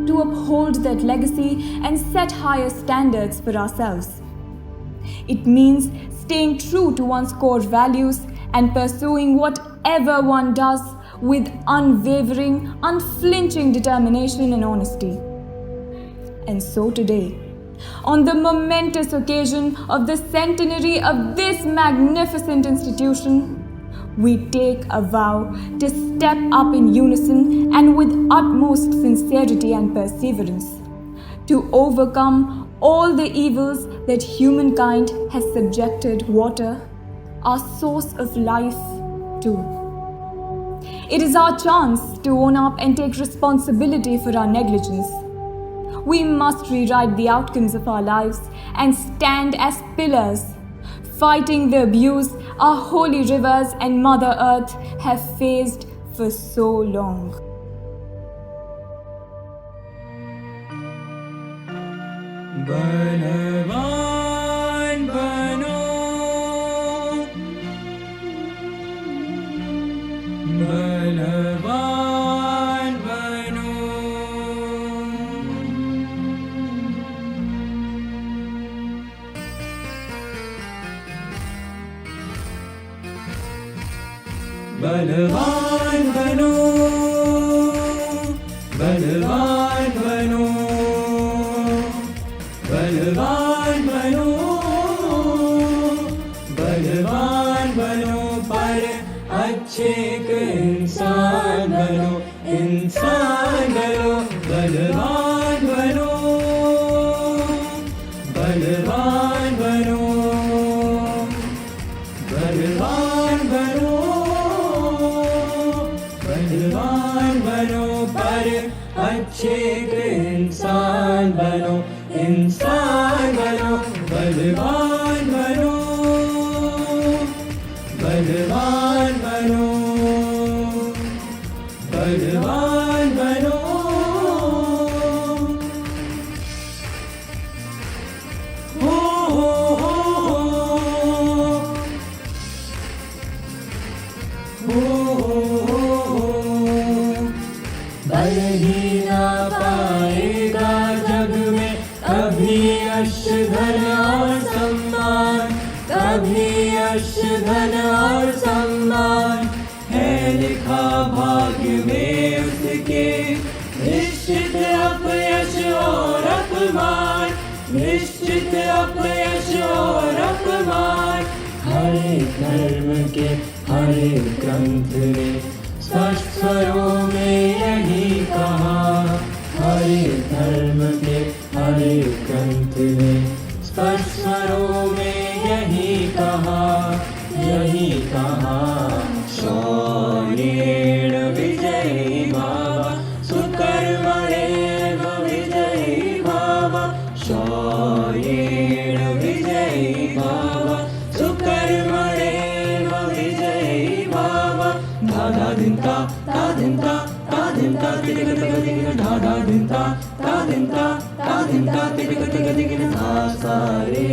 to uphold that legacy and set higher standards for ourselves. It means staying true to one's core values and pursuing whatever one does with unwavering, unflinching determination and honesty. And so today, on the momentous occasion of the centenary of this magnificent institution, we take a vow to step up in unison and with utmost sincerity and perseverance to overcome all the evils that humankind has subjected water, our source of life, to. It is our chance to own up and take responsibility for our negligence. We must rewrite the outcomes of our lives and stand as pillars, fighting the abuse our holy rivers and Mother Earth have faced for so long. बलवान बनो, बलवान बनो। बलवान बनो, बलवान बनो, बलवान बनो, बलवान बनो, पर अच्छे एक इंसान बनो, इंसान बनो, बलवान बनो, बलवान बनो, बलवान बनो, बलवान बनो, पर अच्छे एक इंसान बनो, इंसान बनो, बलवान बनो, बलवान बनो, बलवान बनो। हो हो हो हो हो हो, बल ही ना पाएगा जग में कभी यश धन और सम्मान, कभी यश धन और सम्मान, है लिखा भाग्य में उसके, निश्चित अपयश और अपमान, निश्चित अपयश और अपमान। हर एक धर्म के हर एक ग्रंथ ने स्पष्ट स्वरों में यही कहा, हर एक धर्म के हर एक ग्रंथ ने स्पष्ट स्वरों में यही कहा, यही कहा। शौर्येण विजयी भाव, सुकर्मणेव विजयी भाव, शौर्येण विजयी भाव, सुकर्मणेव विजयी भाव। धाधा धिंता ता धिंता ता धिंता तिलक तक दिगिन, धाधा धिंता ता धिंता ता धिंता तिलक तक दिगिन, धा सा रे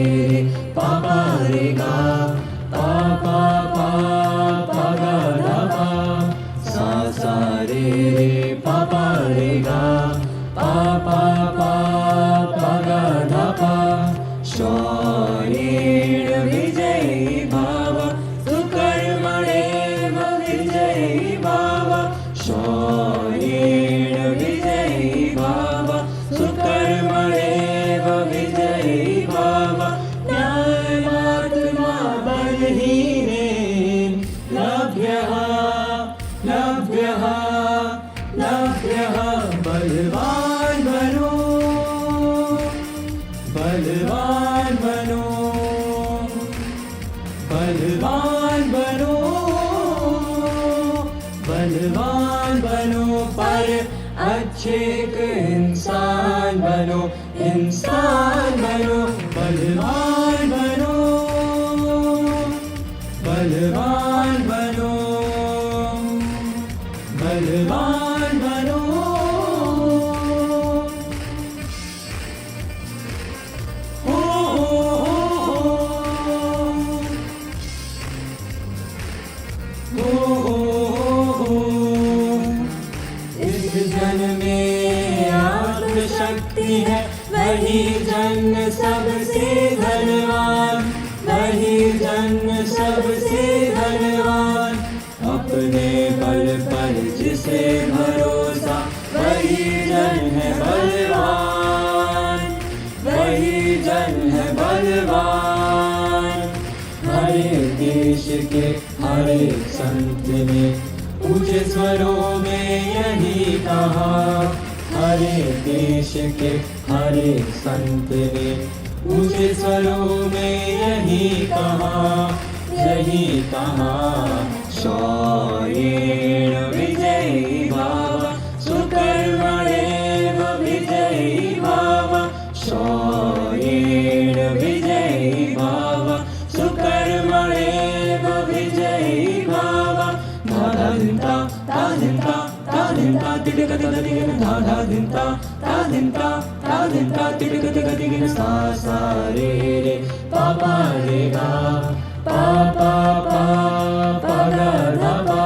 पा पा रे गा, पा पा पा पा गा धा पा, सा सा रे पा पा रे गा, पा पा पा पा गा धा पा। शौर्येण विजयी भाव, सुकर्मणेव विजयी भाव, शौर्येण विजयी भाव, सुकर्मणेव विजयी भाव। न्यायमात्मा बलहीनेन लभ्यः, लभ्यः, लभ्यः, बलवान बनो, बलवान बनो, बलवान बनो, बलवान बनो, पर अच्छे एक इंसान बनो, इंसान बनो, बलवान बनो, बलवान बनो, बलवान बनो। हो हो हो हो हो, इस जन में आत्मशक्ति है, वही जन सबसे धनवान, वही जन सबसे धनवान। अपने बल पर जिसे भरोसा, वही जन है बलवान, वही जन है बलवान। हर एक देश के हर एक संत ने ऊंचे स्वरों में यही कहा, हर एक देश के हर एक संत ने ऊंचे स्वरों में यही कहा, यही कहा। शौर्येण विजयी भाव, सुकर्मणेव विजयी भाव, शौर्येण विजयी भाव, सुकर्मणेव विजयी भाव। धाधा धिंता ता धिंता ta din ta titika tika tika da da din ta titika tika tika sa sa re re pa pa re ga pa pa pa pa ga da pa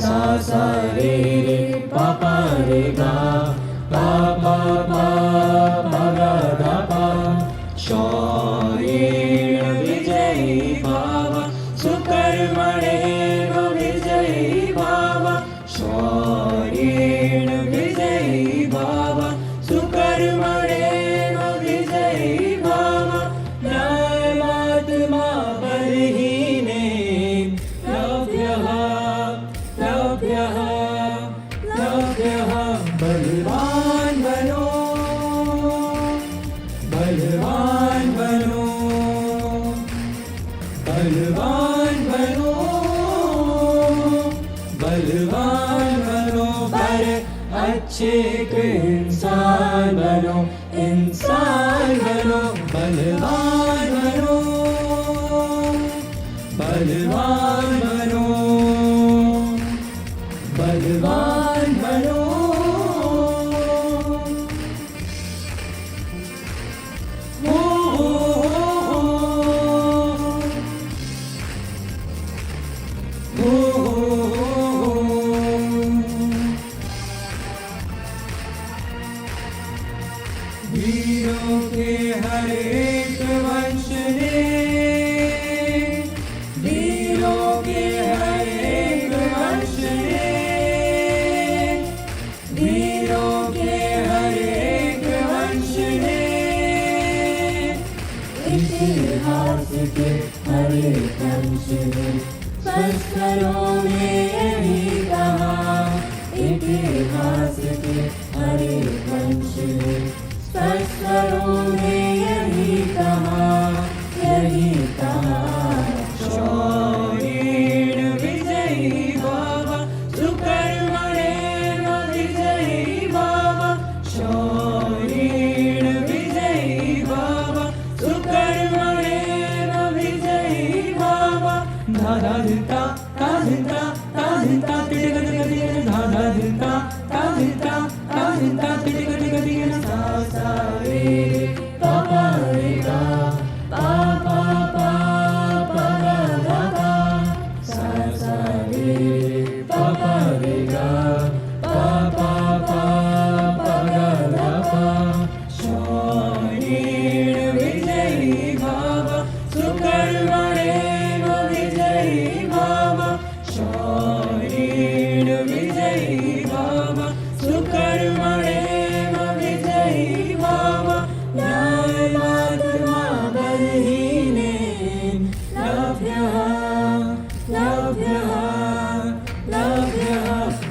sa sa re re pa pa re ga pa pa pa pa ga da pa शौर्येण विजयी भाव सुकर्मणेन विजयी भाव शौर्येण विजयी भाव सुकर्मणेन विजयी भाव न्यायमात्मा बलहीने लभ्यः लभ्यः लभ्यः बलवान् बनो बलवान बनो बलवान बनो बलवान बनो पर अच्छे इंसान बनो इंसान बनो बलवान बनो बलवान बनो बलवान बनो वीरों के हर एक वंश ने वीरों के हर एक वंश ने वीरों के हर एक वंश ने इतिहास के हर एक अंश ने शस्त्रों में यही कहा इतिहास के हर एक अंश ने शस्त्रों में यही कहा शौर्येण विजयी भाव सुकर्मणेन विजयी भाव शौर्येण विजयी भाव सुकर्मणेन विजयी भाव धाधा धिता ताधिता ताधिता तिटिका टिका टिका धाधा धिता ताधिता ताधिता तिटिका टिका टिका सा सा रे pa pa re ga pa pa pa pa ga da pa sa sa re pa pa re ga pa pa pa pa ga da pa शौर्येण विजयी भाव सुकर्मणेन विजयी भाव शौर्येण विजयी भाव सुकर्मणेन विजयी भाव न्यायमात्मा बलहीने लभ्यः लभ्यः लभ्यः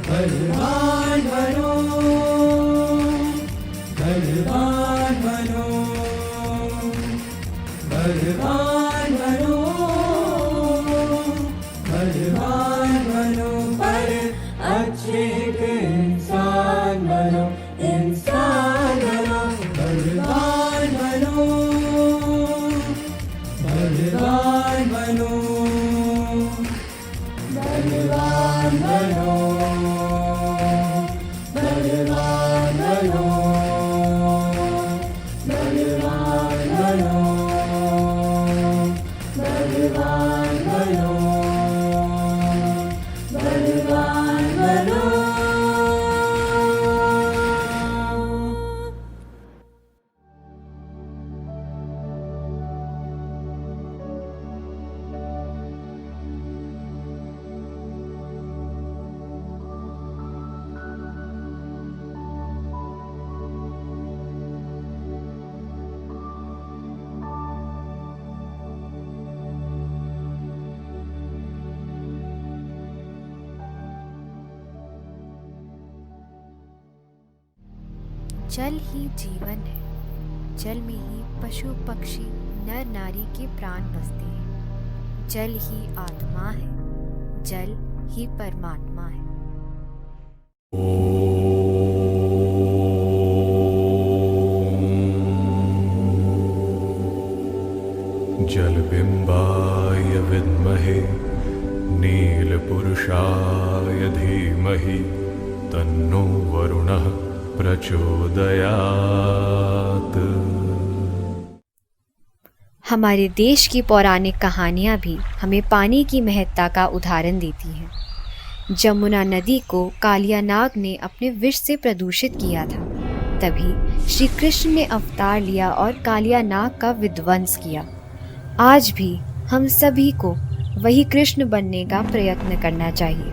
बलवान् बनो बलवान् बनो बलवान् बनो बलवान् बनो पर अच्छे इंसान बनो इंसान बनो बलवान बनो बलवान बनो बलवान बनो बलवान बनो बलवान बनो बलवान बनो बलवान बनो जल ही जीवन है, जल में ही पशु पक्षी नर नारी के प्राण बसते हैं। जल ही आत्मा है, जल ही परमात्मा है। जलबिम्बाय विद्महे नीलपुरुषाय धीमहि तन्नो वरुणः प्रचोदयात्। हमारे देश की पौराणिक कहानियाँ भी हमें पानी की महत्ता का उदाहरण देती हैं। जमुना नदी को कालिया नाग ने अपने विष से प्रदूषित किया था। तभी श्री कृष्ण ने अवतार लिया और कालिया नाग का विध्वंस किया। आज भी हम सभी को वही कृष्ण बनने का प्रयत्न करना चाहिए।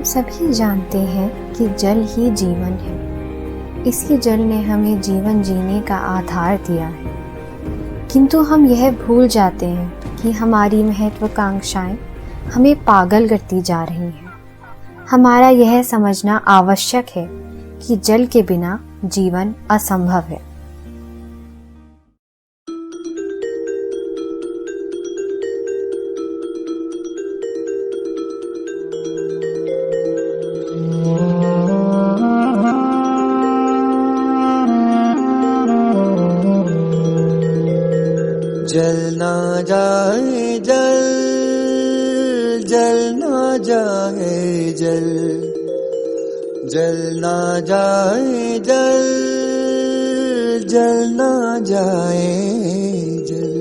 सभी जानते हैं कि जल ही जीवन है। इसी जल ने हमें जीवन जीने का आधार दिया है। किंतु हम यह भूल जाते हैं कि हमारी महत्वाकांक्षाएं हमें पागल करती जा रही हैं। हमारा यह समझना आवश्यक है कि जल के बिना जीवन असंभव है। जल ना जाए जल, जल ना जाए जल, जल ना जाए जल, जल ना जाए जल।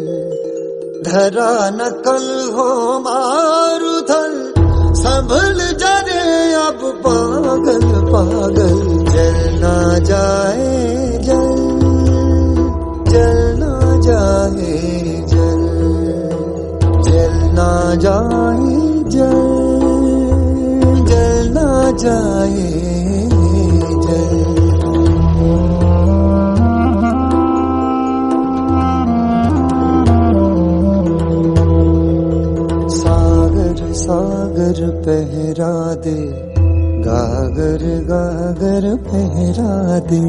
धरा न कल हो मारुथल, संभल जरे अब पागल पागल। जल ना जाए जल, जल ना जाए जल, जल ना जाए जल, जल ना जाए जल। सागर सागर पहरा दे, गागर गागर पहरा दे।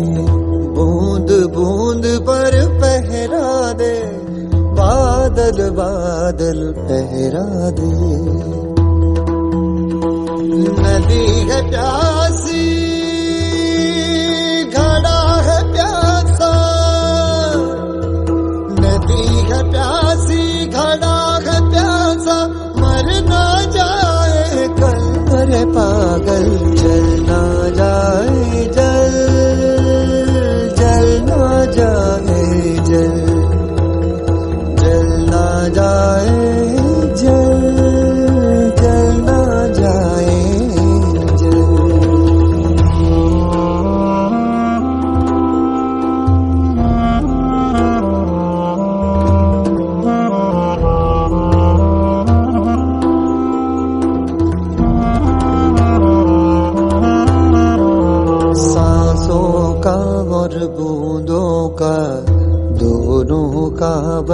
बूंद बूंद पर पहरा दे, बादल बादल पहरा दे। नदी है प्यासी, घड़ा है प्यासा। नदी है प्यासी, घड़ा है प्यासा। मर ना जाए कल, अरे पागल। जल ना जाए जल, जल ना जाए जल, जल ना जाए जल, जल ना जाए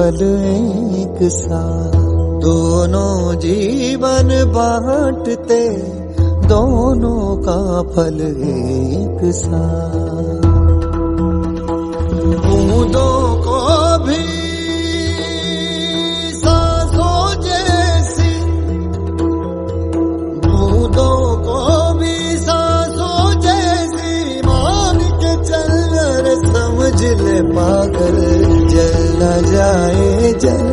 पल एक सा, दोनों जीवन बांटते, दोनों का फल एक सा। बूंदों को भी सांसों जैसी, बूंदों को भी सांसों जैसी मान के चल, रे समझ ले पागल, जल न जाए जल,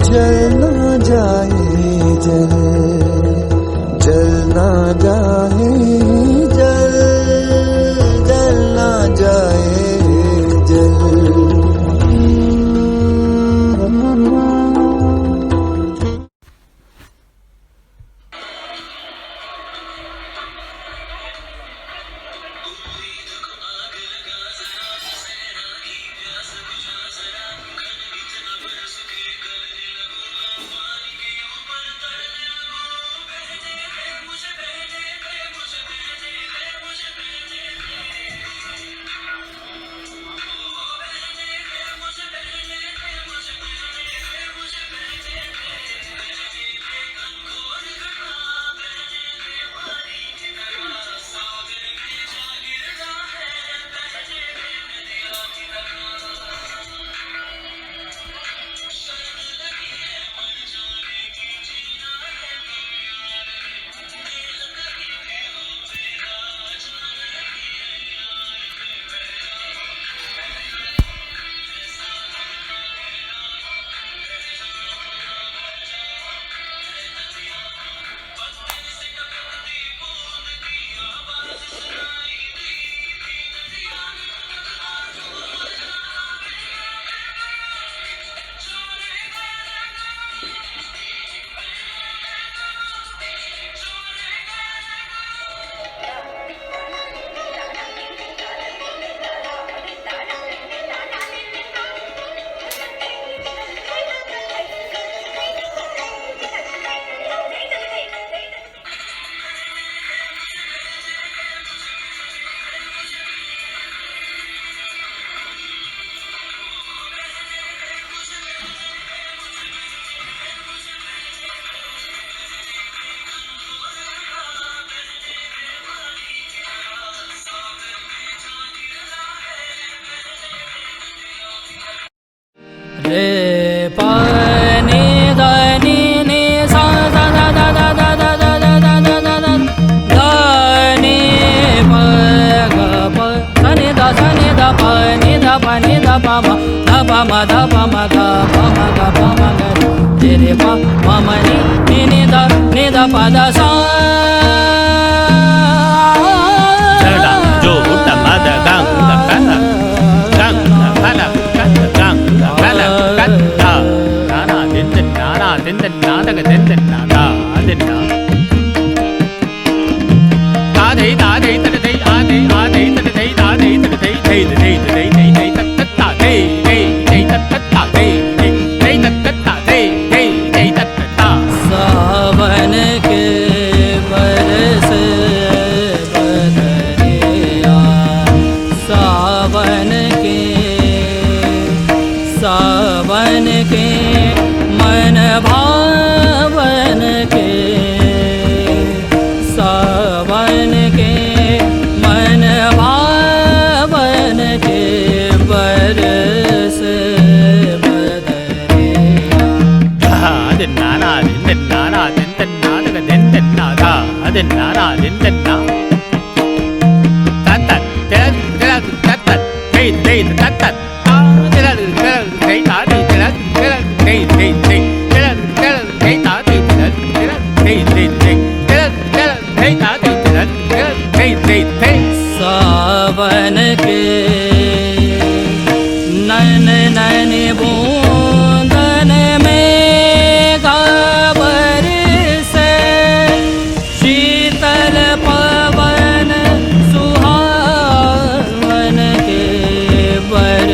जल न जाए जल, जल न जाए जल, जल न जाए जल। रे प नि ध नि नि सा धा धा धा धा धा धा धा धा धा धा धा धा ध नि प ग प ध नि ध प नि ध प नि ध प म ध प म ध प म ध प म ग प म ग रे रे प म म नि नि ध प ध सा Jada jo uta mada gang da kala gang da kala gang da kala katta nana din na daga din na da din na ta dei ta dei ta dei a dei ta dei ta dei ta dei dei dei dei dei dei ta ta dei dei dei ta ta dei dei dei ta ta dei dei dei ta ta सावन के बरसे बदरिया सावन के मन भावन के सावन के मन भावन के बरस बदरिया din na din na daga din na da din na ta ta ta ta ta ta hey hey ta ta hey ta hey hey hey hey ta hey hey सावन के नैन नैन बूंदन में गाबर से शीतल पवन सुहावन के बर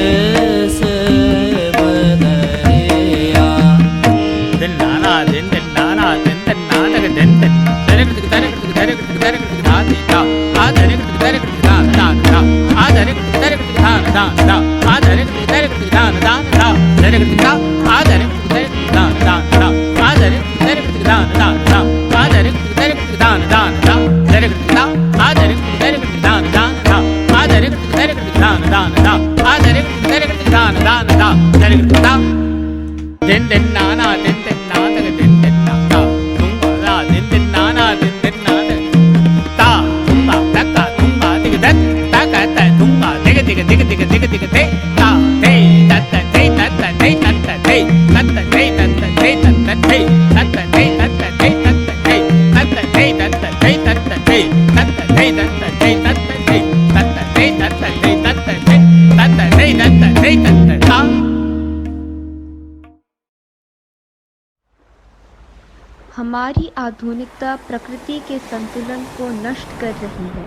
हमारी आधुनिकता प्रकृति के संतुलन को नष्ट कर रही है।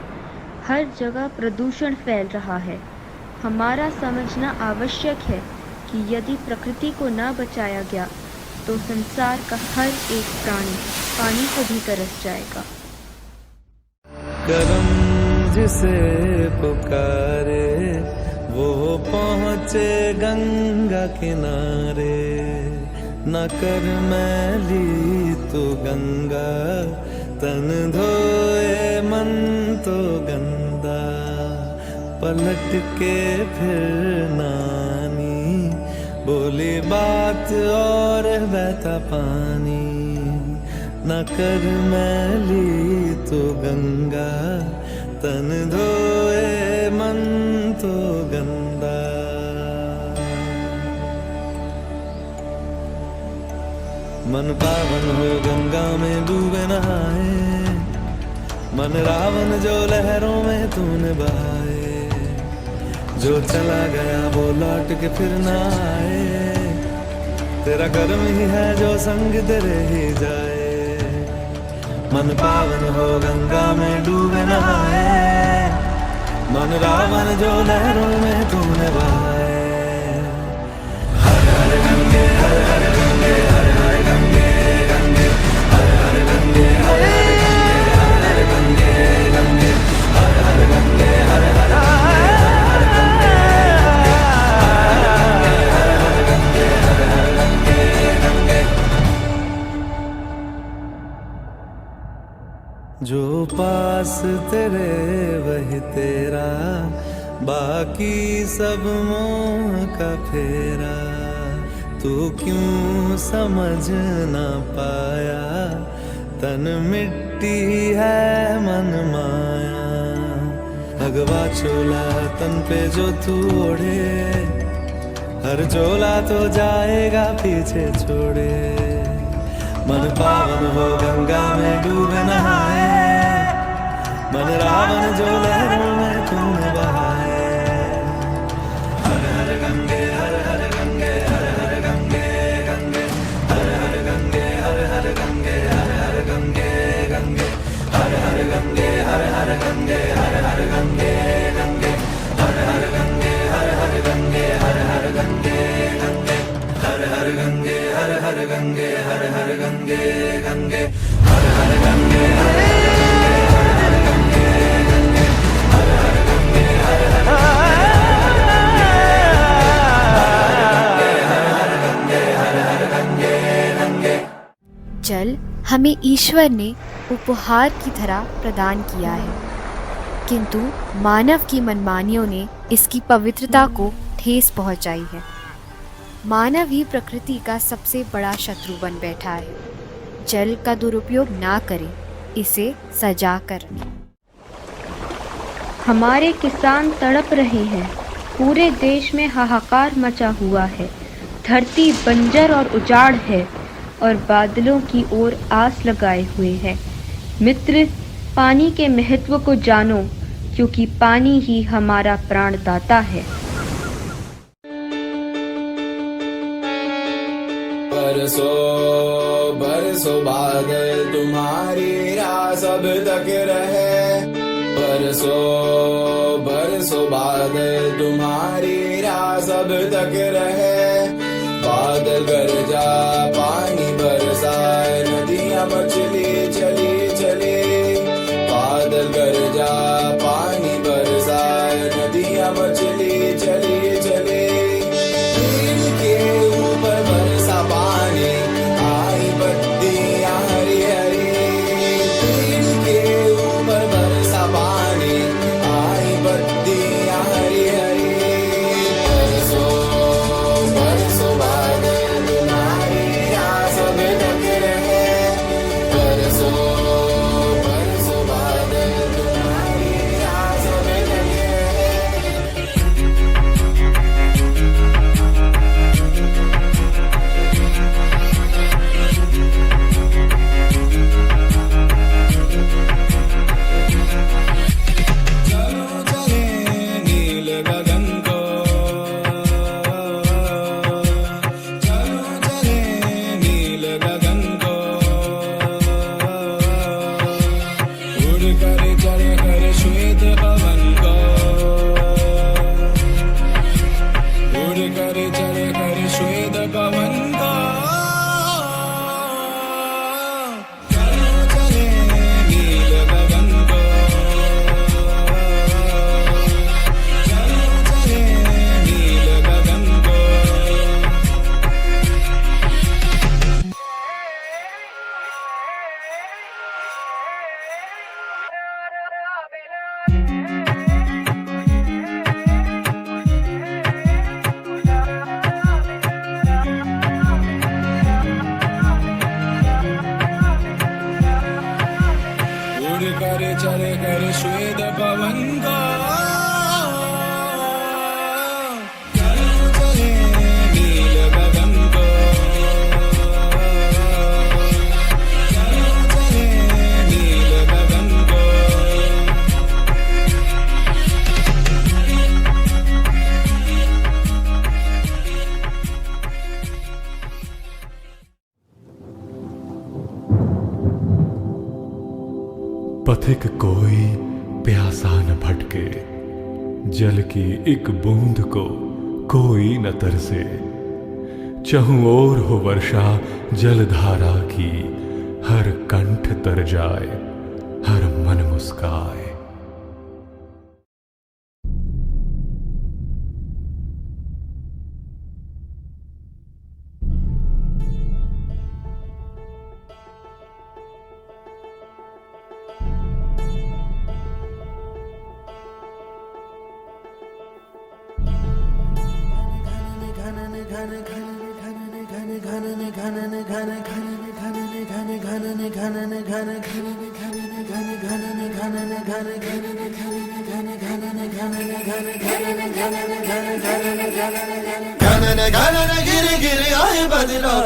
हर जगह प्रदूषण फैल रहा है। हमारा समझना आवश्यक है कि यदि प्रकृति को न बचाया गया तो संसार का हर एक प्राणी पानी को भी तरस जाएगा। करम जिसे पुकारे वो पहुँचे गंगा किनारे, न कर मैली तो गंगा, तन धोए मन तो गंदा। पलट के फिर नानी बोली बात और बहता पानी, न कर मैली तो गंगा, तन धोए मन तो गंदा। मन पावन हो गंगा में डूबे नहाए, मन रावण जो लहरों में तूने बहाए। जो चला गया वो लौट के फिर ना आए, तेरा कर्म ही है जो संग तेरे ही जाए। मन पावन हो गंगा में डूबे नहाए, मन रावण जो लहरों में तूने बहाए। हर हर गंगे हर हर गंगे हर हर गंगे गंगे हर हर गंगे हर हर गंगे गंगे हर हर गंगे हर हर गंगे। जो पास तेरे वही तेरा, बाकी सब मोह का फेरा। तू क्यों समझ ना पाया, तन मिट्टी है मन माया। भगवा चोला तन पे जो तू ओढ़े, हर चोला तो जाएगा पीछे छोड़े। मन पावन हो गंगा में डूबे नहाए, मन रावण जो लहरों में तूने बहाए। हर हर गंगे हर हर गंगे हर हर गंगे गंगे हर हर गंगे हर हर गंगे हर हर गंगे गंगे हर हर गंगे हर हर गंगे हर हर गंगे गंगे हर हर गंगे हर हर गंगे हर हर गंगे गंगे हर हर गंगे हर हर गंगे हर हर गंगे गंगे हर हर गंगे हर हर जल हमें ईश्वर ने उपहार की तरह प्रदान किया है, किंतु मानव की मनमानियों ने इसकी पवित्रता को ठेस पहुंचाई है। मानव ही प्रकृति का सबसे बड़ा शत्रु बन बैठा है। जल का दुरुपयोग ना करें, इसे सजा कर। हमारे किसान तड़प रहे हैं। पूरे देश में हाहाकार मचा हुआ है। धरती बंजर और उजाड़ है और बादलों की ओर आस लगाए हुए है। मित्र, पानी के महत्व को जानो, क्योंकि पानी ही हमारा प्राणदाता है। बरसो बरसो बादल तुम्हारी राह सब तक रहे। बरसो बरसो बादल तुम्हारी राह सब तक रहे। बादल गरजा पानी बरसाए, नदियां मछली चली चली। बादल गरजा पानी बरसाए, नदियां मछली चली चली। पेड़ के ऊपर बरसा पानी, आई बत्तियां हरी हरी। पेड़ के ऊपर बरसा पानी, आई बत्तियां हरी हरी। बरसो बरसो बादल तुम्हारी राह सब तक रहे। बरसो करे चले कर श्वेत पवन को, उड़ करे चले कर श्वेत पवन को, चलो चले नील गगन को, चलो चले नील गगन को। उड़ करे चले कर श्वेत पवन को, चलो चले नील गगन को, चलो चले नील गगन को। पथिक कोई प्यासा न भटके, जल की एक बूंद को कोई न तरसे। चहुं ओर हो वर्षा जलधारा की, हर कंठ तर जाए, हर मन मुस्काए।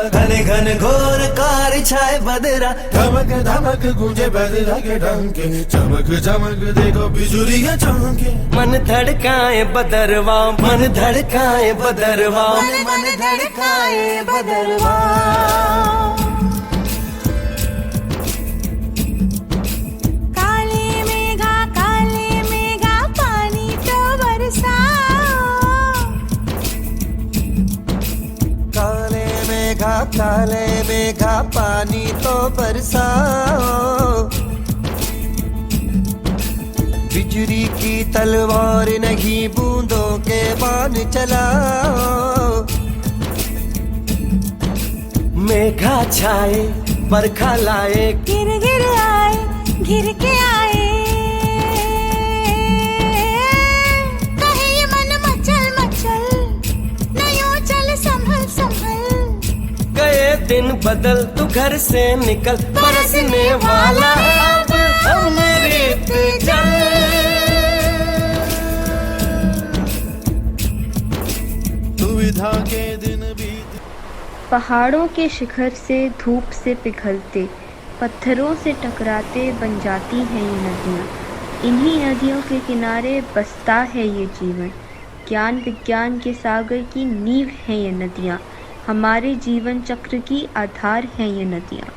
घन घन घोर कार छाए बदरा, धमक धमक गूंजे बदरा के डंके, चमक चमक देखो बिजुलियां चमके। मन धड़काए बदरवा, मन धड़काए बदरवा, मन धड़काए बदरवा। काले मेघा पानी तो बरसाओ। काले मेघा पानी तो बरसाओ। बिजली की तलवार नहीं बूंदों के बाण चलाओ। मेघा छाए बरखा लाए, गिर गिर आए, गिर के आए। कहे ये मन मचल मचल, नयों चल संभल संभल। गए दिन बदल तू घर से निकल, बरसने वाला अब अमृत जल। दुविधा के दिन बीत। पहाड़ों के शिखर से धूप से पिघलते, पत्थरों से टकराते बन जाती हैं ये नदियाँ। इन्हीं नदियों के किनारे बसता है ये जीवन। ज्ञान विज्ञान के सागर की नींव है ये नदियाँ। हमारे जीवन चक्र की आधार हैं ये नदियाँ।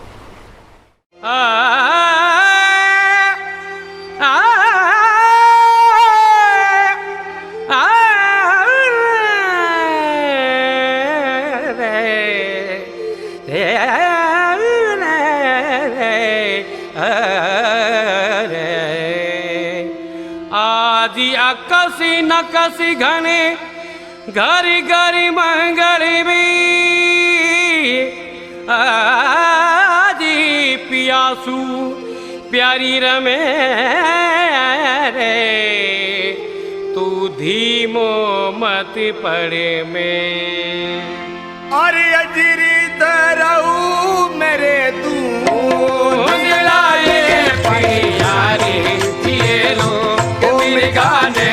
आदि अकसी नकसी घने घरी घरी मंगली भी, आदि पियासू प्यारी रमे रे। तू धीमो मत पड़े में, अरे अजरी तरऊ मेरे तू दिलाए पियारे जिए लो, मेरे गाने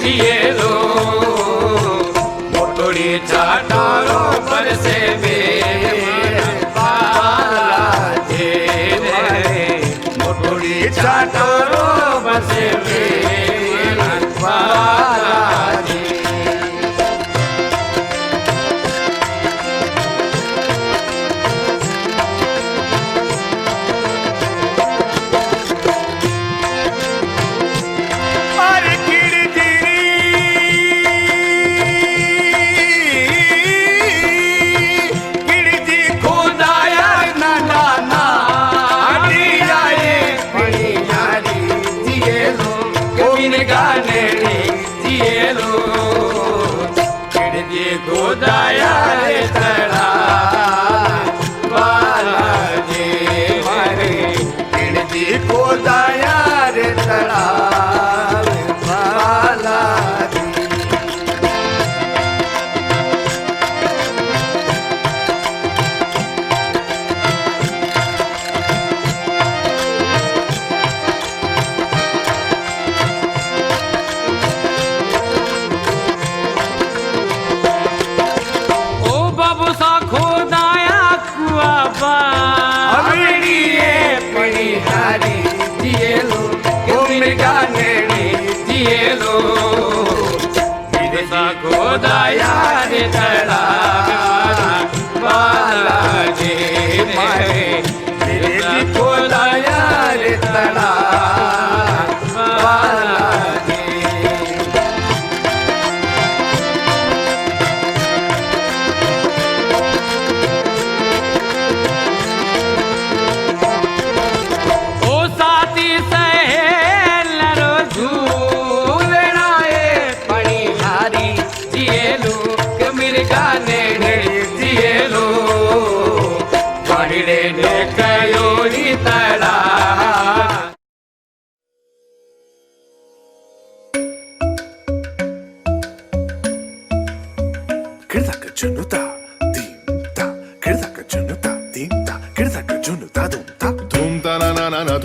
जिए लो। मोटोड़ी चाटारो पर से बालाजी रे, मोटोड़ी चाटारो पर से बालाजी। मिरगाने दिएलो विदेशा गोदाया रे तड़ा बालाजी मारे विदेशा गोदाया रे तड़ा Balaji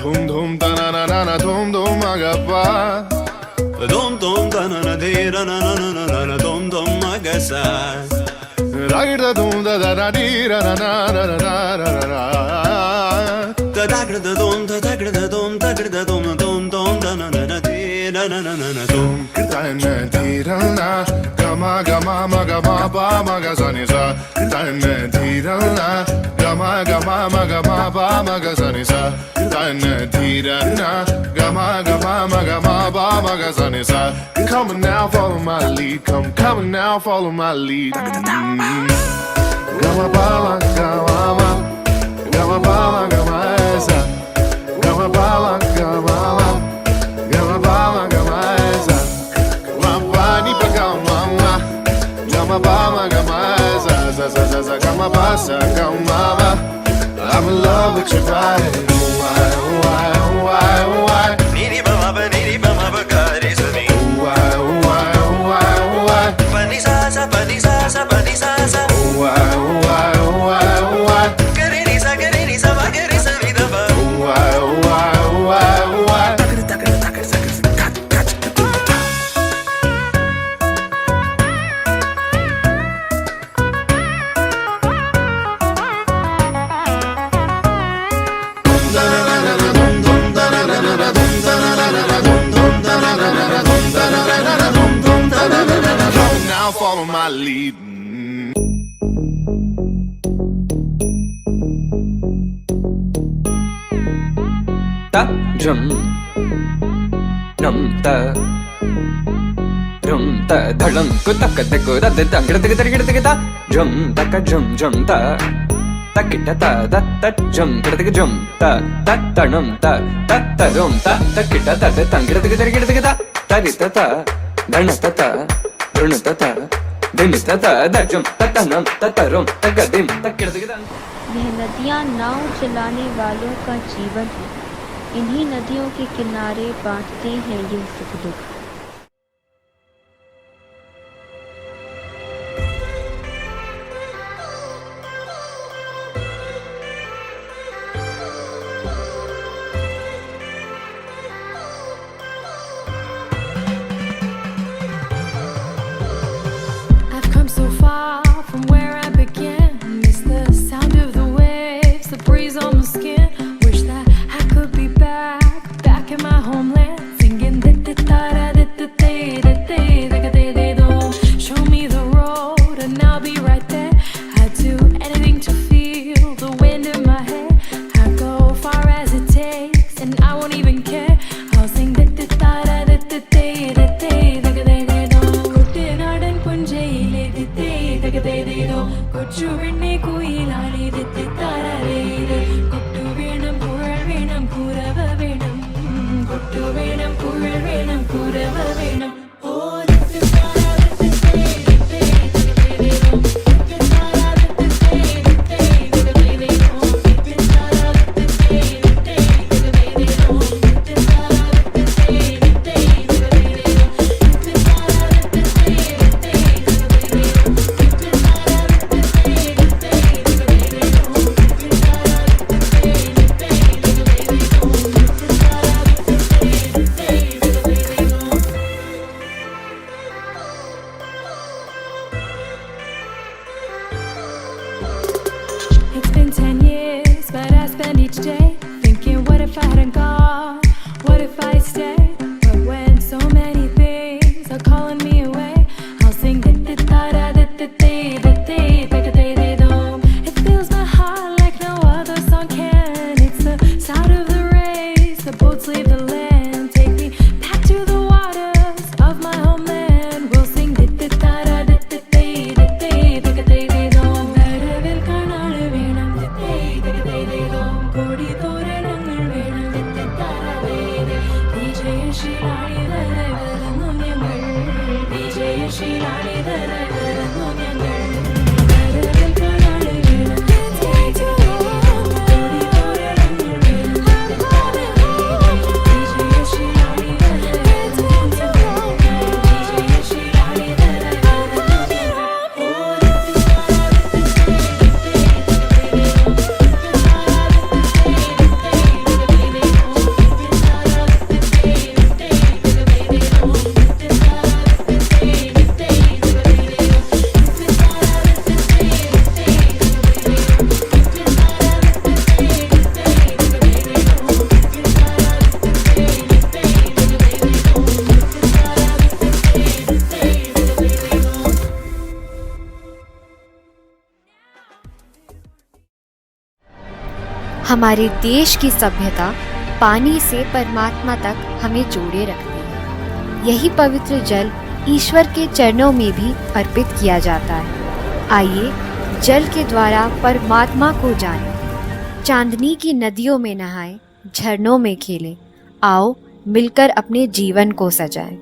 Dhum dhum da na na na na dhum dhum agapa dhum dhum da na na de ra na na na na na dhum dhum agasa ra da dhum da da da di ra na na na na na na da da da dhum da da da dhum da da dhum dhum dhum da na na na de na na na na dhum da na di ra na gama gama ma gama ba ma ga sa ni sa da na di ra na gama gama ma gama ba ma ga sa ni sa da na di ra na gama gama ma gama ba ma ga sa ni sa come on now follow my lead come on now follow my lead gama ba ma gama ma gama ba ma gama sa gama ba ma gama ma gama ba ma gama sa gama ni pa gama ma gama ba ma gama sa sa sa sa sa gama ba sa gama ma I'm in love with your body why niri ba ba gari sa ni why pani sa sa pani sa sa pani sa sa why gari ni sa ba gari sa vida ba why follow my lead ta drum dum ta drum ta dhalam ko tak te ko da de tang gida gida ta drum ta ka drum ta ta kita ta da ta drum gida drum ta tanam ta rum ta kita ta de tang gida ta ta ri ta dana ta dana ta दिन तता दजम ततनम ततरम तगदिम तकिरदगिदन। यह नदियाँ नाव चलाने वालों का जीवन है। इन्हीं नदियों के किनारे बांटते हैं ये सुख दुख। So far from where I began, miss the sound of the waves, the breeze on my skin. Wish that I could be back in my homeland, singing show me the road and I'll be right there. I'd do anything to feel the wind in my hair. I'd go far as it takes and I won't even care. I'll sing കൊച്ചുവെണ്ണി കുയിലാളി കൊട്ടു വേണം കുഴൽ വേണം കുരവ വേണം കൊട്ടു വേണം കുഴൽ വേണം കുരവ വേണം It's been 10 years, but I spend each day thinking, what if I hadn't gone? What if I stayed? leave the land. Take me back to the waters of my homeland. We'll sing dit-dit-da-da, dit-dit-day, dit-day, dit-day-day-dom. വരവിൽ കാണാൻ വേണം dit-day, dit-day-day-dom. കോടി തോരണങ്ങൾ വേണം dit-dit-da-da-day-day. വിജയശീലാളിതരായി വരുന്നു ഞങ്ങൾ. വിജയശീലാളിതരായി വരുന്നു ഞങ്ങൾ. വരവിൽ കാണാൻ വേണം dit-day-day-dom. കോടി തോരണങ്ങൾ വേണം dit-dit-da-da-day-day. വിജയശീലാളിതരായി വരുന്നു ഞങ്ങൾ. വിജയശീലാളിതരായി വരുന്നു ഞങ്ങൾ. हमारे देश की सभ्यता पानी से परमात्मा तक हमें जोड़े रखती है। यही पवित्र जल ईश्वर के चरणों में भी अर्पित किया जाता है। आइए जल के द्वारा परमात्मा को जानें। चांदनी की नदियों में नहाएं, झरनों में खेलें। आओ मिलकर अपने जीवन को सजाएं।